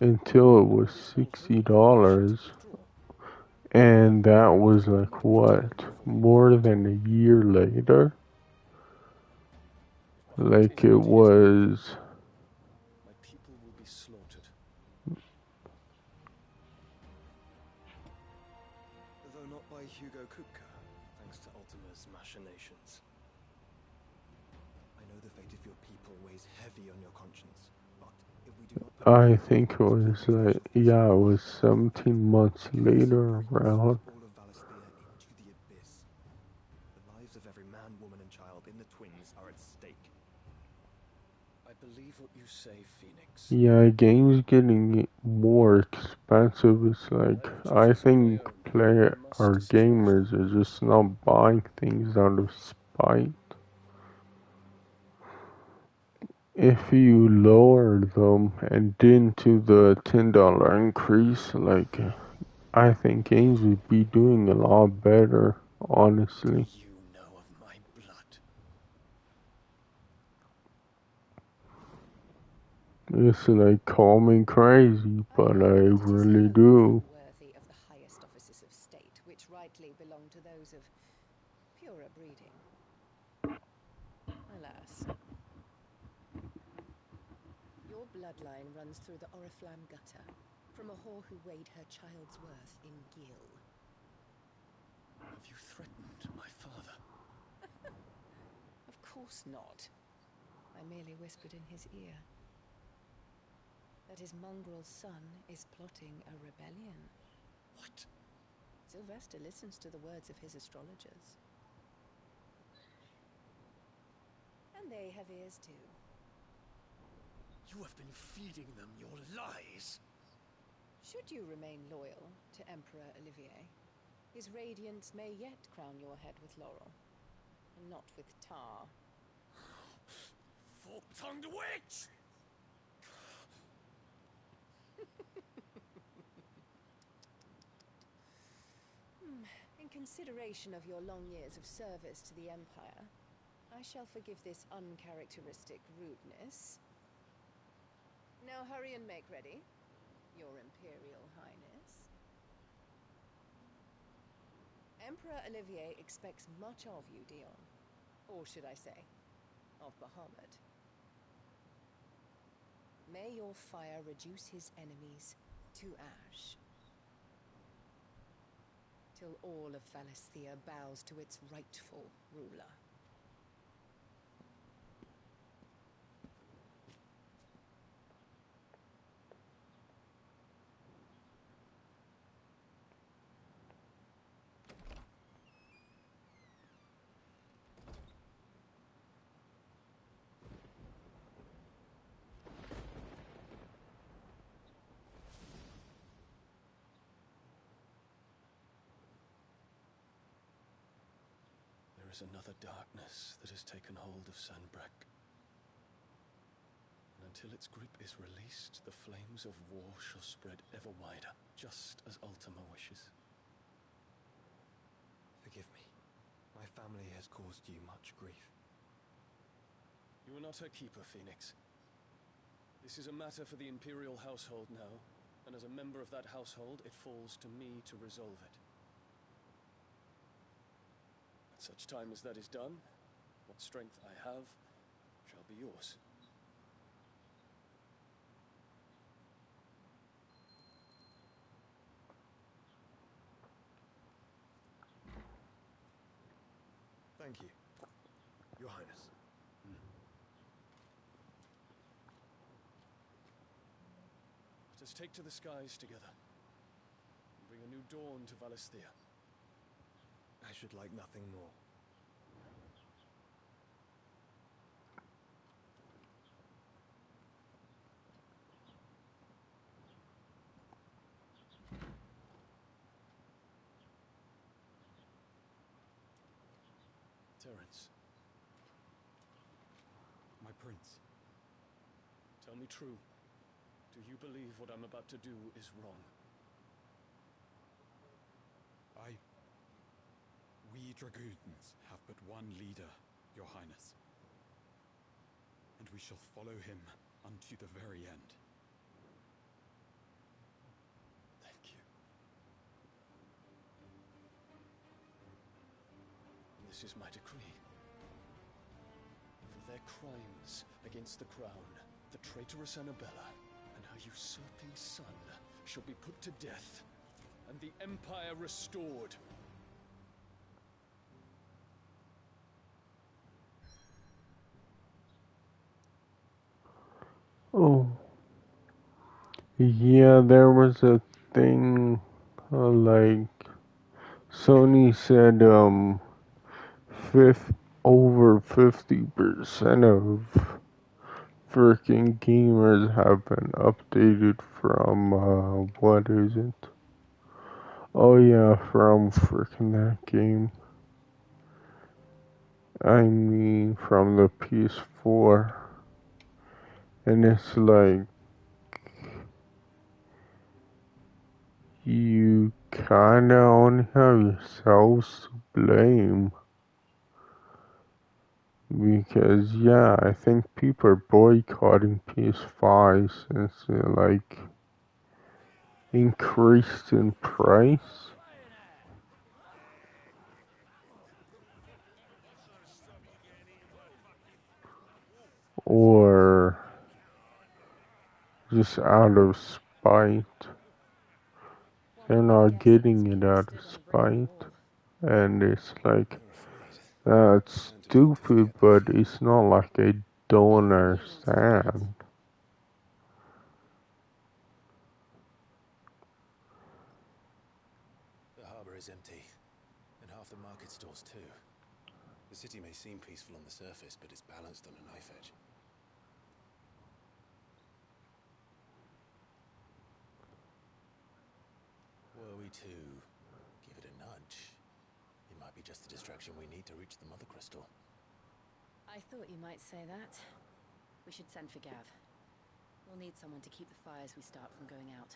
until it was $60. And that was like what? More than a year later? Like it was My people will be slaughtered. Though not by Hugo Kupka, thanks to Ultima's machinations. I know the fate of your people weighs heavy on your conscience, but if we do not I think it was like yeah, it was 17 months later around. all of Valisthea into the abyss, the lives of every man, woman, and child in the Twins are at stake. I believe what you say, Phoenix. Yeah, games getting more expensive. It's like I think our gamers are just not buying things out of spite. If you lower them and didn't do the $10 increase, like I think games would be doing a lot better, honestly. You know of my blood. It's like call me crazy, but I really do. Worthy of the highest offices of state, which rightly belong to those of purer breeding. Alas. Your bloodline runs through the Oriflamme gutter, from a whore who weighed her child's worth in gil. Have you threatened my father? Of course not. I merely whispered in his ear that his mongrel son is plotting a rebellion. What? Sylvester listens to the words of his astrologers. And they have ears too. You have been feeding them your lies. Should you remain loyal to Emperor Olivier, his radiance may yet crown your head with laurel, and not with tar. Fork-tongued witch! In consideration of your long years of service to the Empire, I shall forgive this uncharacteristic rudeness. Now hurry and make ready, Your Imperial Highness. Emperor Olivier expects much of you, Dion. Or should I say, of Bahamut. May your fire reduce his enemies to ash, till all of Valisthea bows to its rightful ruler. There is another darkness that has taken hold of Sanbreque. And until its grip is released, the flames of war shall spread ever wider, just as Ultima wishes. Forgive me. My family has caused you much grief. You are not her keeper, Phoenix. This is a matter for the Imperial household now, and as a member of that household, it falls to me to resolve it. At such time as that is done, what strength I have shall be yours. Thank you, Your Highness. Let us take to the skies together, and bring a new dawn to Valisthea. I should like nothing more. Terence, My prince. tell me true. Do you believe what I'm about to do is wrong? We dragoons have but one leader, Your Highness. And we shall follow him unto the very end. Thank you. And this is my decree. For their crimes against the crown, the traitorous Annabella and her usurping son shall be put to death, and the Empire restored. Oh. Yeah, there was a thing, like, Sony said, over 50% of freaking gamers have been updated from, what is it? Oh yeah, from freaking that game. I mean, from the PS4. And it's like, you kinda only have yourselves to blame. Because, yeah, I think people are boycotting PS5 since they're, like, increased in price. Or just out of spite. They're not getting it out of spite. And it's like, that's stupid, but it's not like I don't understand. The harbour is empty, and half the market stalls too. The city may seem peaceful on the surface, but it's balanced on a knife edge. Were we to give it a nudge, it might be just the distraction we need to reach the Mother Crystal. I thought you might say that. We should send for Gav. We'll need someone to keep the fires we start from going out.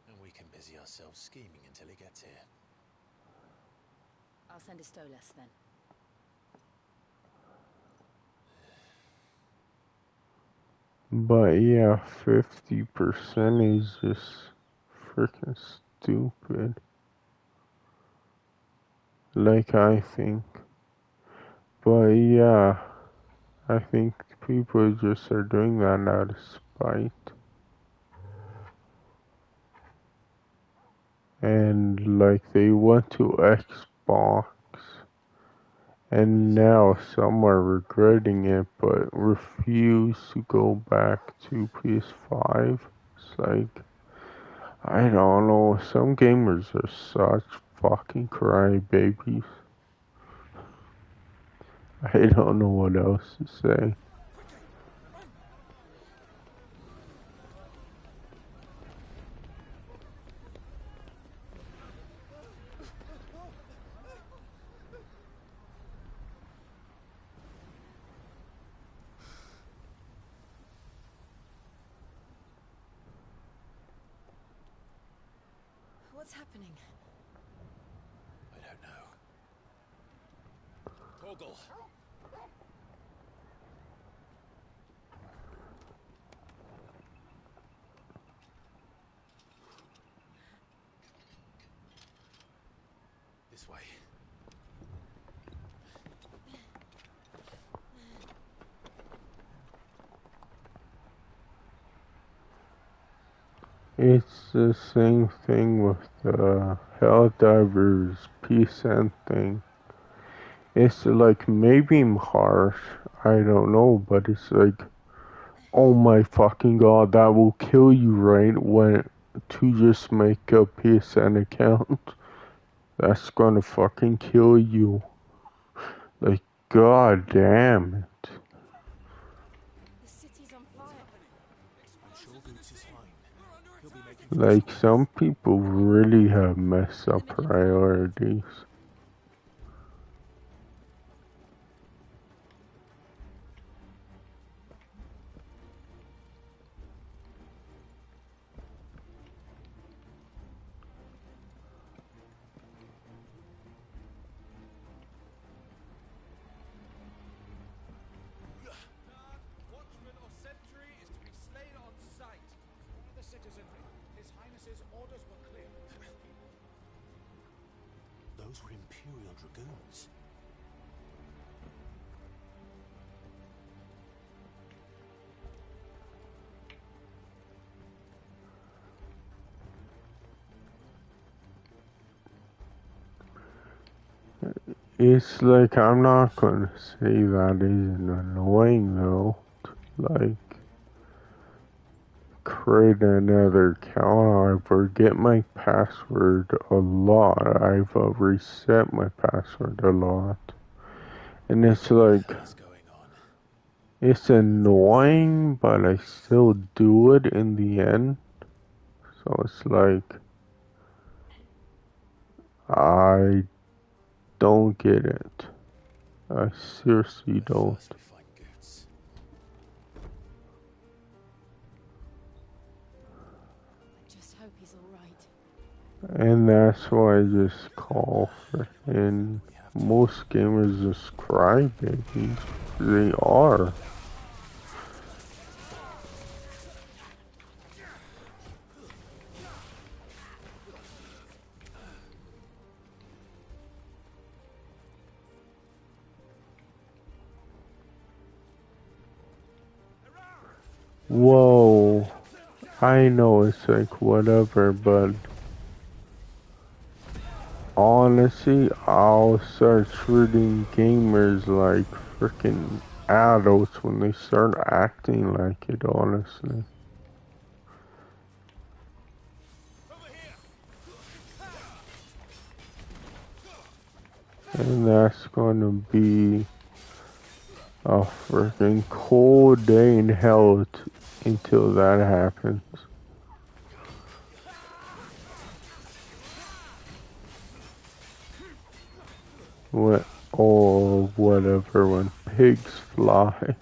And we can busy ourselves scheming until he gets here. I'll send a Stolas then. But yeah, 50% is just freaking stupid. Like, I think. But yeah, I think people just are doing that out of spite. And like, they went to Xbox, and now some are regretting it, but refuse to go back to PS5. It's like, I don't know, some gamers are such fucking crybabies. I don't know what else to say. What's happening? I don't know. Torgal! this way. It's the same thing with the Helldivers PSN thing. It's like, maybe I'm harsh, I don't know, but it's like, oh my fucking god, that will kill you, right? When to just make a PSN account, that's gonna fucking kill you. Like, god damn it. The city's on fire. I'm sure Boots is fine. He'll be making Like, some people really have messed up priorities. Watchman or sentry is to be slain on sight. Spare the citizenry. His Highness's orders were clear. Those were Imperial Dragoons. It's like, I'm not gonna say that isn't annoying though. Like, create another account. I forget my password a lot. I've reset my password a lot. And it's like, it's annoying, but I still do it in the end. So it's like, I don't get it. I seriously don't. Just hope he's alright. And that's why I just call for, and most gamers just crybabies. They are. Whoa. I know it's like whatever, but honestly, I'll start treating gamers like freaking adults when they start acting like it, honestly. And that's gonna be a freaking cold day in hell until that happens. What, or whatever, when pigs fly.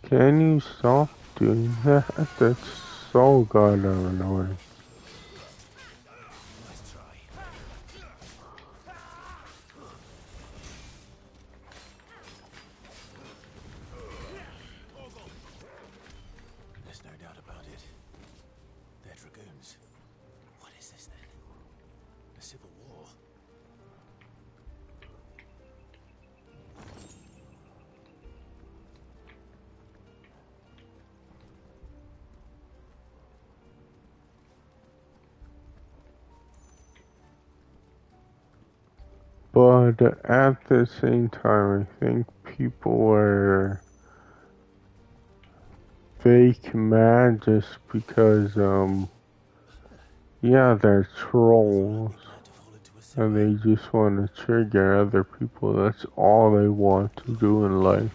Can you stop doing that? That's so goddamn annoying. There's no doubt about it. They're Dragoons. What is this then? A civil war? But at the same time, I think people are fake mad just because, yeah, they're trolls. To fall into And they just want to trigger other people. That's all they want to do in life.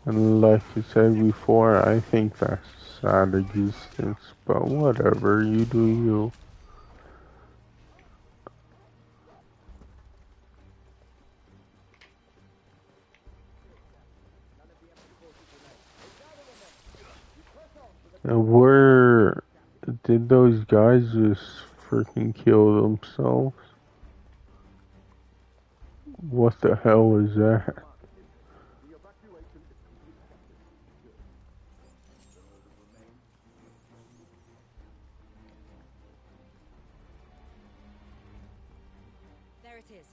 And like I said before, I think that's sad existence. But whatever, you do you. And where did those guys just freaking kill themselves? What the hell was that? There it is.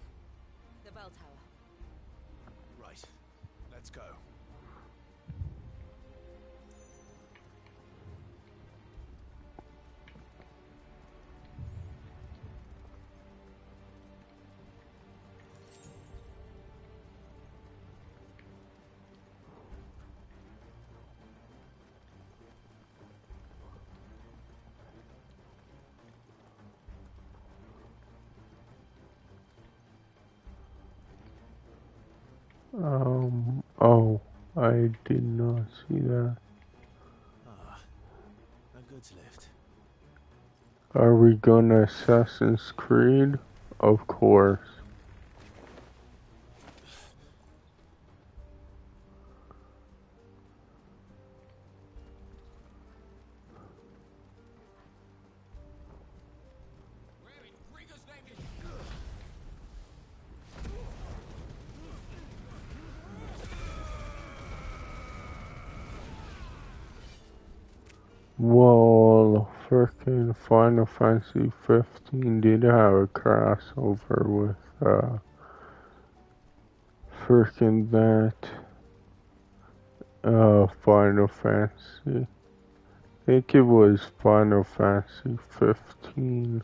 The bell tower. Right. Let's go. Oh, I did not see that. Ah, a goods lift. Are we gonna Assassin's Creed? Of course. Well, frickin' Final Fantasy 15 did have a crossover with, frickin' that, Final Fantasy. I think it was Final Fantasy 15.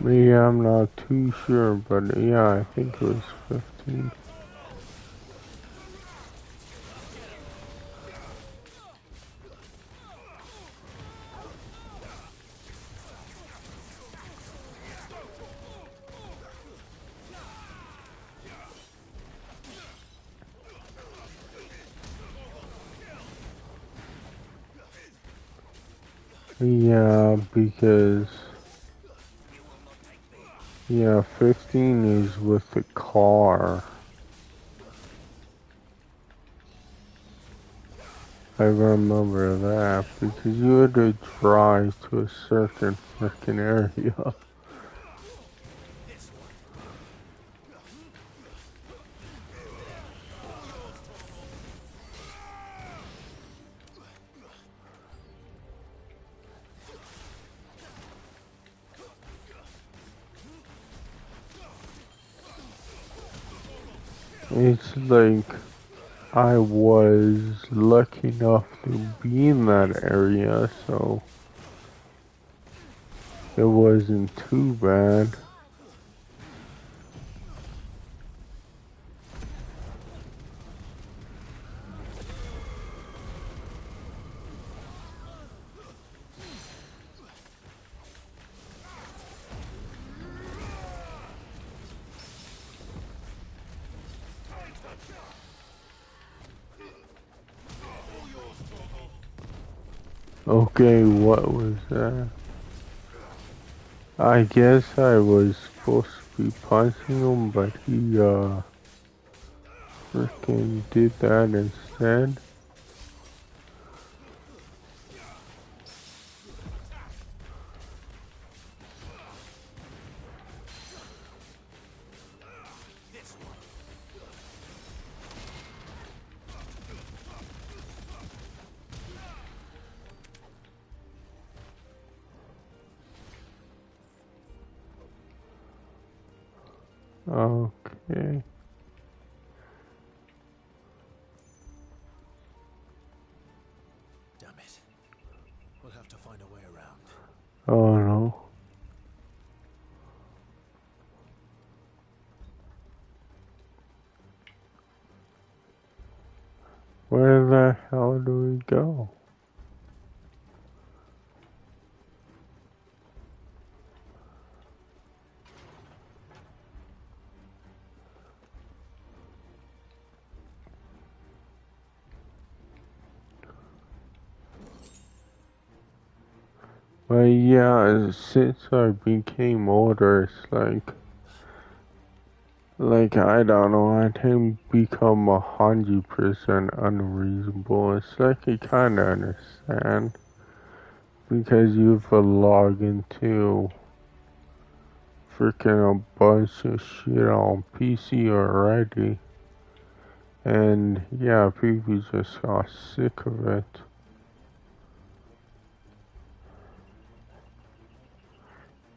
Yeah, I'm not too sure, but yeah, I think it was 15. Yeah, because, yeah, 15 is with the car. I remember that, because you had to drive to a certain frickin' area. It's like, I was lucky enough to be in that area, so it wasn't too bad. Okay, what was that? I guess I was supposed to be punching him, but he, frickin' did that instead. Okay. Where the hell do we go? Well, yeah, since I became older, it's like I don't know, I didn't become 100% unreasonable. It's like you kinda understand because you've logged into freaking a bunch of shit on PC already, and yeah, people just got sick of it.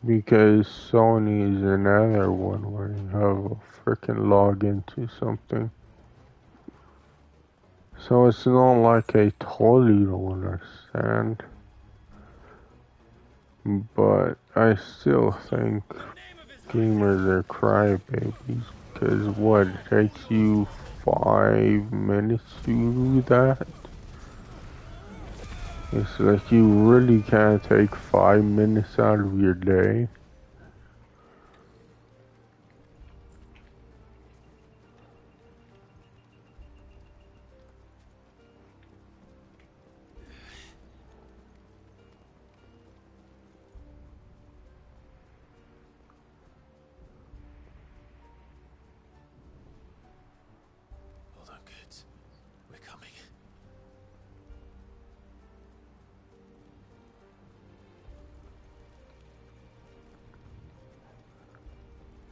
Because Sony is another one where you have a freaking log into something. So it's not like I totally don't understand. But I still think gamers are crybabies. Because what, it takes you 5 minutes to do that? It's like you really can't take 5 minutes out of your day. Hold on, kids. We're coming.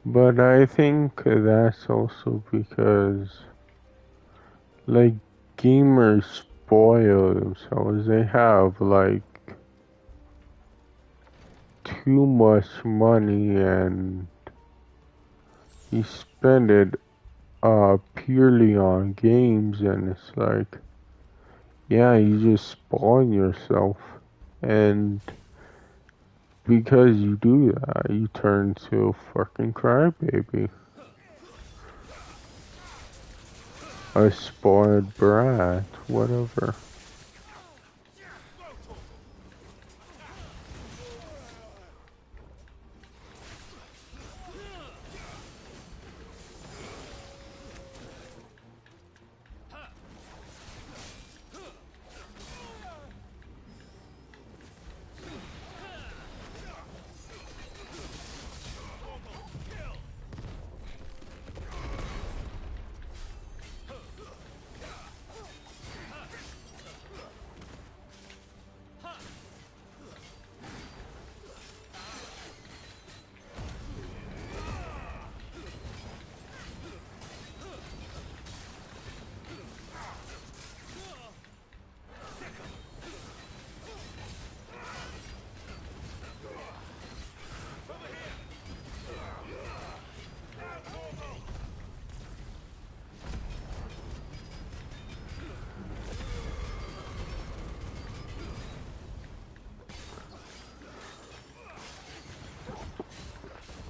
But I think that's also because, like, gamers spoil themselves. They have, like, too much money and you spend it purely on games, and it's like, yeah, you just spoil yourself. And because you do that, you turn to a fucking crybaby. A spoiled brat, whatever.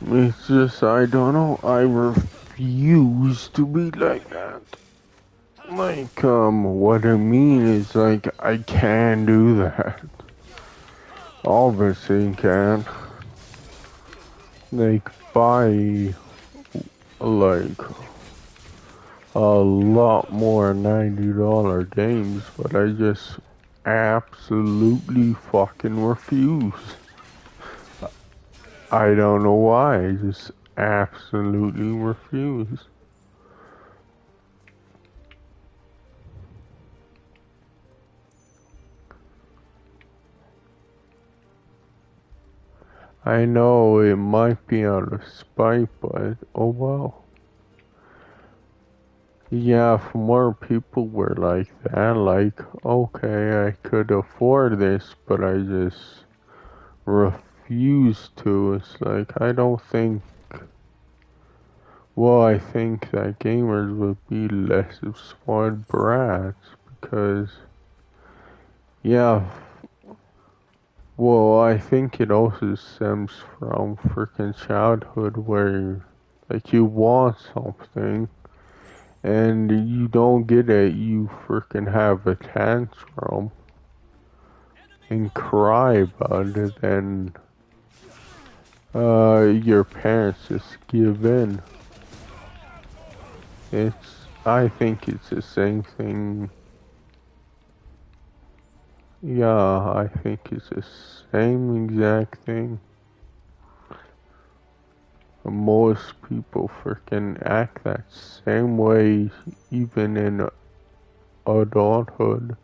It's just, I don't know, I refuse to be like that. Like, what I mean is, like, I can do that. Obviously can. Like, buy, like, a lot more $90 games, but I just absolutely fucking refuse. I don't know why, I just absolutely refuse. I know it might be out of spite, but oh well. Yeah, if more people were like that, like, okay, I could afford this, but I just refuse to. It's like, I don't think, well, I think that gamers would be less of spoiled brats, because, yeah, well, I think it also stems from freaking childhood where, like, you want something, and you don't get it, you freaking have a tantrum and cry about it, and your parents just give in. I think it's the same thing. Yeah, I think it's the same exact thing. Most people freaking act that same way even in adulthood.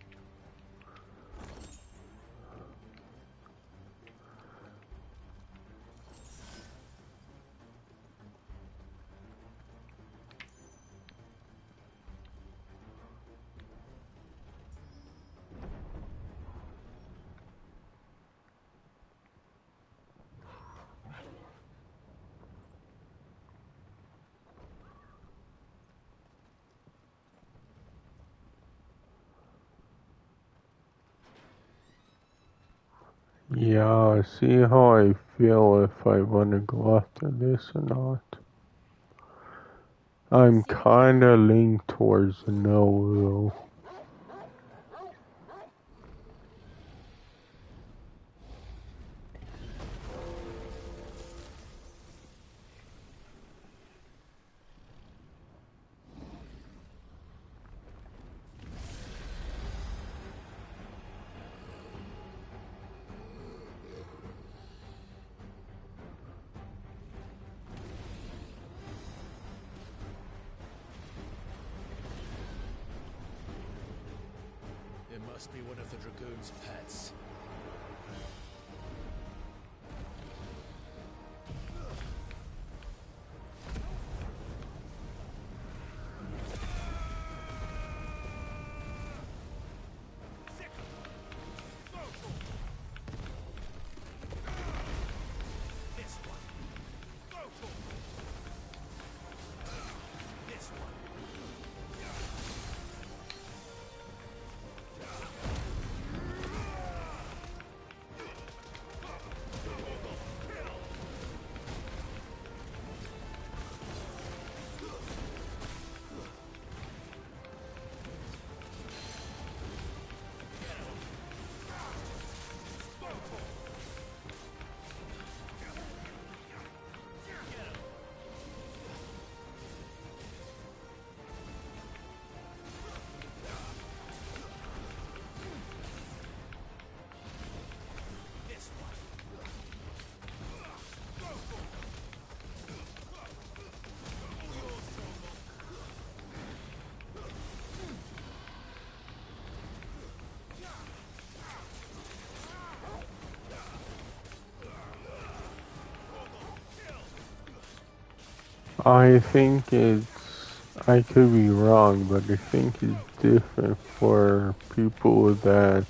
Yeah, see how I feel if I want to go after this or not. I'm kinda leaning towards no though. It must be one of the Dragoon's pets. I think I could be wrong, but I think it's different for people that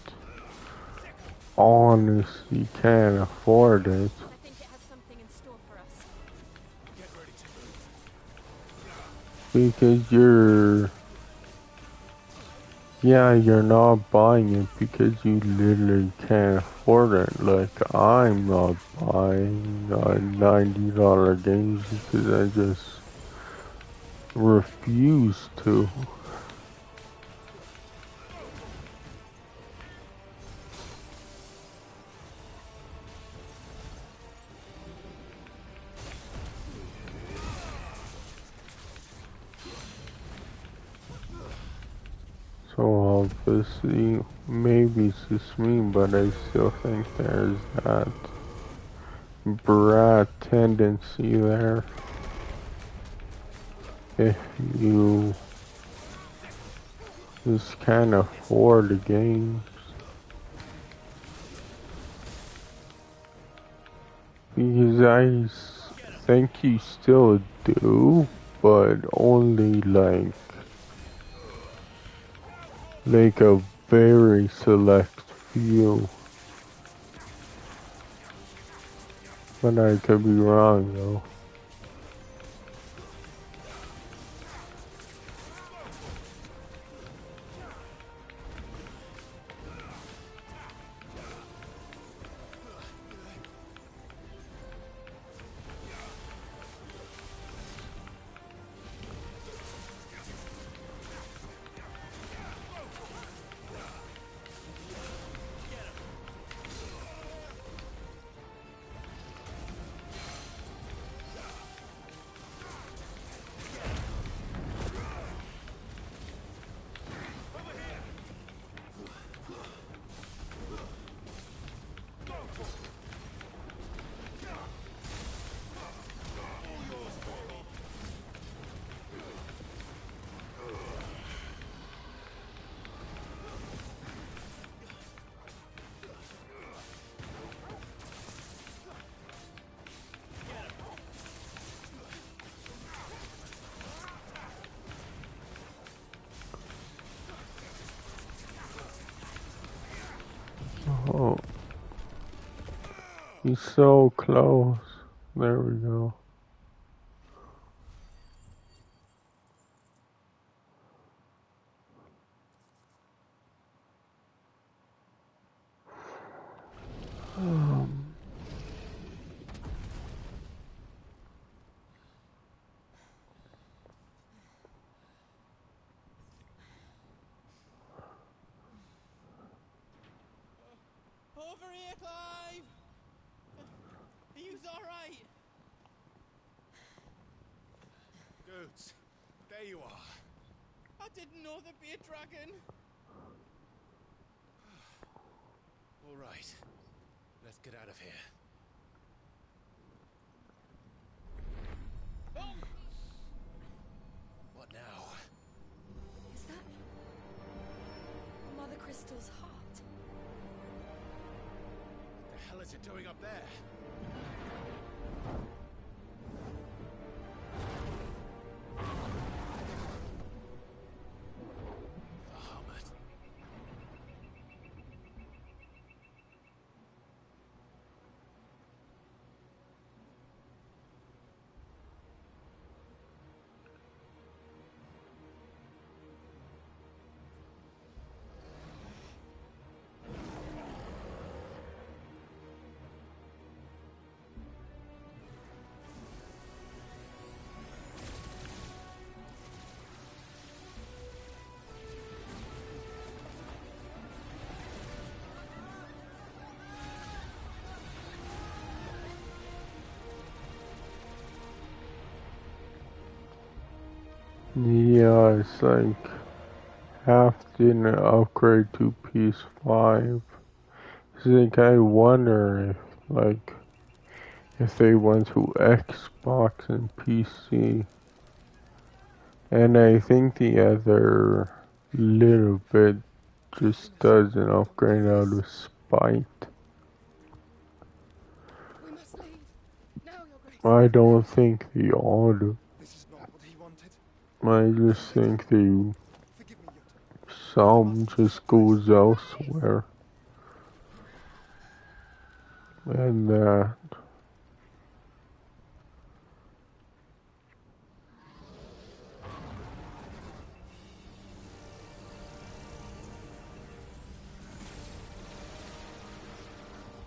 honestly can't afford it. I think it has something in store for us. Get ready to move. Because you're not buying it because you literally can't afford it. Like, I'm not buying $90 games because I just refuse to. So obviously, maybe it's just me, but I still think there's that brat tendency there. If you just can't afford the games. Because think you still do, but only like a very select few. But I could be wrong though. He's so close. There we go. Over here, Clive! Are you alright? Goods, there you are. I didn't know there'd be a dragon. All right, let's get out of here. Oh! What now? Is that Mother Crystal's heart? What the hell is it doing up there? Bahamut. Yeah, it's like half didn't upgrade to PS5. It's like I wonder if if they went to Xbox and PC. And I think the other little bit just doesn't upgrade out of spite. We must leave. Now, Your Grace. I don't think they ought to. This is not what he wanted. I just think some just goes elsewhere. And that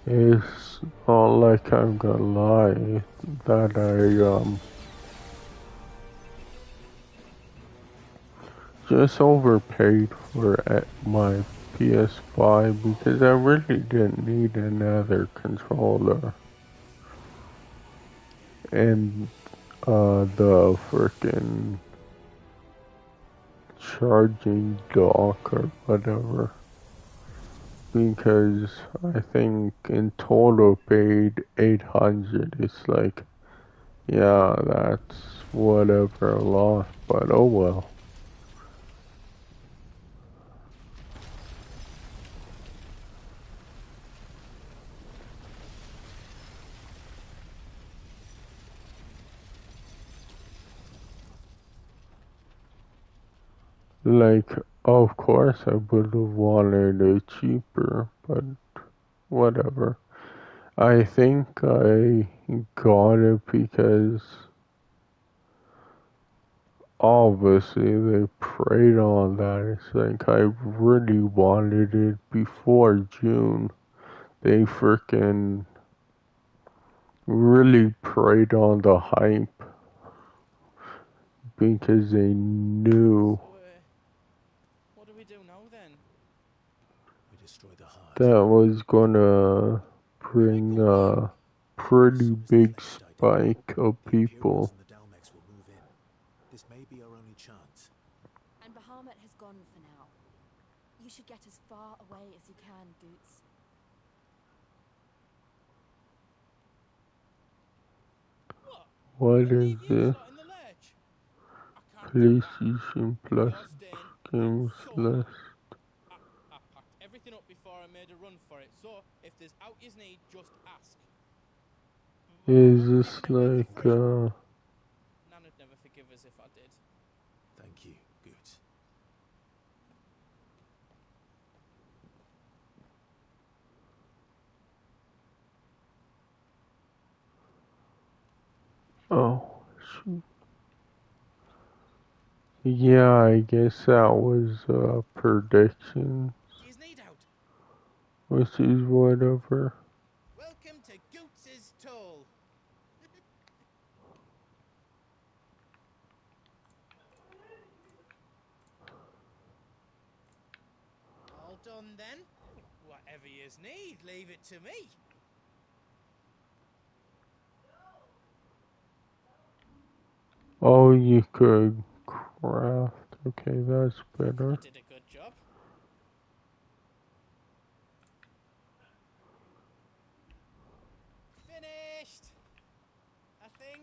it's not like I'm gonna lie that I just overpaid for my PS5 because I really didn't need another controller. And the frickin' charging dock or whatever. Because I think in total paid 800. It's like, yeah, that's whatever a lot, but oh well. Like, of course I would have wanted it cheaper, but whatever. I think I got it because obviously they preyed on that. It's like I really wanted it before June. They freaking really preyed on the hype because they knew What do we do now then? We destroy the heart. that was gonna bring a pretty big spike of people. The Dalmex will move in. This may be our only chance. And Bahamut has gone for now. You should get as far away as you can, Goots. What is this? PlayStation Plus games list. I packed everything up before I made a run for it, so if there's out you need, just ask. Is this like Nana'd never forgive us if I did. Thank you, Goots. Oh, shoot. Yeah, I guess that was prediction, He's need out. which is whatever. Welcome to Goots's Toll. All done then? Whatever yous need, leave it to me. Oh, you could craft. Okay, that's better. I did a good job. Finished! I think.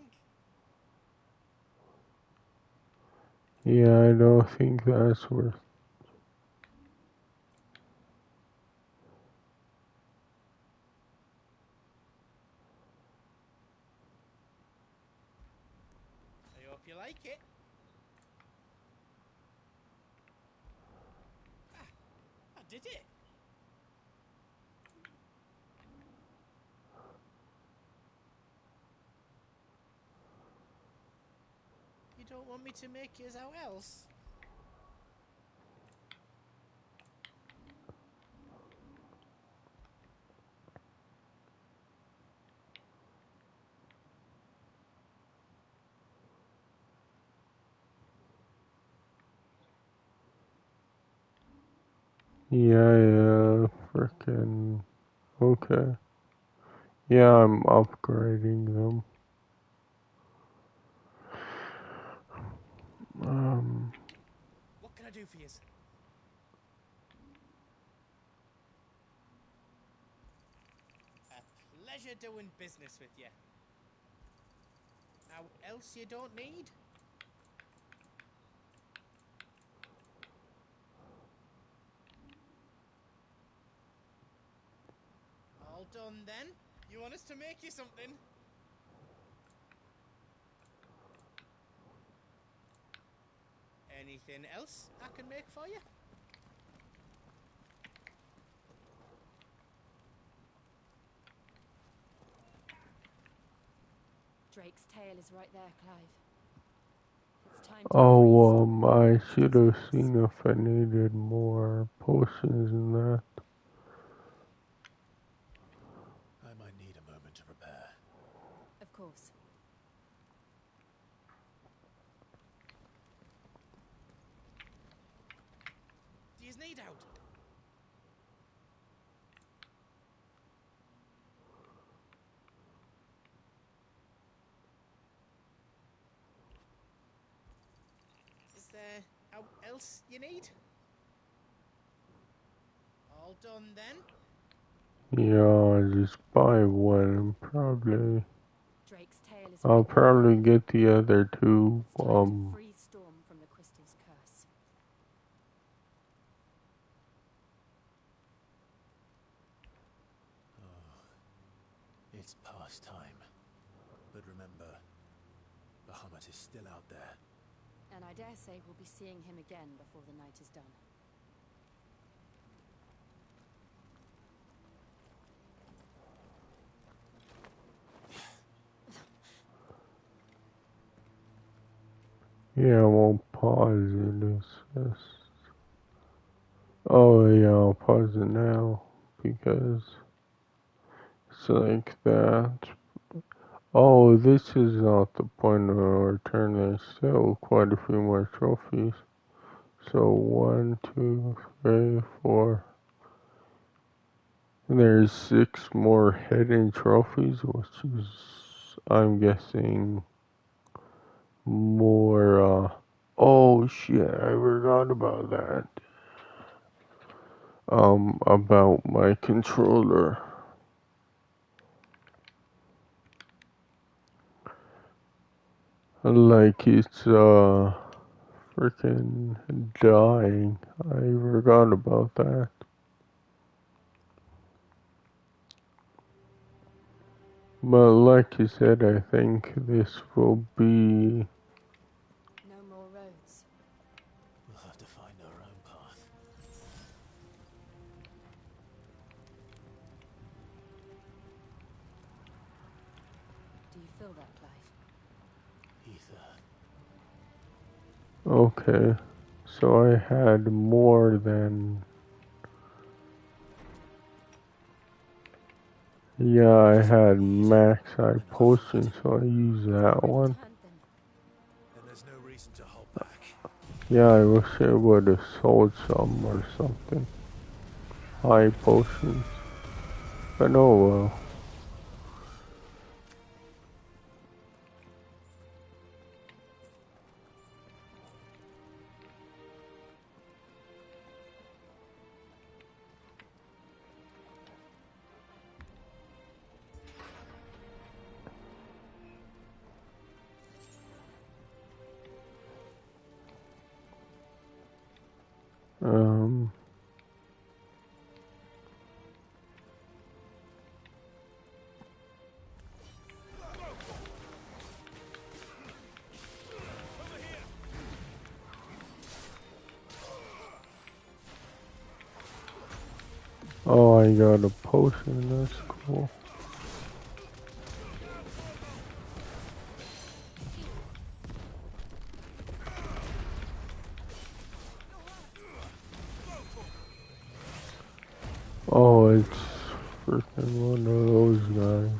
Yeah, I don't think that's worth. I hope you like it. Ah, I did it. You don't want me to make yours out else? Yeah, frickin'. Okay. Yeah, I'm upgrading them. What can I do for yous? A pleasure doing business with you. Now, else you don't need? All done then? You want us to make you something? Anything else I can make for you? Drake's tail is right there, Clive. It's time to Oh, I should have seen if I needed more potions than that. I might need a moment to prepare. Of course. Do yous need out? Is there out else you need? All done then? Yeah, I'll just buy one and probably. Drake's tail is I'll right there, probably Clive. get the other two. It's time to free Storm from the crystal's curse. It's past time. But remember, Bahamut is still out there. And I dare say we'll be seeing him again before the night is done. Yeah, I won't pause it. It's just. Oh, yeah, I'll pause it now because it's like that. Oh, this is not the point of no return. There's still quite a few more trophies. So 1, 2, 3, 4. There's 6 more hidden trophies, which is, I'm guessing, more, oh shit, I forgot about that. About my controller. Like it's, freaking dying. I forgot about that. But like you said, I think this will be... No more roads. We'll have to find our own path. Do you feel that, Clive? Okay, so I had more than... Yeah, I had max high potion, so I used that one. Then there's no reason to hold back. Yeah, I wish I would have sold some or something. High potions. But oh well. Oh, I got a potion, that's cool. Oh, it's freaking one of those guys.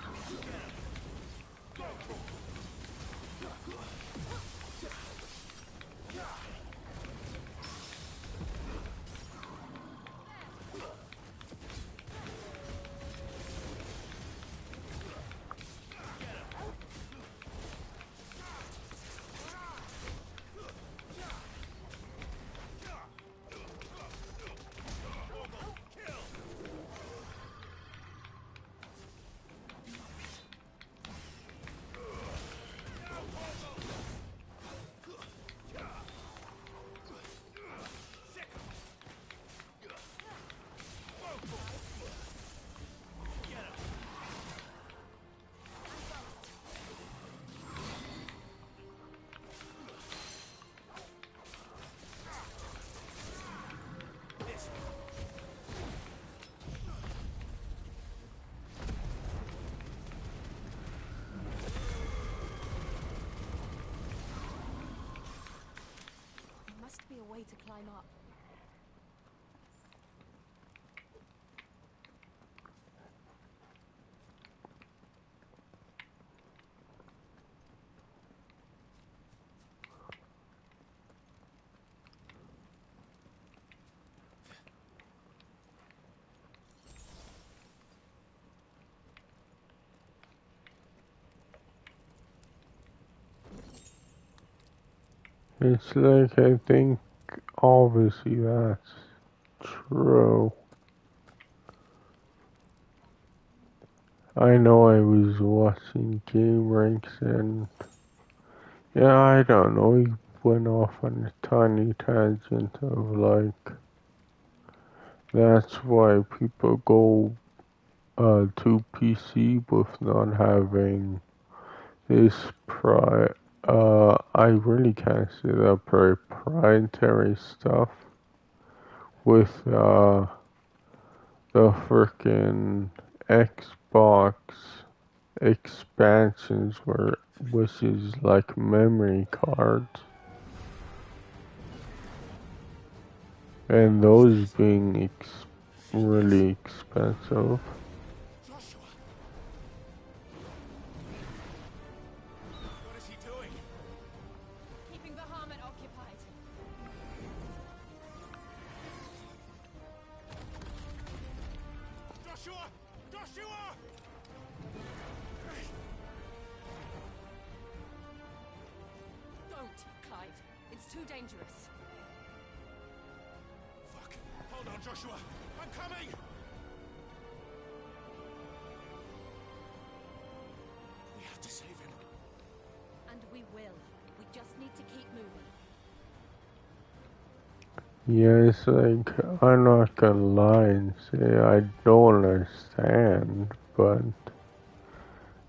There must be a way to climb up. It's like, I think, obviously that's true. I know I was watching Game Ranks and, yeah, I don't know, he went off on a tiny tangent of like, that's why people go to PC with not having this I really can't say that proprietary stuff with the frickin' Xbox expansions which is like memory cards. And those being really expensive. What is he doing? Keeping the Harmon occupied. Joshua! Joshua! Don't, Clive. It's too dangerous. Fuck. Hold on, Joshua. I'm coming! We have to save him. And we will. We just need to keep moving. Yeah, it's like, I'm not gonna lie and say I don't understand, but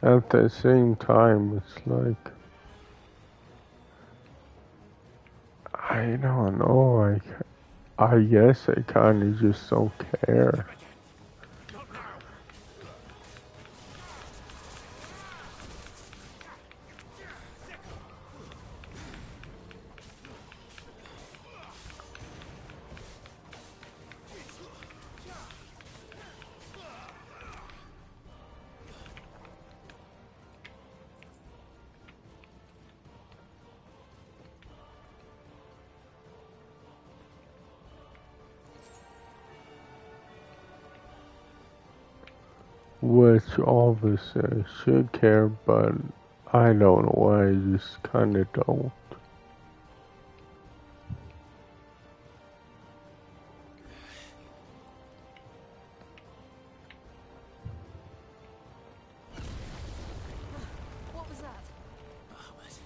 at the same time, it's like, I don't know, I guess I kinda just don't care. which obviously I should care, but I don't know why, I just kinda don't. What was that? Bahamut.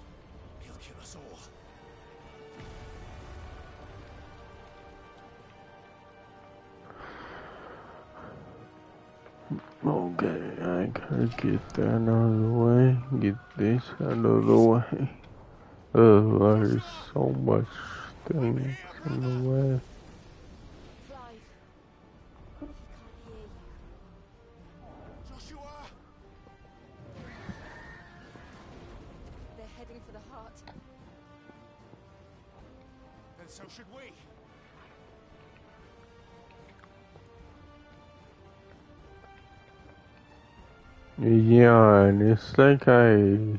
He'll kill us all. Okay, I gotta get that out of the way, get this out of the way. There's so much things in the way. Clive. He can't hear you. Joshua! They're heading for the heart. Then so should we. Yeah, and it's like you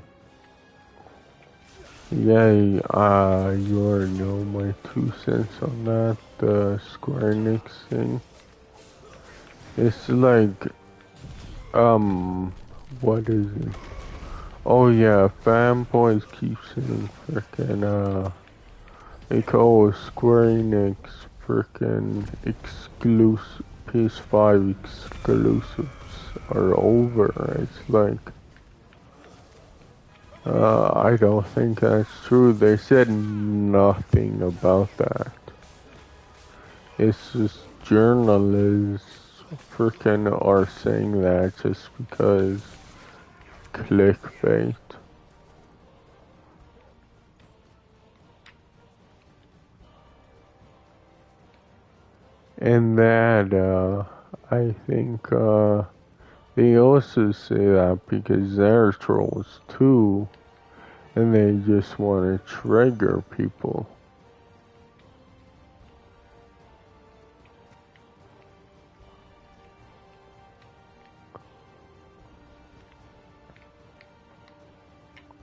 already know my 2 cents on that, the Square Enix thing. It's like, what is it? Oh yeah, fanboys keep saying frickin', they call Square Enix frickin' exclusive, PS5 exclusives are over. It's like, I don't think that's true. They said nothing about that. It's just journalists frickin' are saying that just because clickbait. And that, I think, they also say that because they're trolls too, and they just want to trigger people.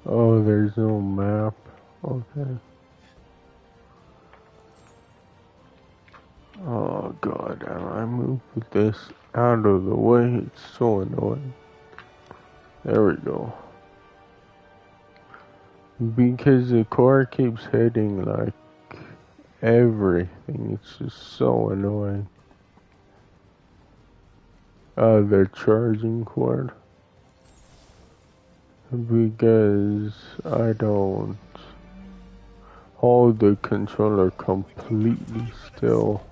Oh, there's no map. Okay. Oh god, I move this out of the way. It's so annoying. There we go. Because the car keeps hitting like everything. It's just so annoying. The charging cord. Because I don't hold the controller completely still.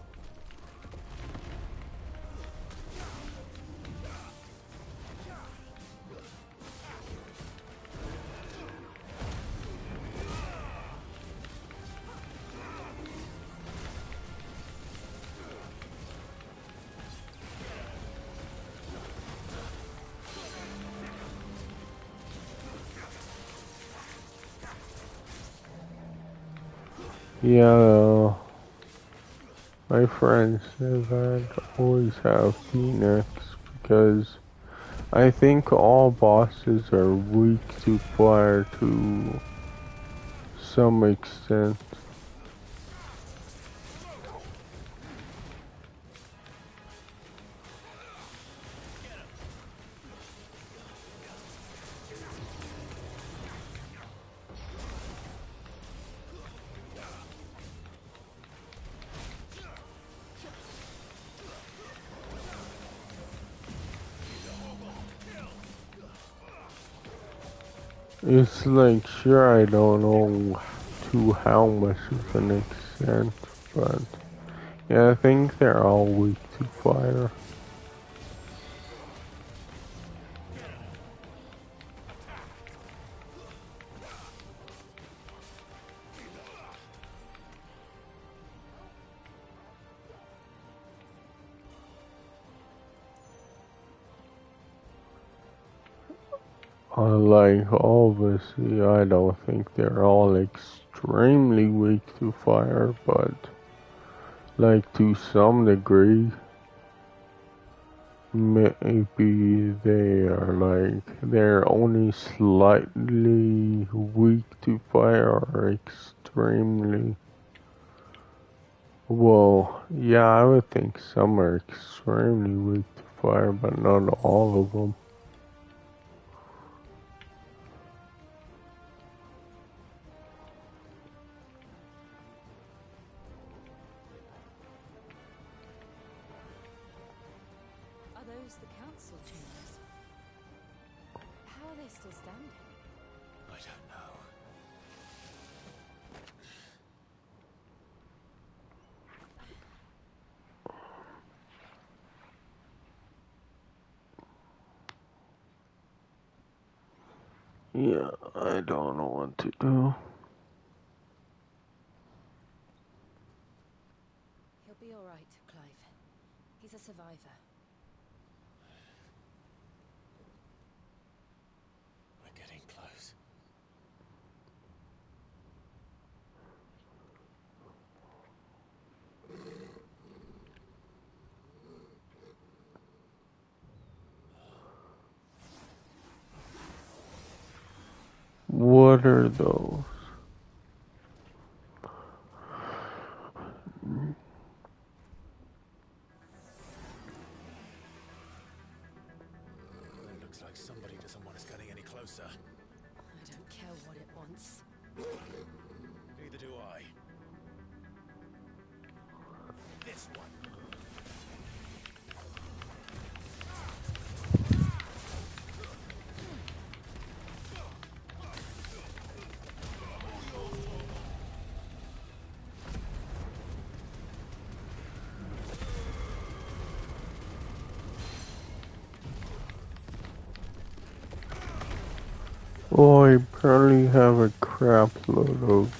Yeah, my friends have had always have Phoenix because I think all bosses are weak to fire to some extent. It's like, sure, I don't know to how much of an extent, but yeah, I think they're all weak to fire. Like, obviously, I don't think they're all extremely weak to fire, but like to some degree, maybe they are like, they're only slightly weak to fire or extremely. Well, yeah, I would think some are extremely weak to fire, but not all of them. Are those the council chambers? How are they still standing? I don't know. Yeah, I don't know what to do. He'll be all right, Clive. He's a survivor. We're getting close. What are those? It looks like somebody doesn't want us getting any closer. I don't care what it wants. Neither do I. This one. Oh, I apparently have a crap load of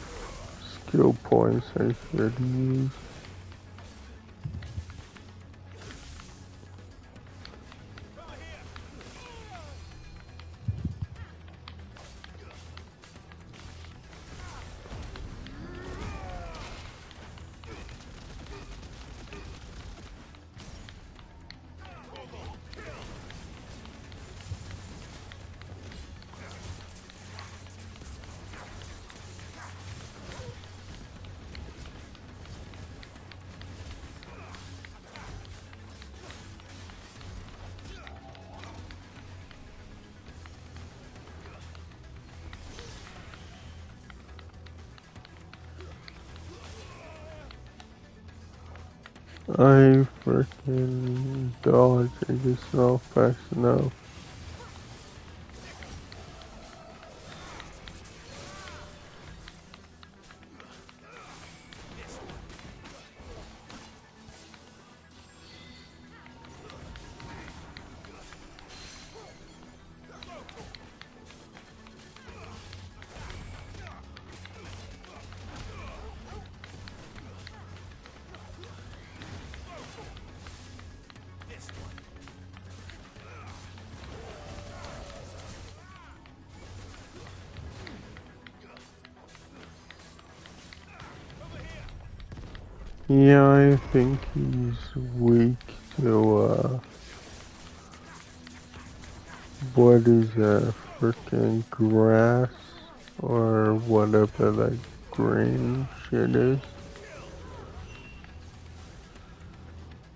skill points I should use. I freaking dodge, I just not fast enough. Yeah, I think he's weak to, what is that, freaking grass, or whatever that green shit is.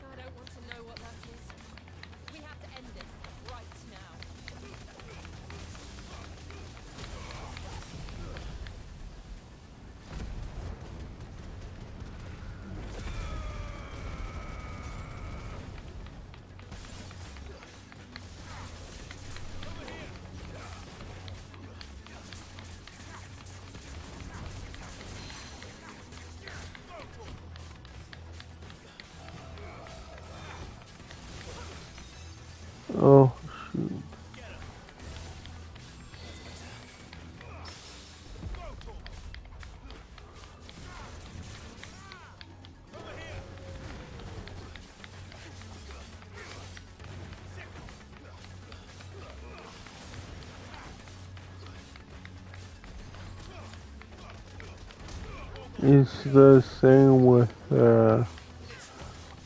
I don't want to know what that is. We have to end this right now. Oh, shoot. It's the same with,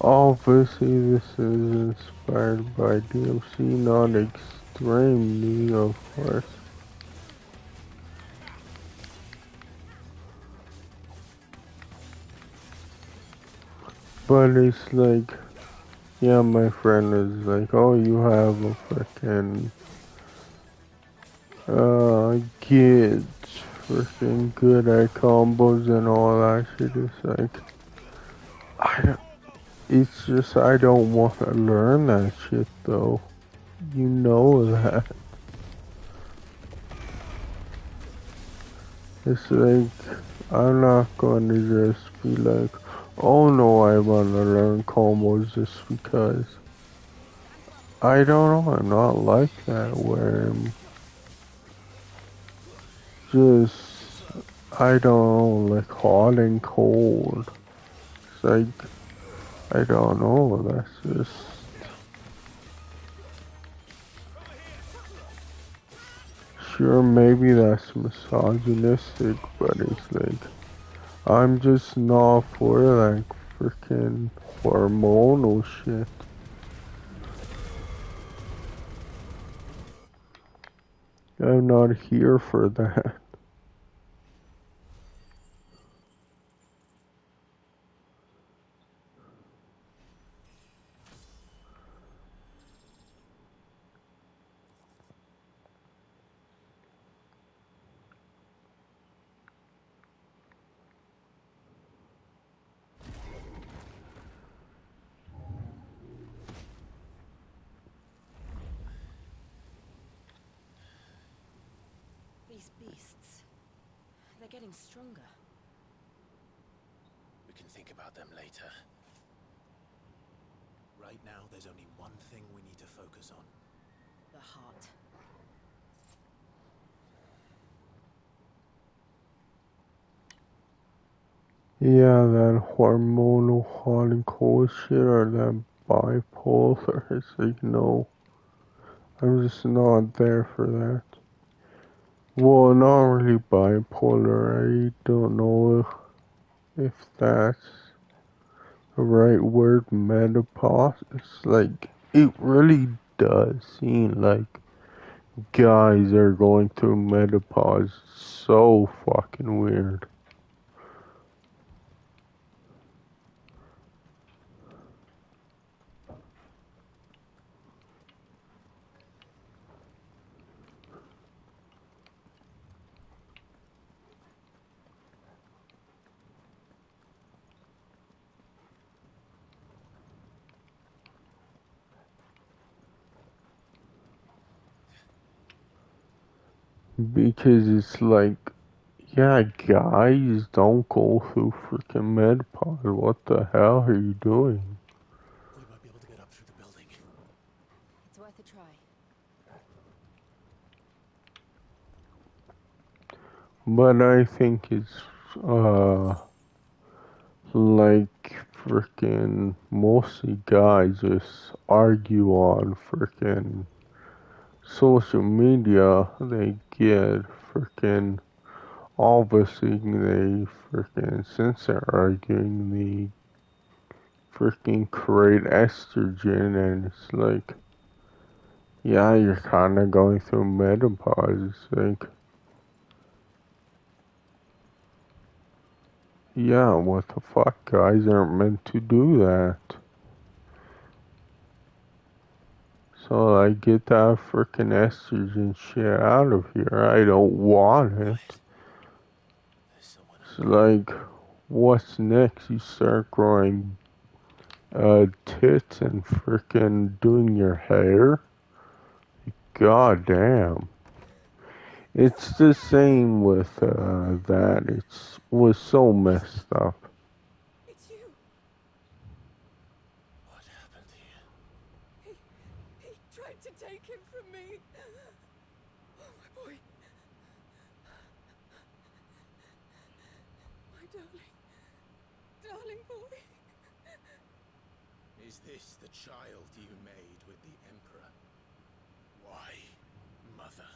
obviously this is inspired by DLC, not extremely, of course. But it's like, Yeah, my friend is like, oh, you have a freaking kids freaking good at combos and all that shit. It's like, it's just I don't want to learn that shit though. You know that. It's like, I'm not going to just be like, oh no, I want to learn combos just because. I don't know, I'm not like that where I'm just, I don't know, like hot and cold. It's like, I don't know, that's just, sure, maybe that's misogynistic, but it's like, I'm just not for like freaking hormonal shit. I'm not here for that. These beasts, they're getting stronger. We can think about them later. Right now, there's only one thing we need to focus on. The heart. Yeah, that hormonal hot and cold shit or that bipolar. It's like, no. I'm just not there for that. Well, not really bipolar. I don't know if that's the right word. Menopause. It's like, it really does seem like guys are going through menopause. So fucking weird. Because it's like, yeah, guys don't go through freaking menopause. What the hell are you doing? We might be able to get up through the building. It's worth a try. But I think it's, like freaking mostly guys just argue on freaking social media. They get freaking, obviously they freaking, since they're arguing, they freaking create estrogen, and it's like, yeah, you're kind of going through menopause. It's like, yeah, what the fuck? Guys aren't meant to do that. So I get that freaking estrogen shit out of here. I don't want it. It's like, what's next? You start growing tits and freaking doing your hair? God damn. It's the same with that. It was so messed up. It's you. What happened here? He tried to take him from me. Oh, my boy. My darling boy. Is this the child you made with the Emperor? Why, Mother?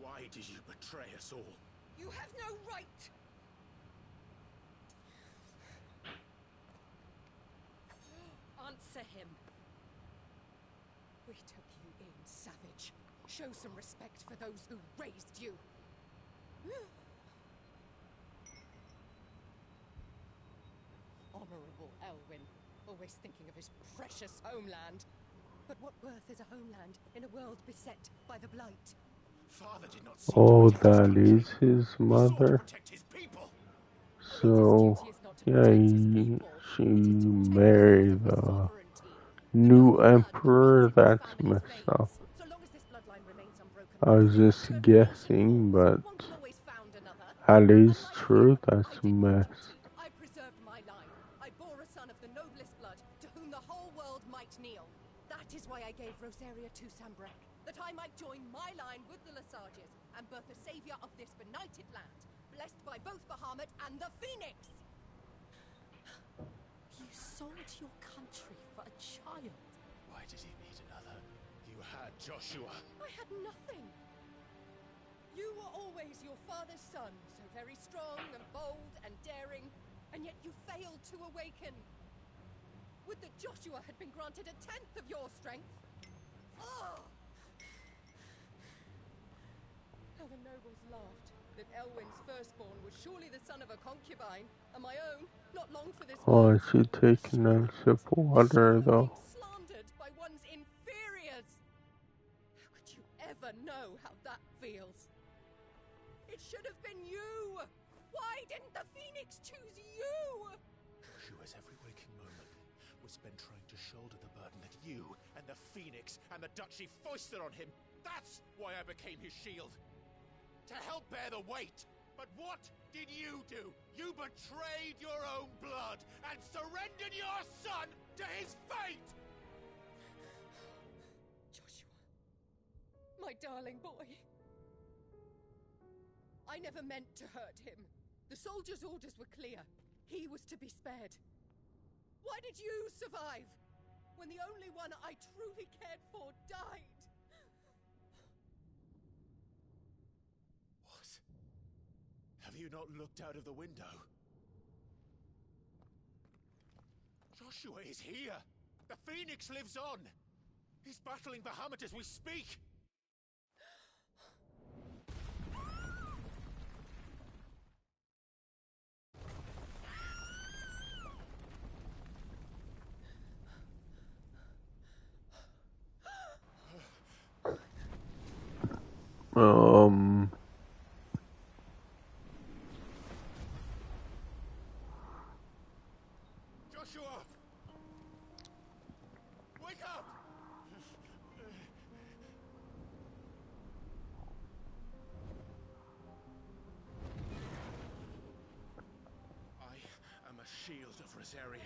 Why did you betray us all? You have no right. Answer him. We took you in, savage. Show some respect for those who raised you. Honorable Elwyn, always thinking of his precious homeland. But what worth is a homeland in a world beset by the Blight? Father did not seek Oh, to protect that is his mother. protect his people. So, yeah, she married the new emperor. That's messed up. I was just guessing, but that is true. That's messed. I preserved my line. I bore a son of the noblest blood, to whom the whole world might kneel. That is why I gave Rosaria to Sambrek, that I might join my line with the Lesages and birth a savior of this benighted land, blessed by both Bahamut and the Phoenix! You sold your country for a child. Why did he need another? You had Joshua. I had nothing. You were always your father's son, so very strong and bold and daring, and yet you failed to awaken. Would that Joshua had been granted 1/10 of your strength? Oh! How the nobles laughed that Elwyn's firstborn was surely the son of a concubine, and my own, not long for this Oh, world. is she taking a sip of water though? Slandered by one's inferiors. How could you ever know how that feels? It should have been you! Why didn't the Phoenix choose you? Joshua's every waking moment was spent trying to shoulder the burden that you and the Phoenix and the Duchy foisted on him. That's why I became his shield. To help bear the weight. But what did you do? You betrayed your own blood and surrendered your son to his fate! Joshua. My darling boy. I never meant to hurt him. The soldiers' orders were clear. He was to be spared. Why did you survive? When the only one I truly cared for died? What? Have you not looked out of the window? Joshua is here! The Phoenix lives on! He's battling Bahamut as we speak! Joshua! Wake up! I am a shield of Rosaria.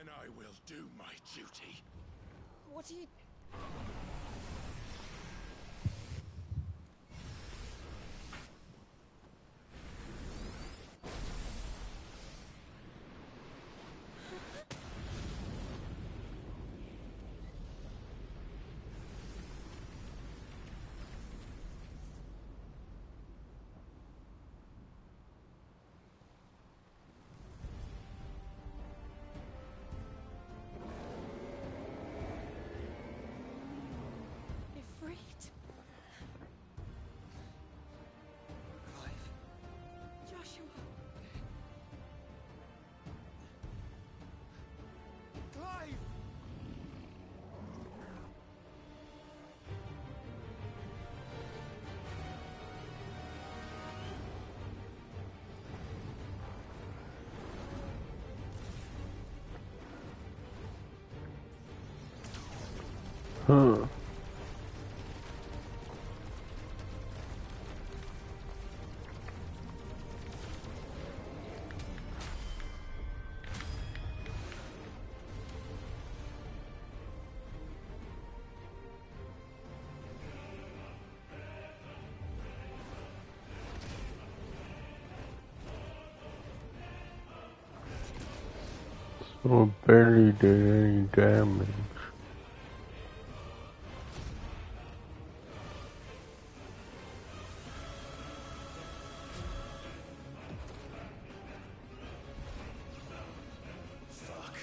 And I will do my duty. What are you... Huh. So barely did any damage. Fuck.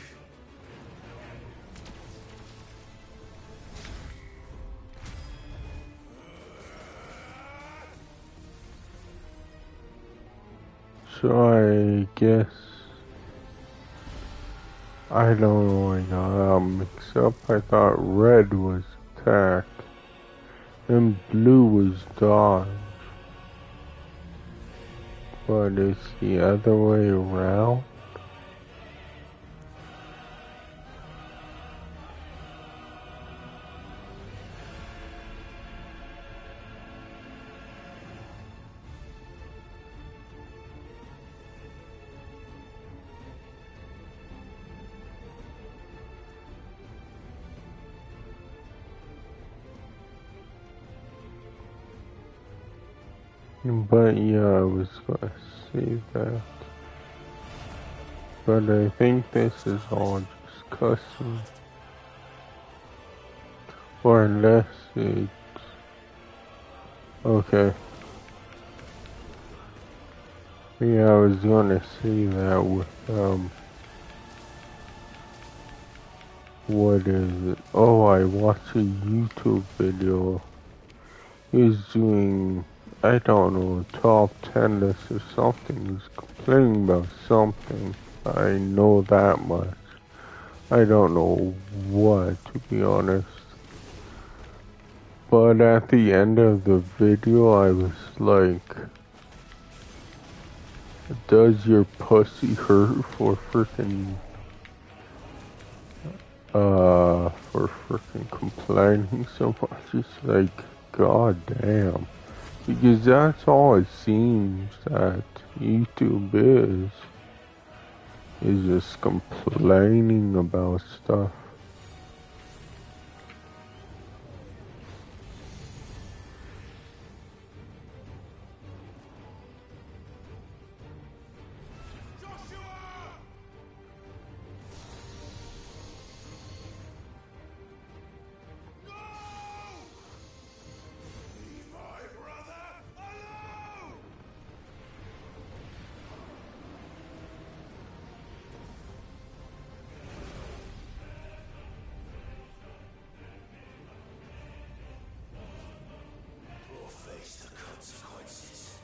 So I guess I don't know, I got mixed up. I thought red was attack and blue was dodge. But it's the other way around. But yeah, I was gonna say that. But I think this is all just custom. Or unless it's... Okay. Yeah, I was gonna say that with, what is it? Oh, I watched a YouTube video. He was doing, I don't know, top 10 list or something. He was complaining about something. I know that much. I don't know what, to be honest. But at the end of the video, I was like, does your pussy hurt for freaking complaining so much? It's like, god damn. Because that's all it seems that YouTube is just complaining about stuff. Face the consequences.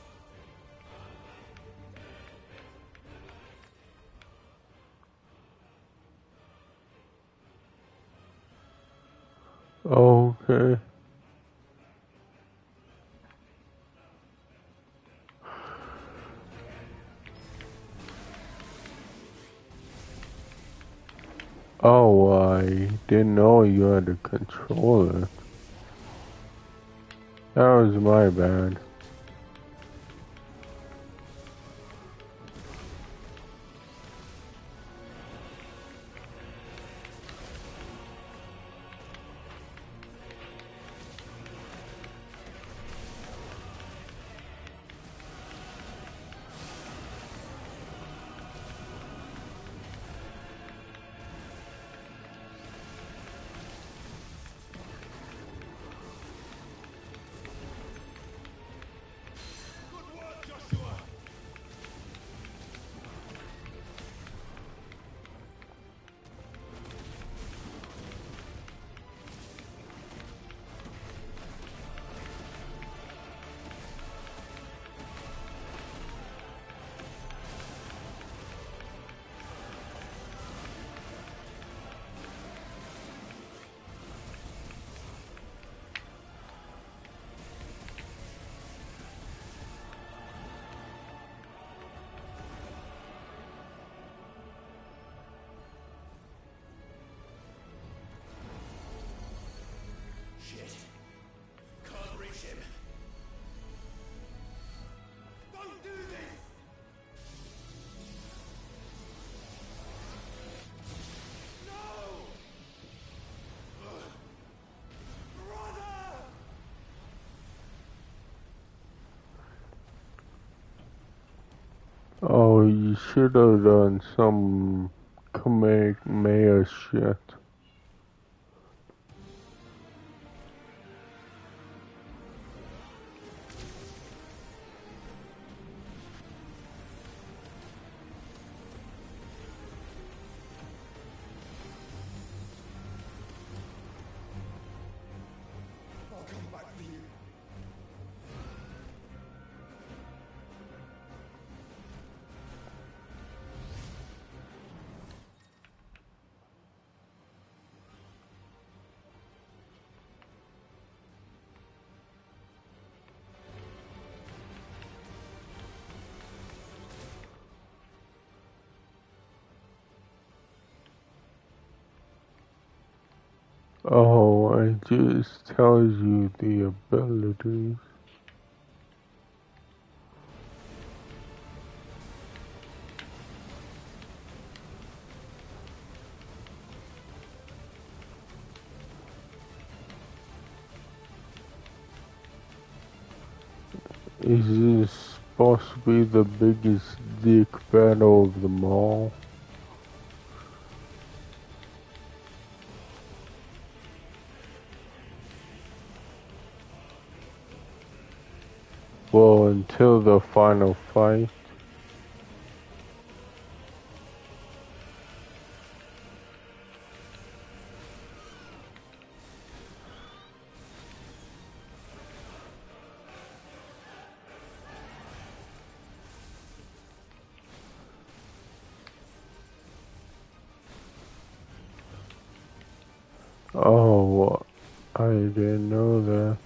Okay. Oh, I didn't know you had to control it. That was my bad. Shit. Can't reach him. Don't do this! No! Brother! Oh, you should have done some Kamehameha shit. I'll come back for you. Oh, it just tells you the abilities. Is this supposed to be the biggest dick battle of them all? Well, until the final fight. Oh, I didn't know that.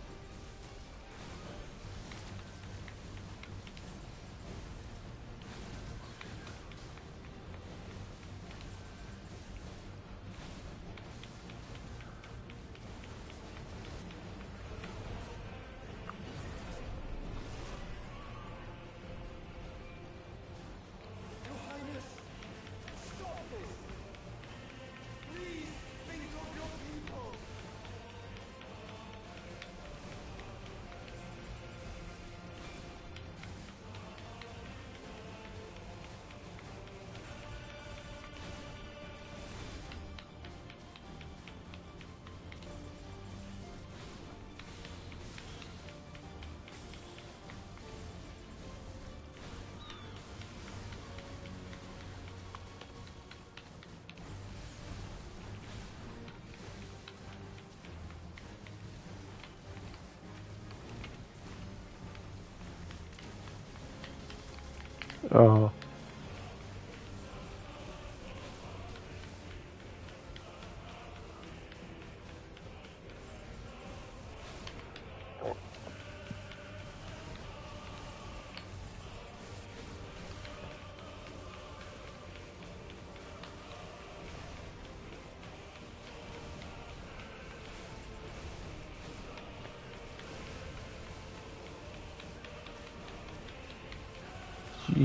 Oh.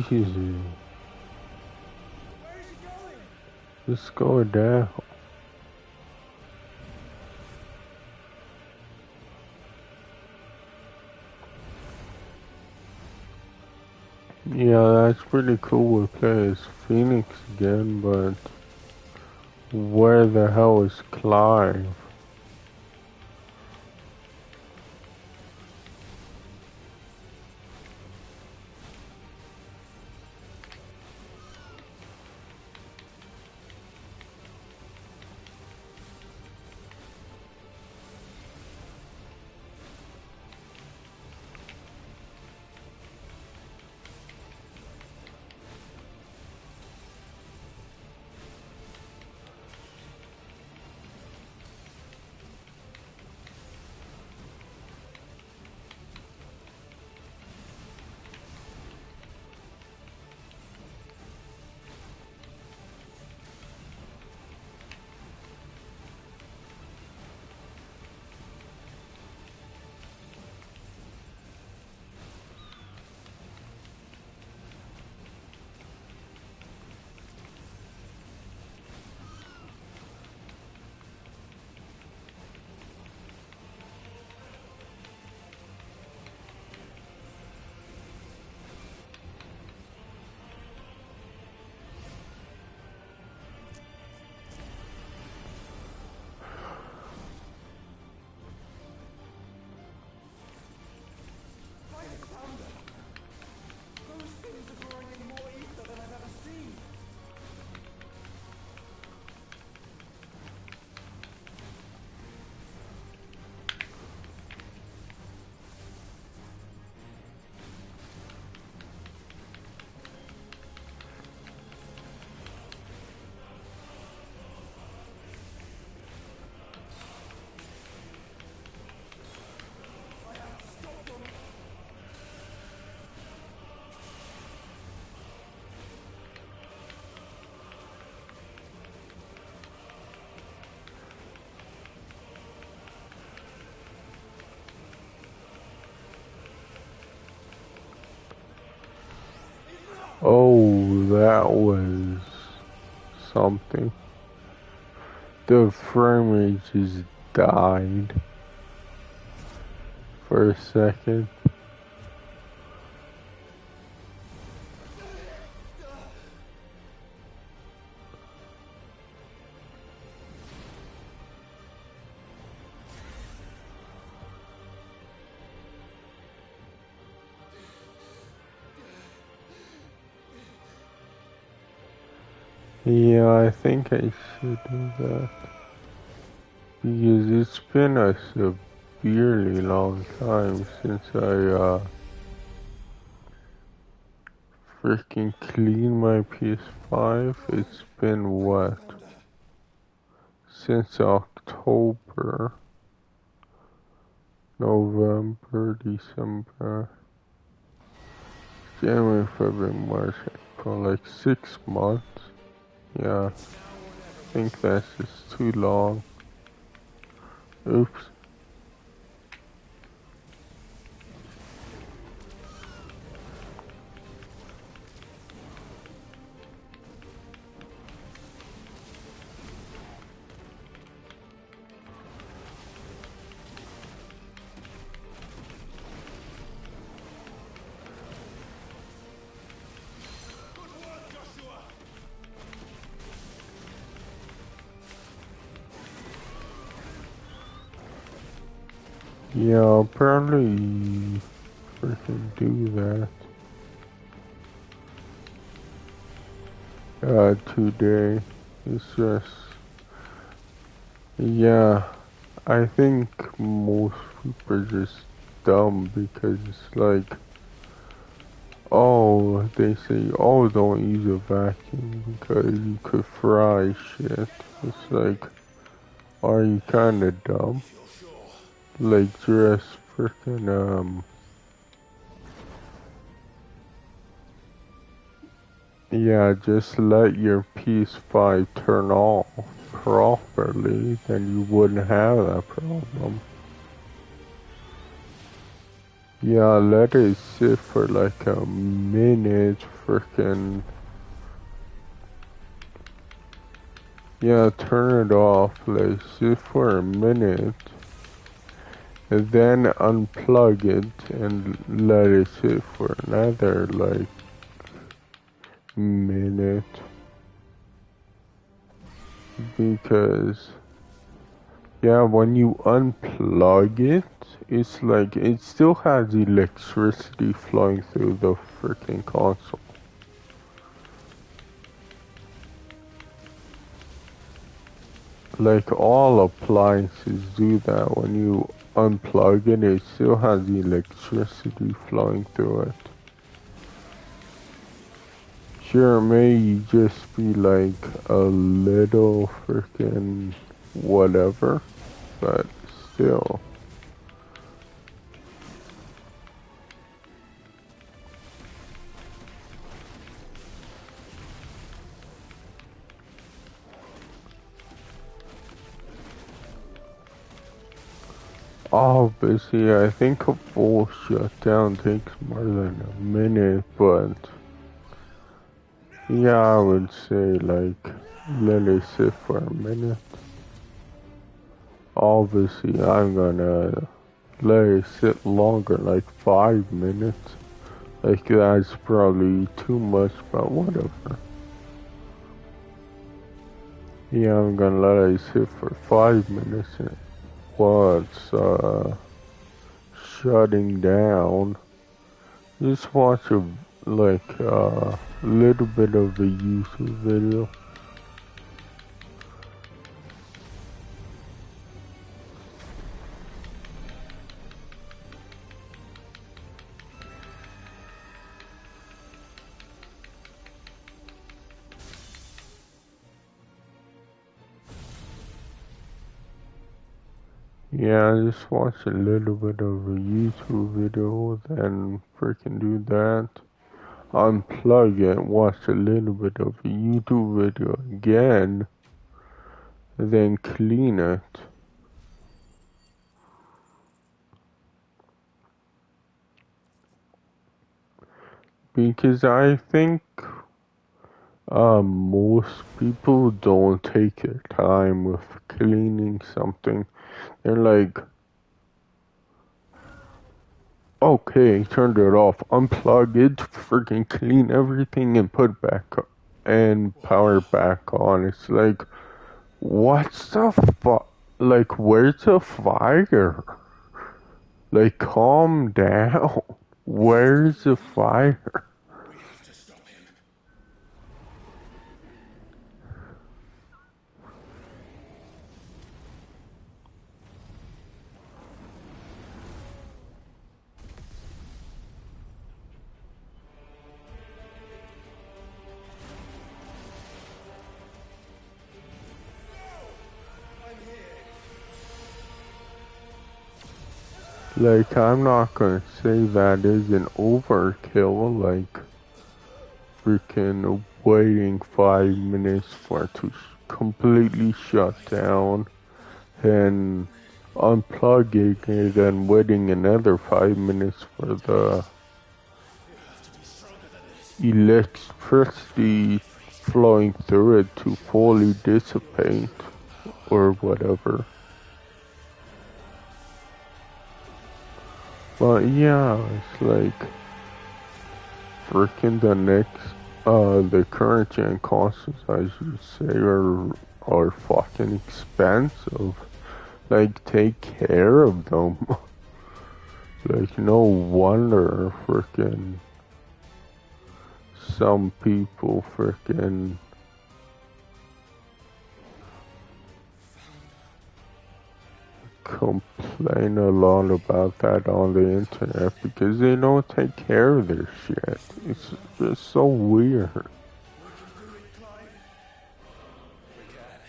Jesus. Let's go down. Yeah, that's pretty cool we play as Phoenix again, but where the hell is Clive? Oh, that was something. The frame rate just died for a second. Yeah, I think I should do that. Because it's been a severely long time since I freaking cleaned my PS5. It's been what? Since October, November, December, January, February, March, April, like 6 months. Yeah, I think that's just too long. Oops. Yeah, I'll probably freaking do that. Today. It's just, yeah, I think most people are just dumb because it's like, oh, they say, oh, don't use a vacuum because you could fry shit. It's like, are you kinda dumb? Like, just freaking, yeah, just let your PS5 turn off properly, then you wouldn't have that problem. Yeah, let it sit for like a minute, freaking. Yeah, turn it off, like sit for a minute, and then unplug it and let it sit for another like minute. Because, yeah, when you unplug it, it's like it still has electricity flowing through the freaking console. Like all appliances do that. When you unplug it, it still has electricity flowing through it. Sure, it may just be like a little freaking whatever, but still. Obviously, I think a full shutdown takes more than a minute, but yeah, I would say like let it sit for a minute. Obviously, I'm gonna let it sit longer, like 5 minutes. Like that's probably too much, but whatever. Yeah, I'm gonna let it sit for 5 minutes while it's shutting down. Just watch a little bit of the YouTube video. Yeah, just watch a little bit of a YouTube video, then freaking do that. Unplug it, watch a little bit of a YouTube video again, then clean it. because I think most people don't take their time with cleaning something. They're like, okay, turned it off, unplug it, freaking clean everything and put it back up and power back on. It's like, what's the like, where's the fire? Like, calm down. Where's the fire? Like, I'm not gonna say that is an overkill, like, freaking waiting 5 minutes for it to completely shut down and unplugging it and waiting another 5 minutes for the electricity flowing through it to fully dissipate or whatever. But yeah, it's like freaking the current gen consoles, I should say, are fucking expensive. Like, take care of them. Like, no wonder freaking some people freaking complain a lot about that on the internet because they don't take care of their shit. It's just so weird.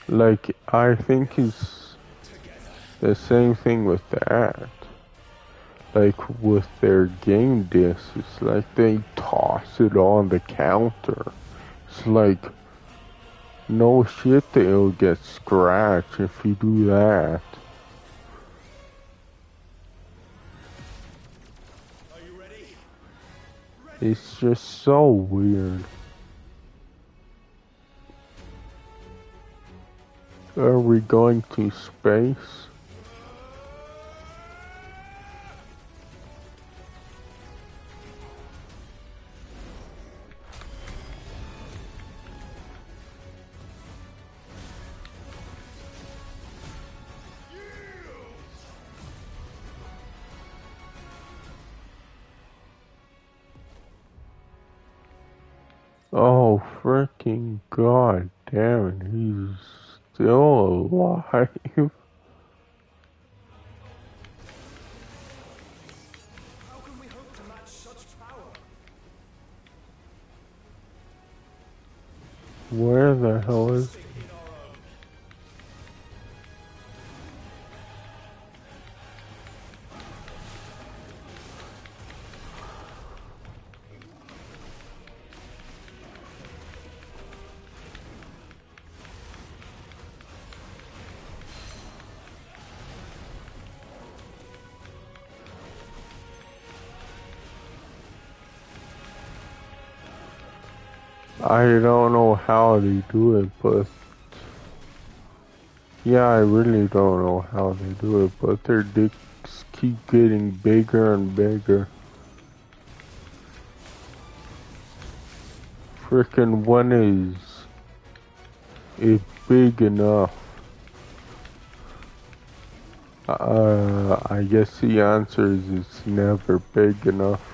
Like, I think it's the same thing with that. Like, with their game discs, it's like they toss it on the counter. It's like, no shit, they'll get scratched if you do that. It's just so weird. Are we going to space? Oh, freaking god damn it, he's still alive. How can we hope to match such power? Where the hell is he? I don't know how they do it, but yeah, I really don't know how they do it, but their dicks keep getting bigger and bigger. Frickin' when is it big enough? I guess the answer is it's never big enough.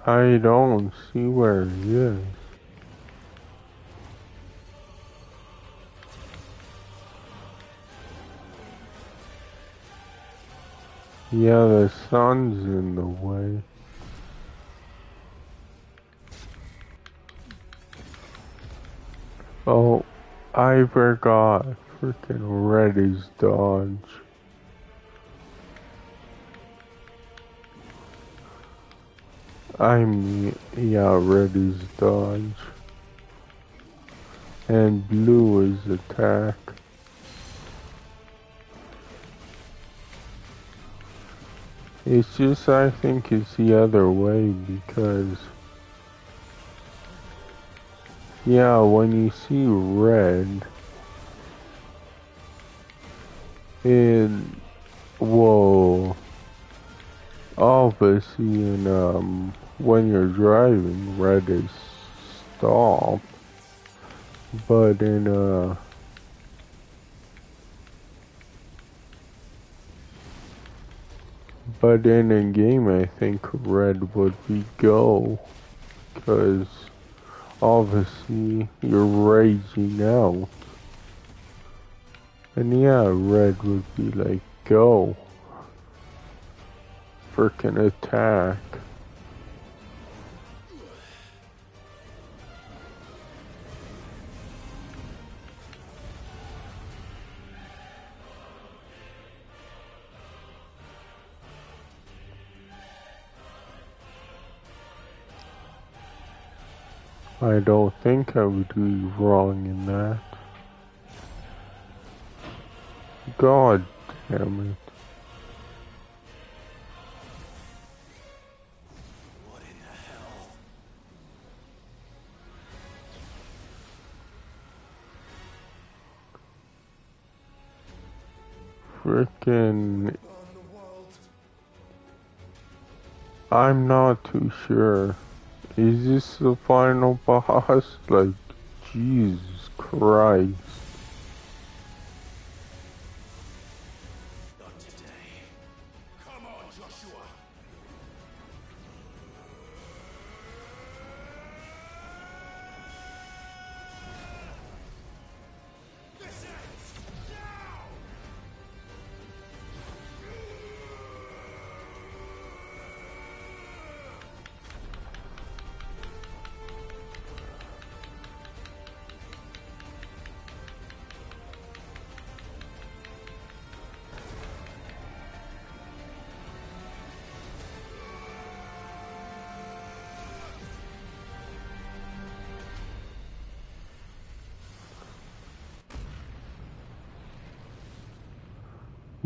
I don't see where he is. Yeah, the sun's in the way. Oh, I forgot. Freaking Reddy's dodge. I mean, yeah, red is dodge. And blue is attack. It's just, I think it's the other way because, yeah, when you see red, well, obviously when you're driving, red is stop, but in a game, I think red would be go, because obviously you're raging out. And yeah, red would be like, go. Frickin' attack. I don't think I would be wrong in that. God damn it. What in the hell? Frickin'... I'm not too sure. Is this the final boss? Like, Jesus Christ. Not today. Come on, Joshua. This ends now.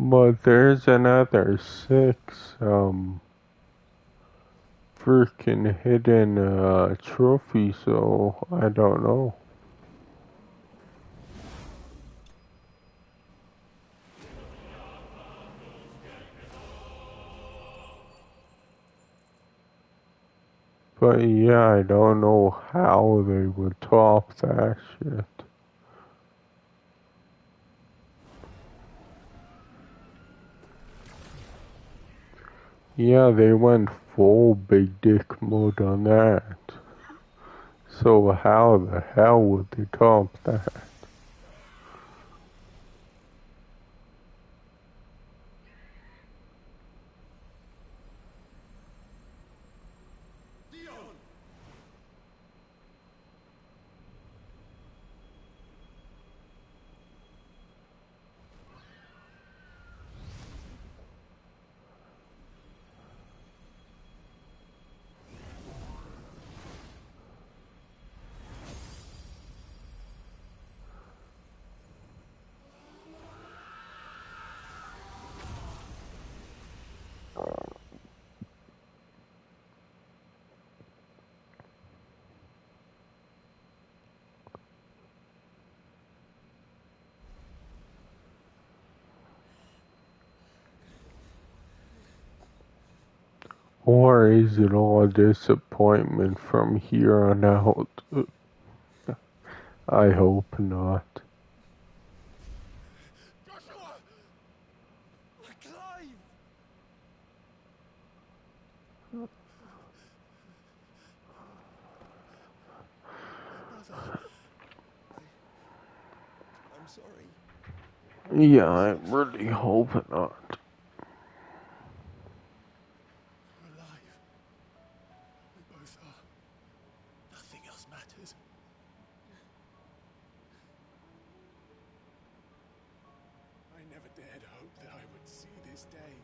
But there's another 6, freaking hidden, trophy, so I don't know. But yeah, I don't know how they would top that shit. Yeah, they went full big dick mode on that. So how the hell would they top that? Or is it all disappointment from here on out? I hope not. Joshua! Clive! Brother, I'm sorry. Yeah, I really hope not. You're alive. We both are. Nothing else matters. I never dared hope that I would see this day.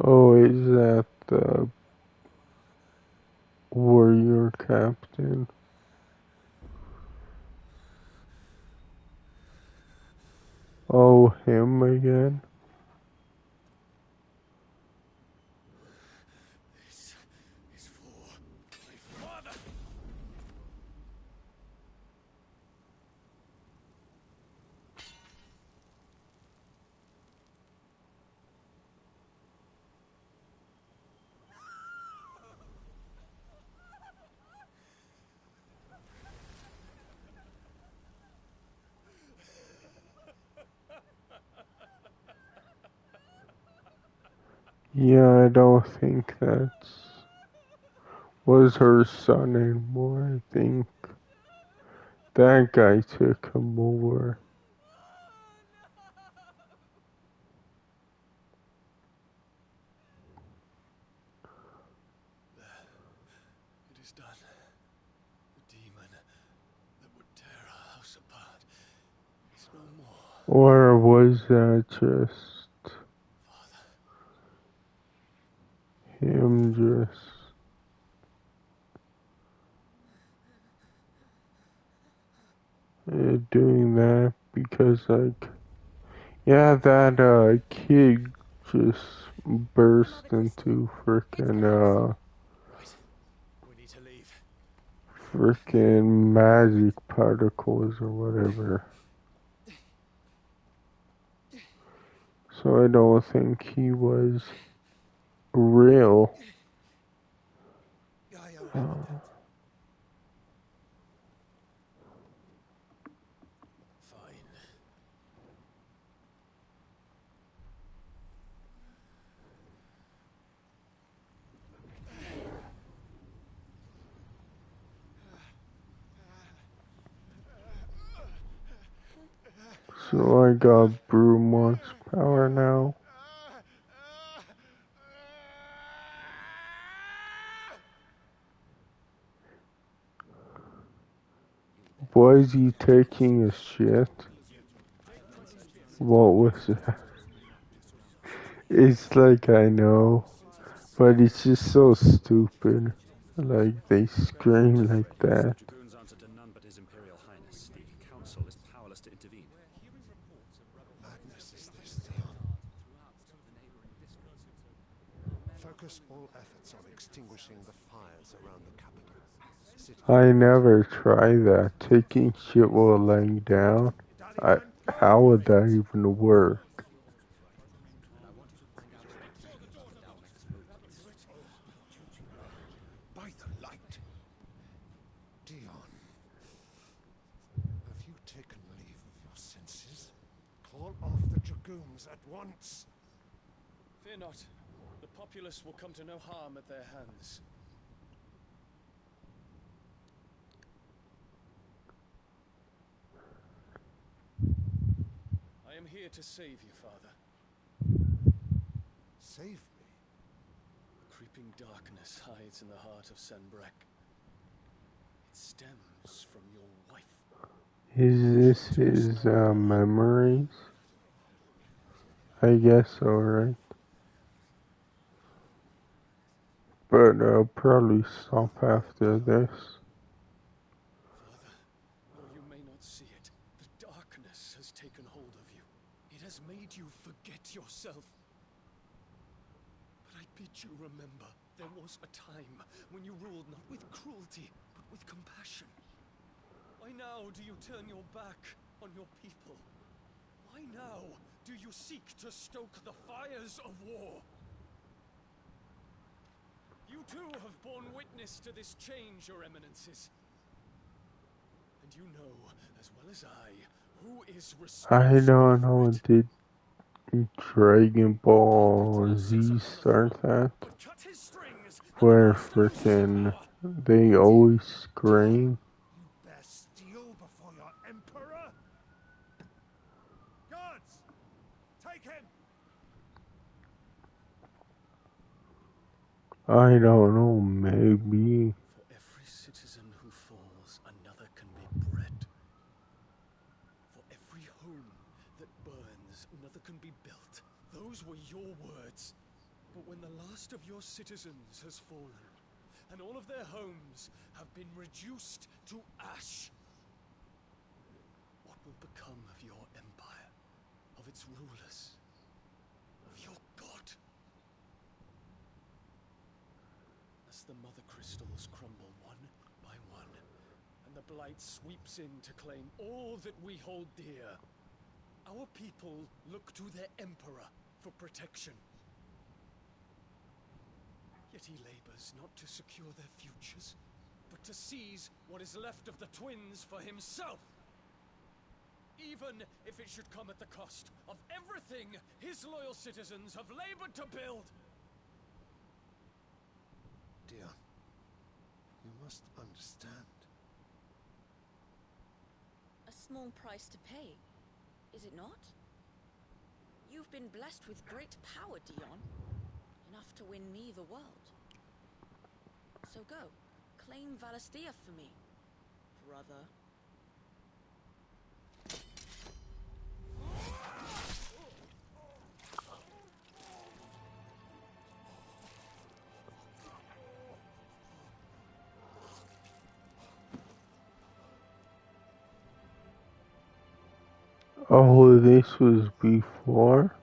Oh, is that the warrior captain? Oh, him again? This is for my father. Yeah, I don't think that's was her son anymore. I think that guy took him over. It is done. The demon that would tear our house apart is no more. Or was that just him just doing that because, like, yeah, that kid just burst into frickin' magic particles or whatever. So I don't think he was real. So I got Brewmont's power now. Was he taking a shit? What was that? It's like, I know, but it's just so stupid. Like, they scream like that. Dragoons answer to none but His Imperial Highness. The Council is powerless to intervene. Madness is this, Theon. Focus all efforts on extinguishing the fires around the capital. I never try that. Taking shit while laying down. How would that even work? By the light. Dion. Have you taken leave of your senses? Call off the dragoons at once. Fear not. The populace will come to no harm at their hands. I am here to save you, Father. Save me? A creeping darkness hides in the heart of Sanbrek. It stems from your wife. Is this his memories? I guess so, right? But I'll probably stop after this. Father, though you may not see it, the darkness has taken hold of you. It has made you forget yourself. But I bid you remember, there was a time when you ruled not with cruelty, but with compassion. Why now do you turn your back on your people? Why now do you seek to stoke the fires of war? You too have borne witness to this change, your eminences. And you know, as well as I, who is responsible. I don't know, did Dragon Ball Z start that? Where frickin' they always scream? Best steal before your emperor? Guards! Take him! I don't know, maybe. For every citizen who falls, another can be bred. For every home that burns, another can be built. Those were your words. But when the last of your citizens has fallen, and all of their homes have been reduced to ash, what will become of your empire, of its rulers, of your god? As the mother crystals crumble one by one, and the blight sweeps in to claim all that we hold dear, our people look to their emperor for protection. Yet he labors not to secure their futures, but to seize what is left of the twins for himself. Even if it should come at the cost of everything his loyal citizens have labored to build. Dion, you must understand. A small price to pay, is it not? You've been blessed with great power, Dion. Enough to win me the world. So go, claim Valisthea for me, brother. Oh, this was before?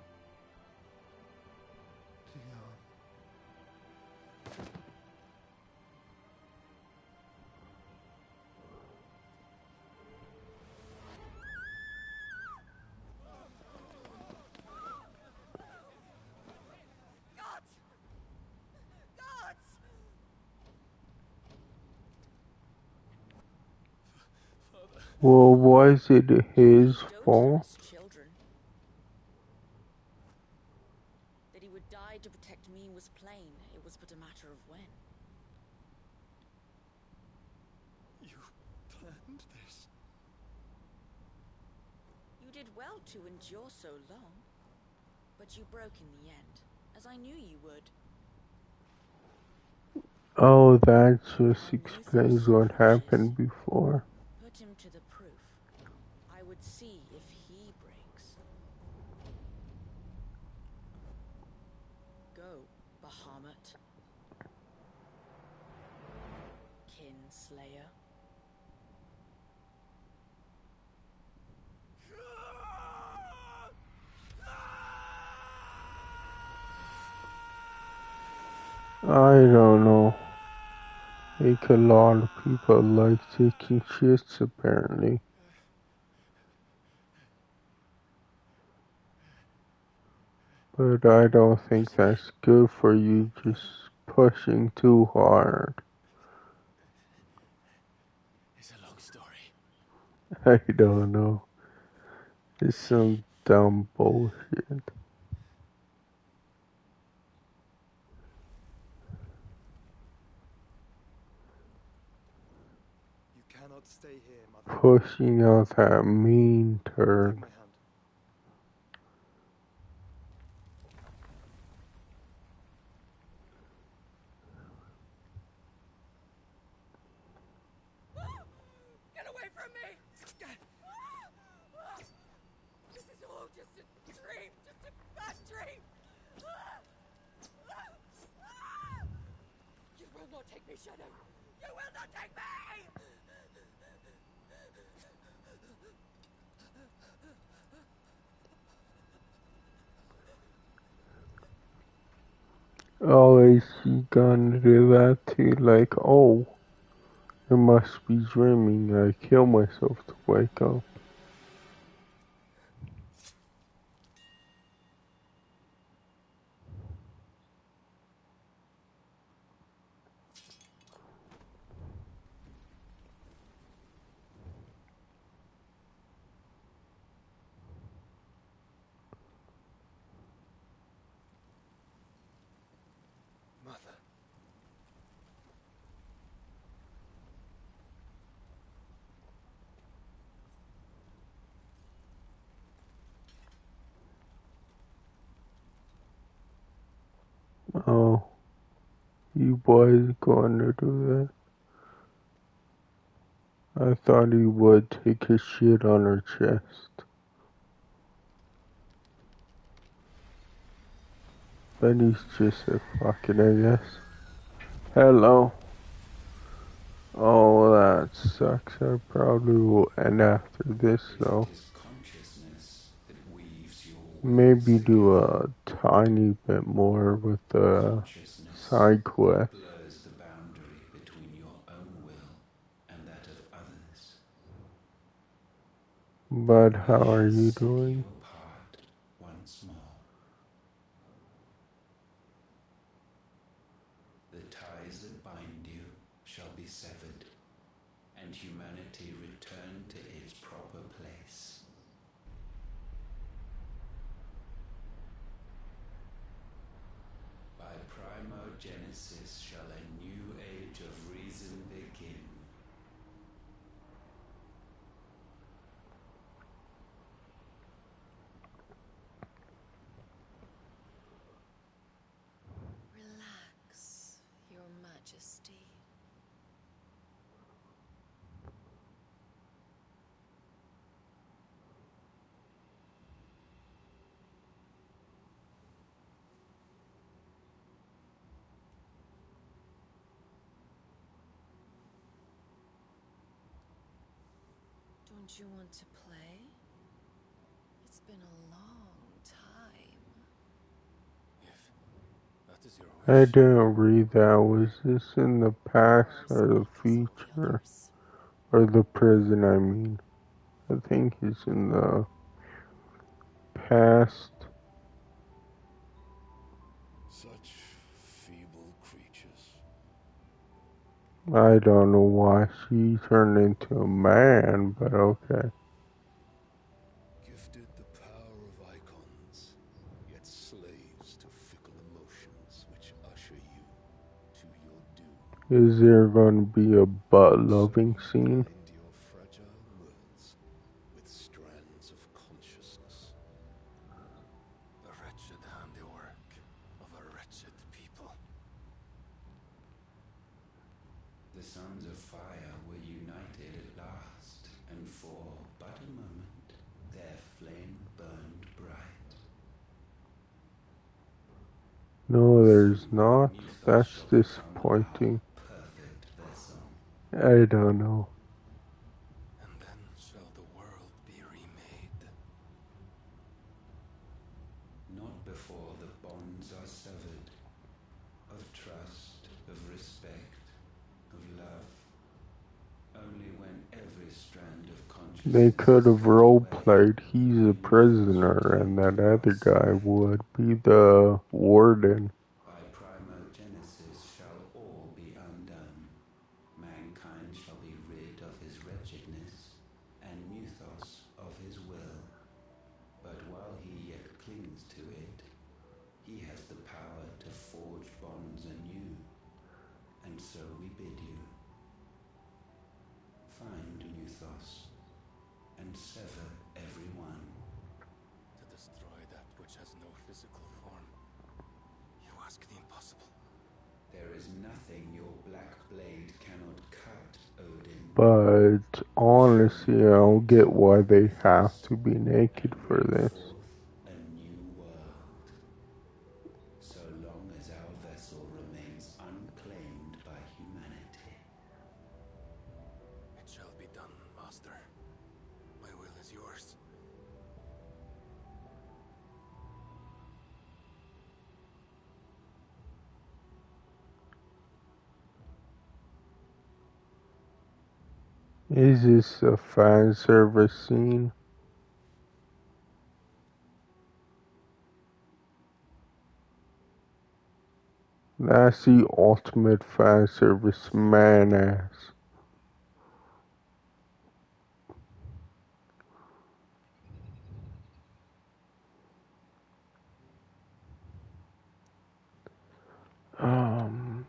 Well, was it his fault? Children. That he would die to protect me was plain. It was but a matter of when. You planned this? You did well to endure so long. But you broke in the end, as I knew you would. Oh, that just explains what happened before. Put him to the proof. I would see if he breaks. Go, Bahamut. Kinslayer. I don't know. Like a lot of people like taking shits apparently. But I don't think that's good for you just pushing too hard. It's a long story. I don't know. It's some dumb bullshit. You cannot stay here, Mother. Pushing out that mean turd. Get away from me! This is all just a dream, just a bad dream! You will not take me, Shadow! You will not take me! Oh, is she gonna do that too? Like, oh, I must be dreaming. I kill myself to wake up. Mother. Oh, you boys gonna do that? I thought he would take his shit on her chest. But he's just a fucking, I guess. Hello. Oh, that sucks. I probably will end after this, though. Maybe do a tiny bit more with the side quest. Blurs the boundary between your own will and that of others. But how are you doing? Once more. The ties that bind you shall be severed, and humanity return to its proper place. By primogenesis shall a new age of reason begin. Relax, Your Majesty. Don't you want to play? It's been a long time. That is your I wish. didn't read that. Was this in the past or the future? Or the prison, I mean. I think it's in the past. Such feeble creatures. I don't know why she turned into a man, but okay. Gifted the power of icons, yet slaves to fickle emotions which usher you to your doom. Is there going to be a butt-loving scene? Bind your fragile wills with strands of consciousness. The wretched handiwork of a wretched people. The sons of fire were united at last, and for but a moment their flame burned bright. No, there's not. That's disappointing. I don't know. And then shall the world be remade. Not before the bonds are severed, of trust, of respect, of love. Only when every strand of consciousness They could have role-played he's a prisoner and that other guy would be the warden. by primogenesis shall all be undone. Mankind shall be rid of his wretchedness, and Mythos of his will. But while he yet clings to it, he has the power to forge bonds anew. And so we bid you, find Mythos, and sever every one. To destroy that which has no physical form. You ask the impossible. There is nothing your black blade cannot cut, Odin. But honestly, I don't get why they have to be naked for this. A new world. So long as our vessel remains unclaimed by humanity. It shall be done, Master. My will is yours. Is this a fan service scene? That's the ultimate fan service, man ass. Um,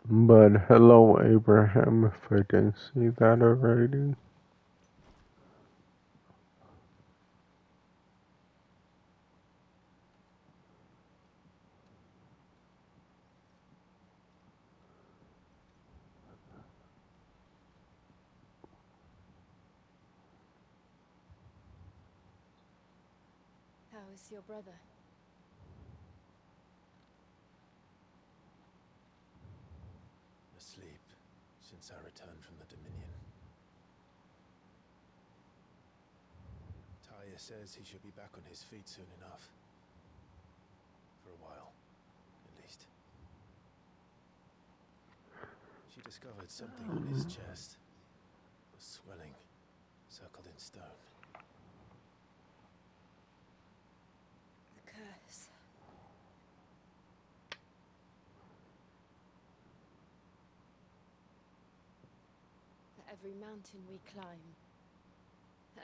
but hello, Abraham, if I didn't see that already. How is your brother? Asleep since I returned from the Dominion. Talia says he should be back on his feet soon enough. For a while, at least. She discovered something on his chest. It was swelling, circled in stone. The curse. For every mountain we climb,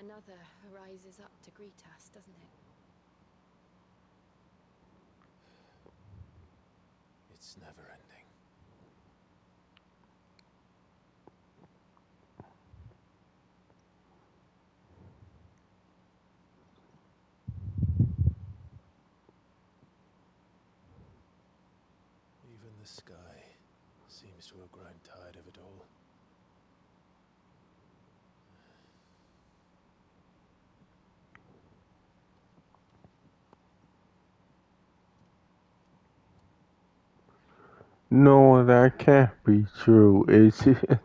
another rises up to greet us, doesn't it? It's never ending. Even the sky seems to have grown tired of it all. No, that can't be true, is it?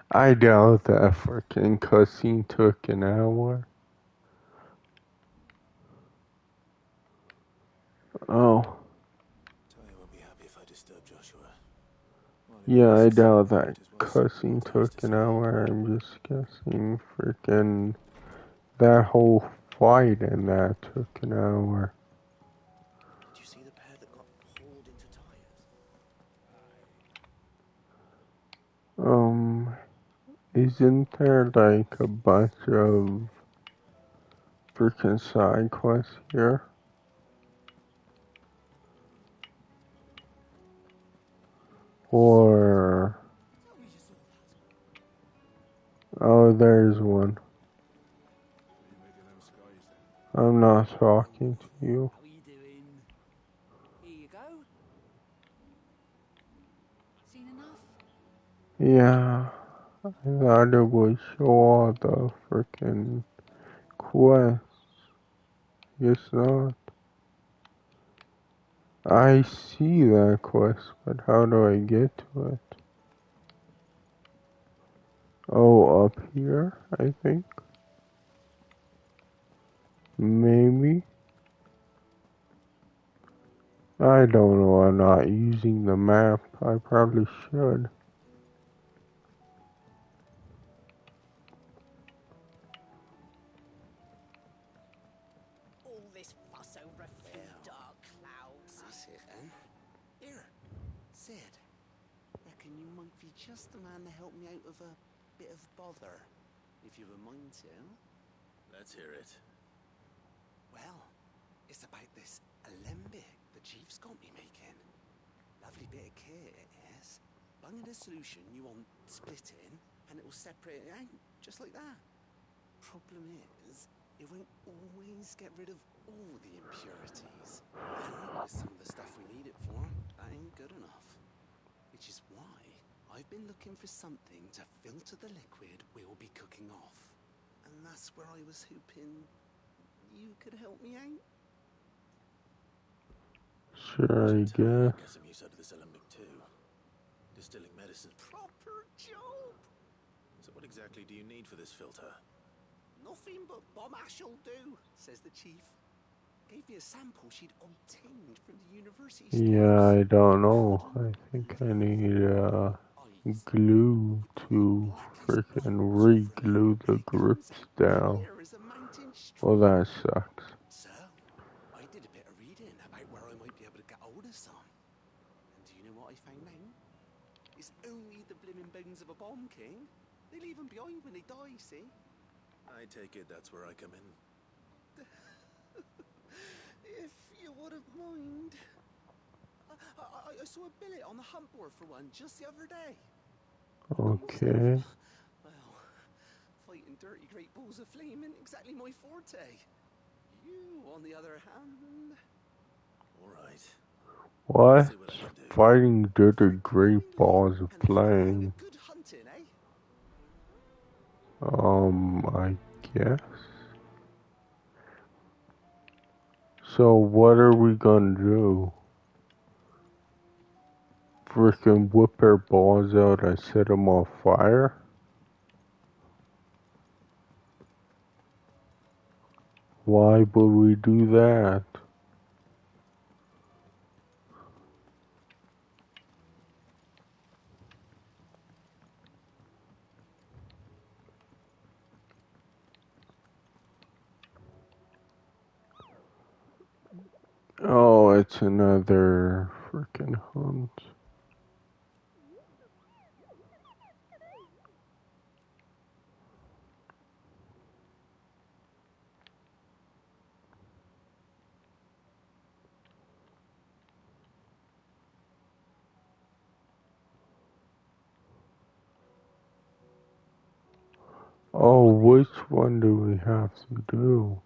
I doubt that freaking cutscene took an hour. Oh. Talia won't be happy if I disturb Joshua. Yeah, I doubt that cutscene took an hour. I'm just guessing freaking that whole fight and that took an hour. Did you see the pair that got hauled into tires? Isn't there like a bunch of freaking side quests here? Or... oh, there's one. I'm not talking to you. How are you doing? Here you go. Seen enough? Yeah, I thought it would show all the freaking quests. Guess not. I see that quest, but how do I get to it? Oh, up here, I think. Maybe. I don't know, I'm not using the map. I probably should. All this fuss over a few dark clouds. That's it then. Here, Sid. Reckon you might be just the man to help me out of a bit of bother, if you've a mind to. Let's hear it. Well, it's about this alembic the chief's got me making. Lovely bit of kit it is. Bung in a solution you want splitting, and it'll separate it out, just like that. Problem is, it won't always get rid of all the impurities. And with some of the stuff we need it for, that ain't good enough. Which is why I've been looking for something to filter the liquid we'll be cooking off. And that's where I was hoping you could help me out. Sure, I guess. Get some use out of this alembic too. Distilling medicine. Proper job! So what exactly do you need for this filter? Nothing but bomb ash'll do, says the chief. Gave me a sample she'd obtained from the university stores. Yeah, I don't know. I think I need glue to freaking re-glue the grips down. Well, that sucks. So, I did a bit of reading about where I might be able to get hold of some. And do you know what I found out? It's only the blimmin' bones of a bomb king. They leave them behind when they die, see? I take it that's where I come in. If you wouldn't mind. I saw a billet on the hunt board for one just the other day. Okay. Well, fighting dirty great balls of flame isn't exactly my forte. You, on the other hand... Alright. What? Fighting dirty great balls of flame. Good hunting, eh? I guess. So what are we gonna do? Freaking whip our balls out and set them on fire? Why would we do that? Oh, it's another freaking hunt. Oh, which one do we have to do?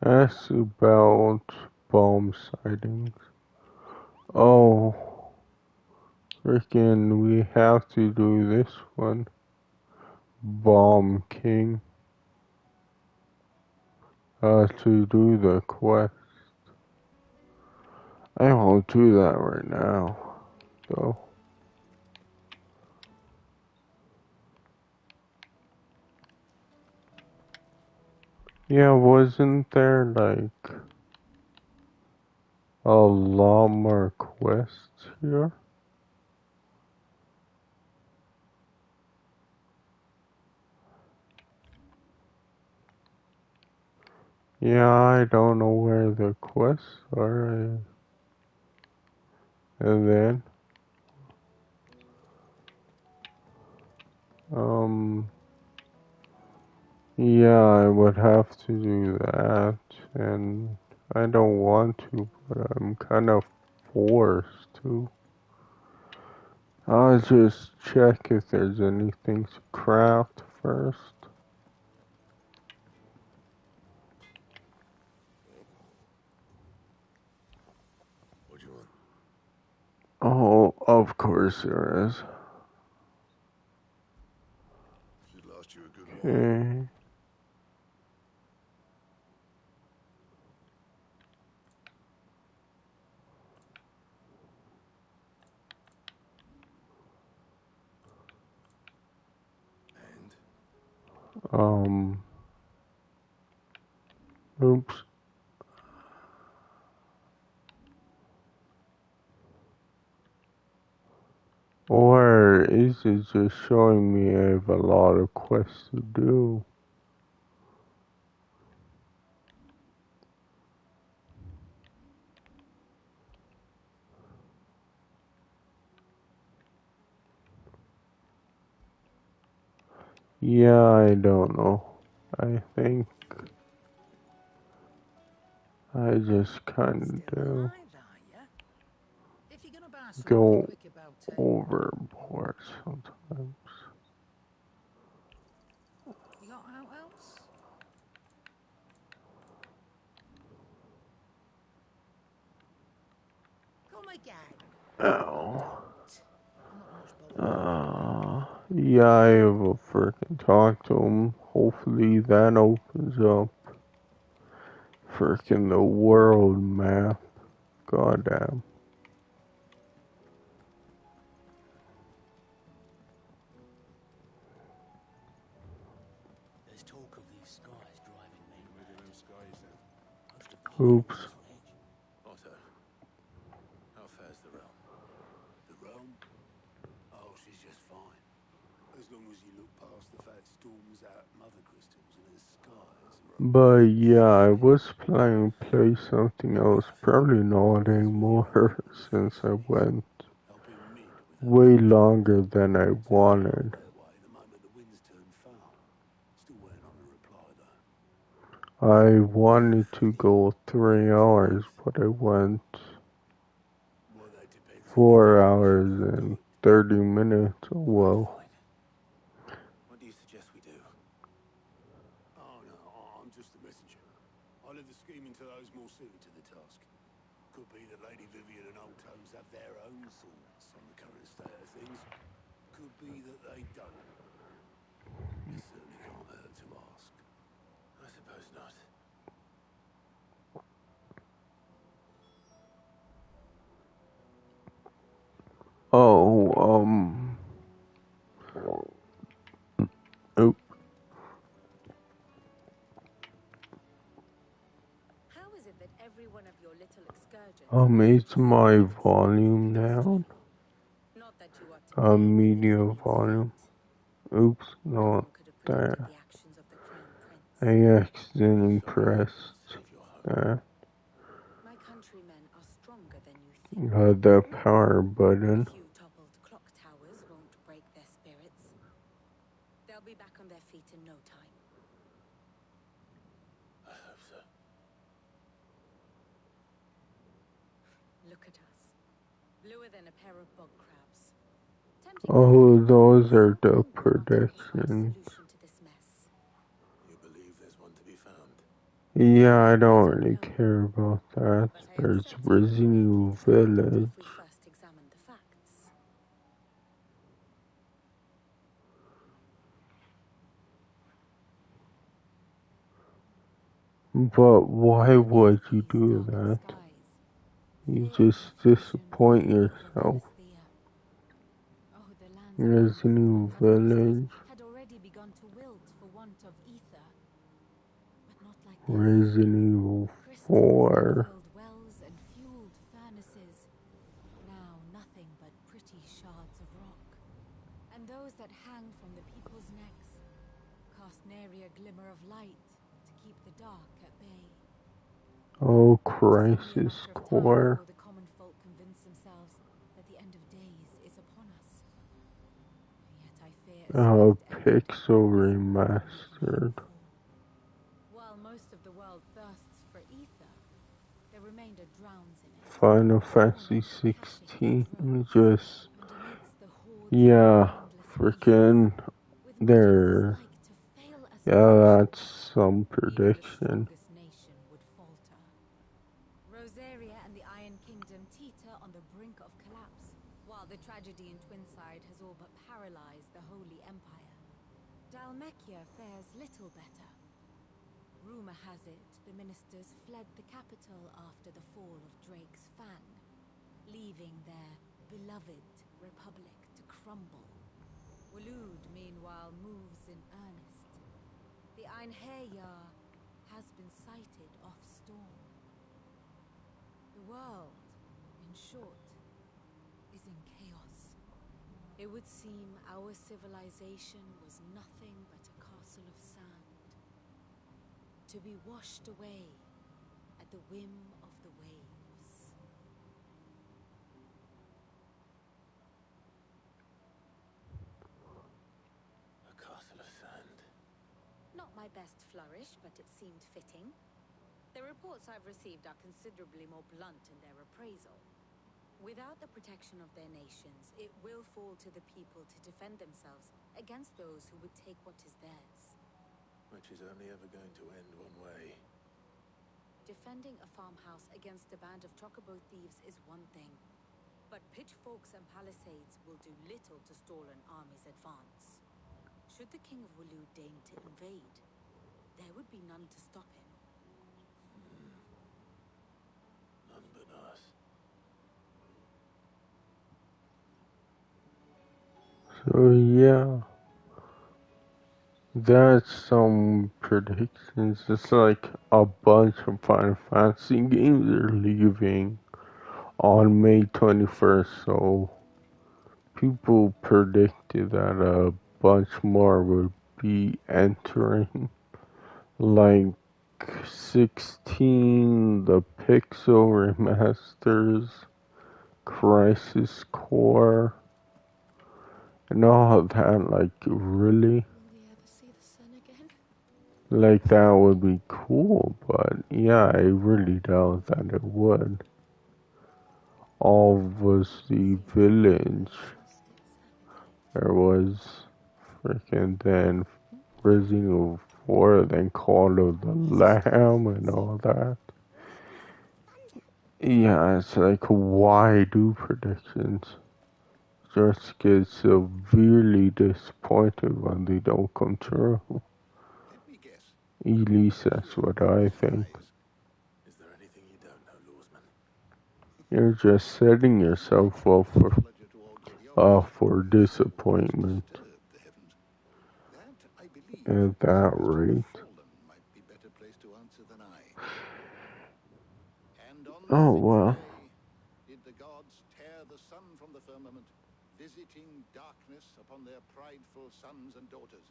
Ask about bomb sightings. Oh, freaking, we have to do this one. Bomb King. To do the quest. I won't do that right now, though. Yeah, wasn't there like a lot more quests here? Yeah, I don't know where the quests are. And then, yeah, I would have to do that, and I don't want to, but I'm kind of forced to. I'll just check if there's anything to craft first. What do you want? Oh, of course there is. Should last you a good while. Okay. And? Oops. Or is it just showing me I have a lot of quests to do? Yeah, I don't know. I think I just kind of go overboard sometimes. You got out else? Call me gang. Ow. I'm not much bother. Yeah, I have a freaking talk to him. Hopefully that opens up freaking the world map. Goddamn. There's talk of these skies driving me. Where do them skies then? Most of the Oops. Otto, how fares the realm? The realm? Oh, she's just fine. As long as you look past the fat storms out mother crystals and the skies are But yeah, I was planning to play something else. Probably not anymore since I went way longer than I wanted. I wanted to go 3 hours, but I went 4 hours and 30 minutes. Oh well. What do you suggest we do? Oh no, I'm just the messenger. I'll leave the scheming to those more suited to the task. Could be that Lady Vivian and Old Tomes have their own thoughts on the current state of things. Could be that they don't. It certainly can't hurt to ask. Oh. How is it that every one of your little excursions It's my volume down. Not that you are to blame for the Media King's volume. fate. Oops, No one not could have predicted that. the actions of the Crown Prince. I accidentally pressed that. My countrymen are stronger than you think. The power button. A few toppled clock towers won't break their spirits. They'll be back on their feet in no time. I hope so. Look at us. Bluer than a pair of bog crabs. Oh, those are the predictions. You believe there's one to be found? Yeah, I don't really care about that. There's Resident Evil Village. But why would you do that? You just disappoint yourself. Resident Evil Village. Had already begun to wilt for want of ether. But not like this. Resident Evil 4. Filled wells and fueled furnaces. Now nothing but pretty shards of rock. And those that hang from the people's necks cast nary a glimmer of light to keep the dark at bay. Oh, Crisis Core. The common folk convince themselves that the end of days is upon us. Yet I fear Oh, Pixel Remastered. while most of the world thirsts for ether, the remainder drowns in it. Final Fantasy 16. Just, yeah, freaking there. Yeah, that's some prediction. Rosaria and the Iron Kingdom teeter on the brink of collapse, while the tragedy in Twinside has all but paralyzed the Holy Empire. Dalmekia fares little better. Rumor has it the ministers fled the capital after the fall of Drake's Fang, leaving their beloved republic to crumble. Waloed, meanwhile, moves in earnest. The Einherjar has been sighted off Storm. The world, in short, is in chaos. It would seem our civilization was nothing but a castle of sand, to be washed away at the whim of the waves. A castle of sand. Not my best flourish, but it seemed fitting. The reports I've received are considerably more blunt in their appraisal. Without the protection of their nations, it will fall to the people to defend themselves against those who would take what is theirs. Which is only ever going to end one way. Defending a farmhouse against a band of chocobo thieves is one thing, but pitchforks and palisades will do little to stall an army's advance. Should the King of Waloed deign to invade, there would be none to stop him. None but us. So yeah, that's some predictions. It's like a bunch of Final Fantasy games are leaving on May 21st, so people predicted that a bunch more would be entering. Like 16, the Pixel remasters, Crisis Core, and all that. Like, really? Like, that would be cool, but yeah, I really doubt that it would. All was the village. There was freaking then Resident Evil 4, then Call of the Lamb, and all that. Yeah, it's like, why do predictions? Just get severely disappointed when they don't come true. At least that's what I think. Is there anything you don't know, Lawsman? You're just setting yourself up for for disappointment at that rate. Oh well. Did the gods tear the sun from the firmament, visiting darkness upon their prideful sons and daughters?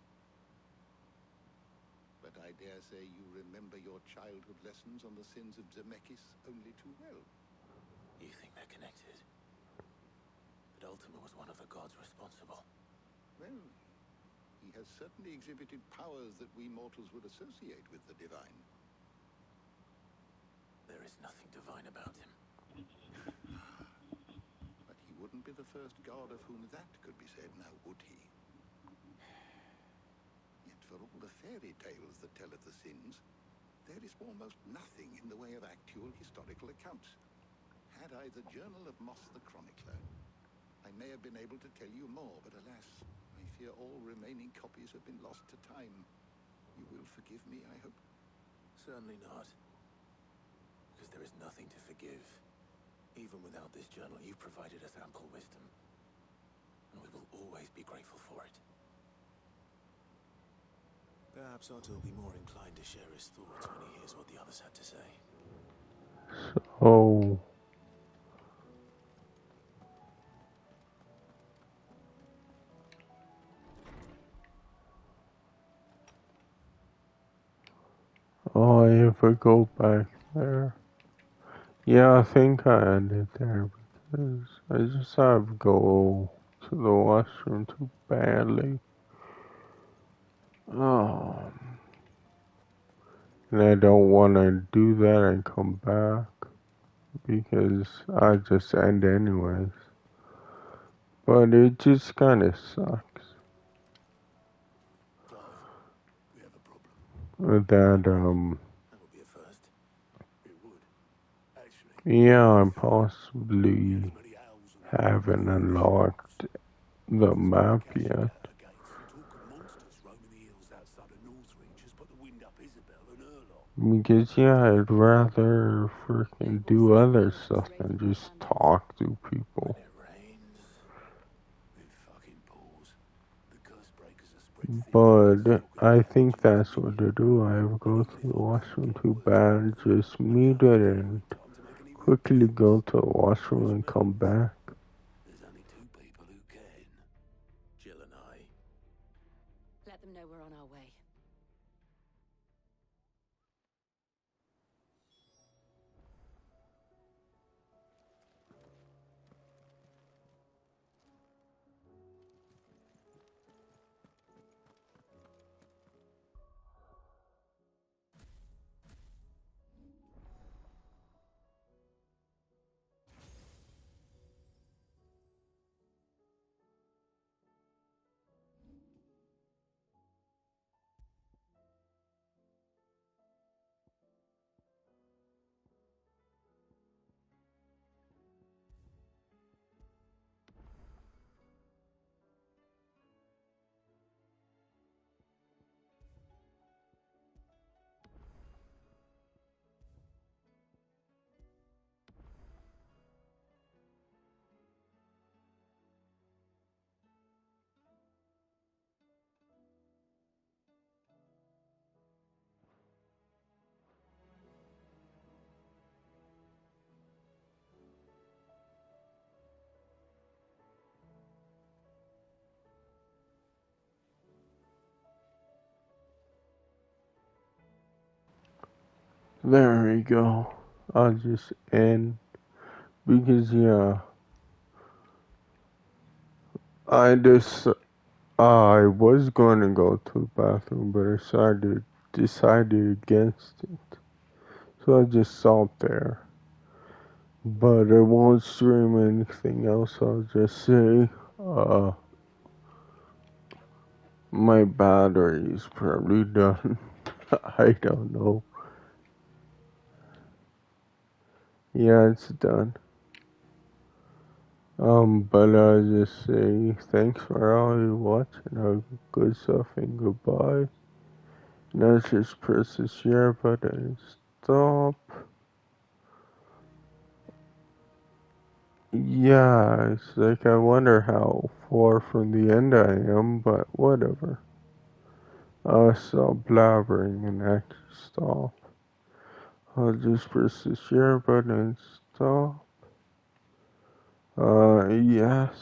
But I dare say you remember your childhood lessons on the sins of Zemeckis only too well. You think they're connected? But Ultima was one of the gods responsible. Well, he has certainly exhibited powers that we mortals would associate with the divine. There is nothing divine about him. But he wouldn't be the first god of whom that could be said, now would he? Yet for all the fairy tales that tell of the sins, there is almost nothing in the way of actual historical accounts. Had I the Journal of Moss the Chronicler, I may have been able to tell you more, but alas, I fear all remaining copies have been lost to time. You will forgive me, I hope? Certainly not. Because there is nothing to forgive. Even without this journal, you've provided us ample wisdom. And we will always be grateful for it. Perhaps Otto will be more inclined to share his thoughts when he hears what the others had to say. So... Oh, if I go back there. Yeah, I think I ended there because I just have to go to the washroom too badly. Oh. And I don't want to do that and come back because I just end anyways. But it just kind of sucks. Clive, we have a problem. That would be a first. It would. Actually. yeah, I possibly haven't unlocked the map yet. Because yeah, I'd rather freaking do other stuff than just talk to people. But I think that's what to do. I will go to the washroom too bad, just mute it and quickly go to the washroom and come back. There's only two people who can. Jill and I. Let them know we're on our way. There we go. I'll just end because yeah, I was going to go to the bathroom, but I decided against it. So I just stopped there. But I won't stream anything else. I'll just say, my battery is probably done. I don't know. Yeah, it's done. But I'll just say thanks for all you watching. Have good stuff and goodbye. Now just press the share button and stop. Yeah, it's like I wonder how far from the end I am, but whatever. I'll stop blabbering and actually stop. I'll just press the share button and stop. Yes.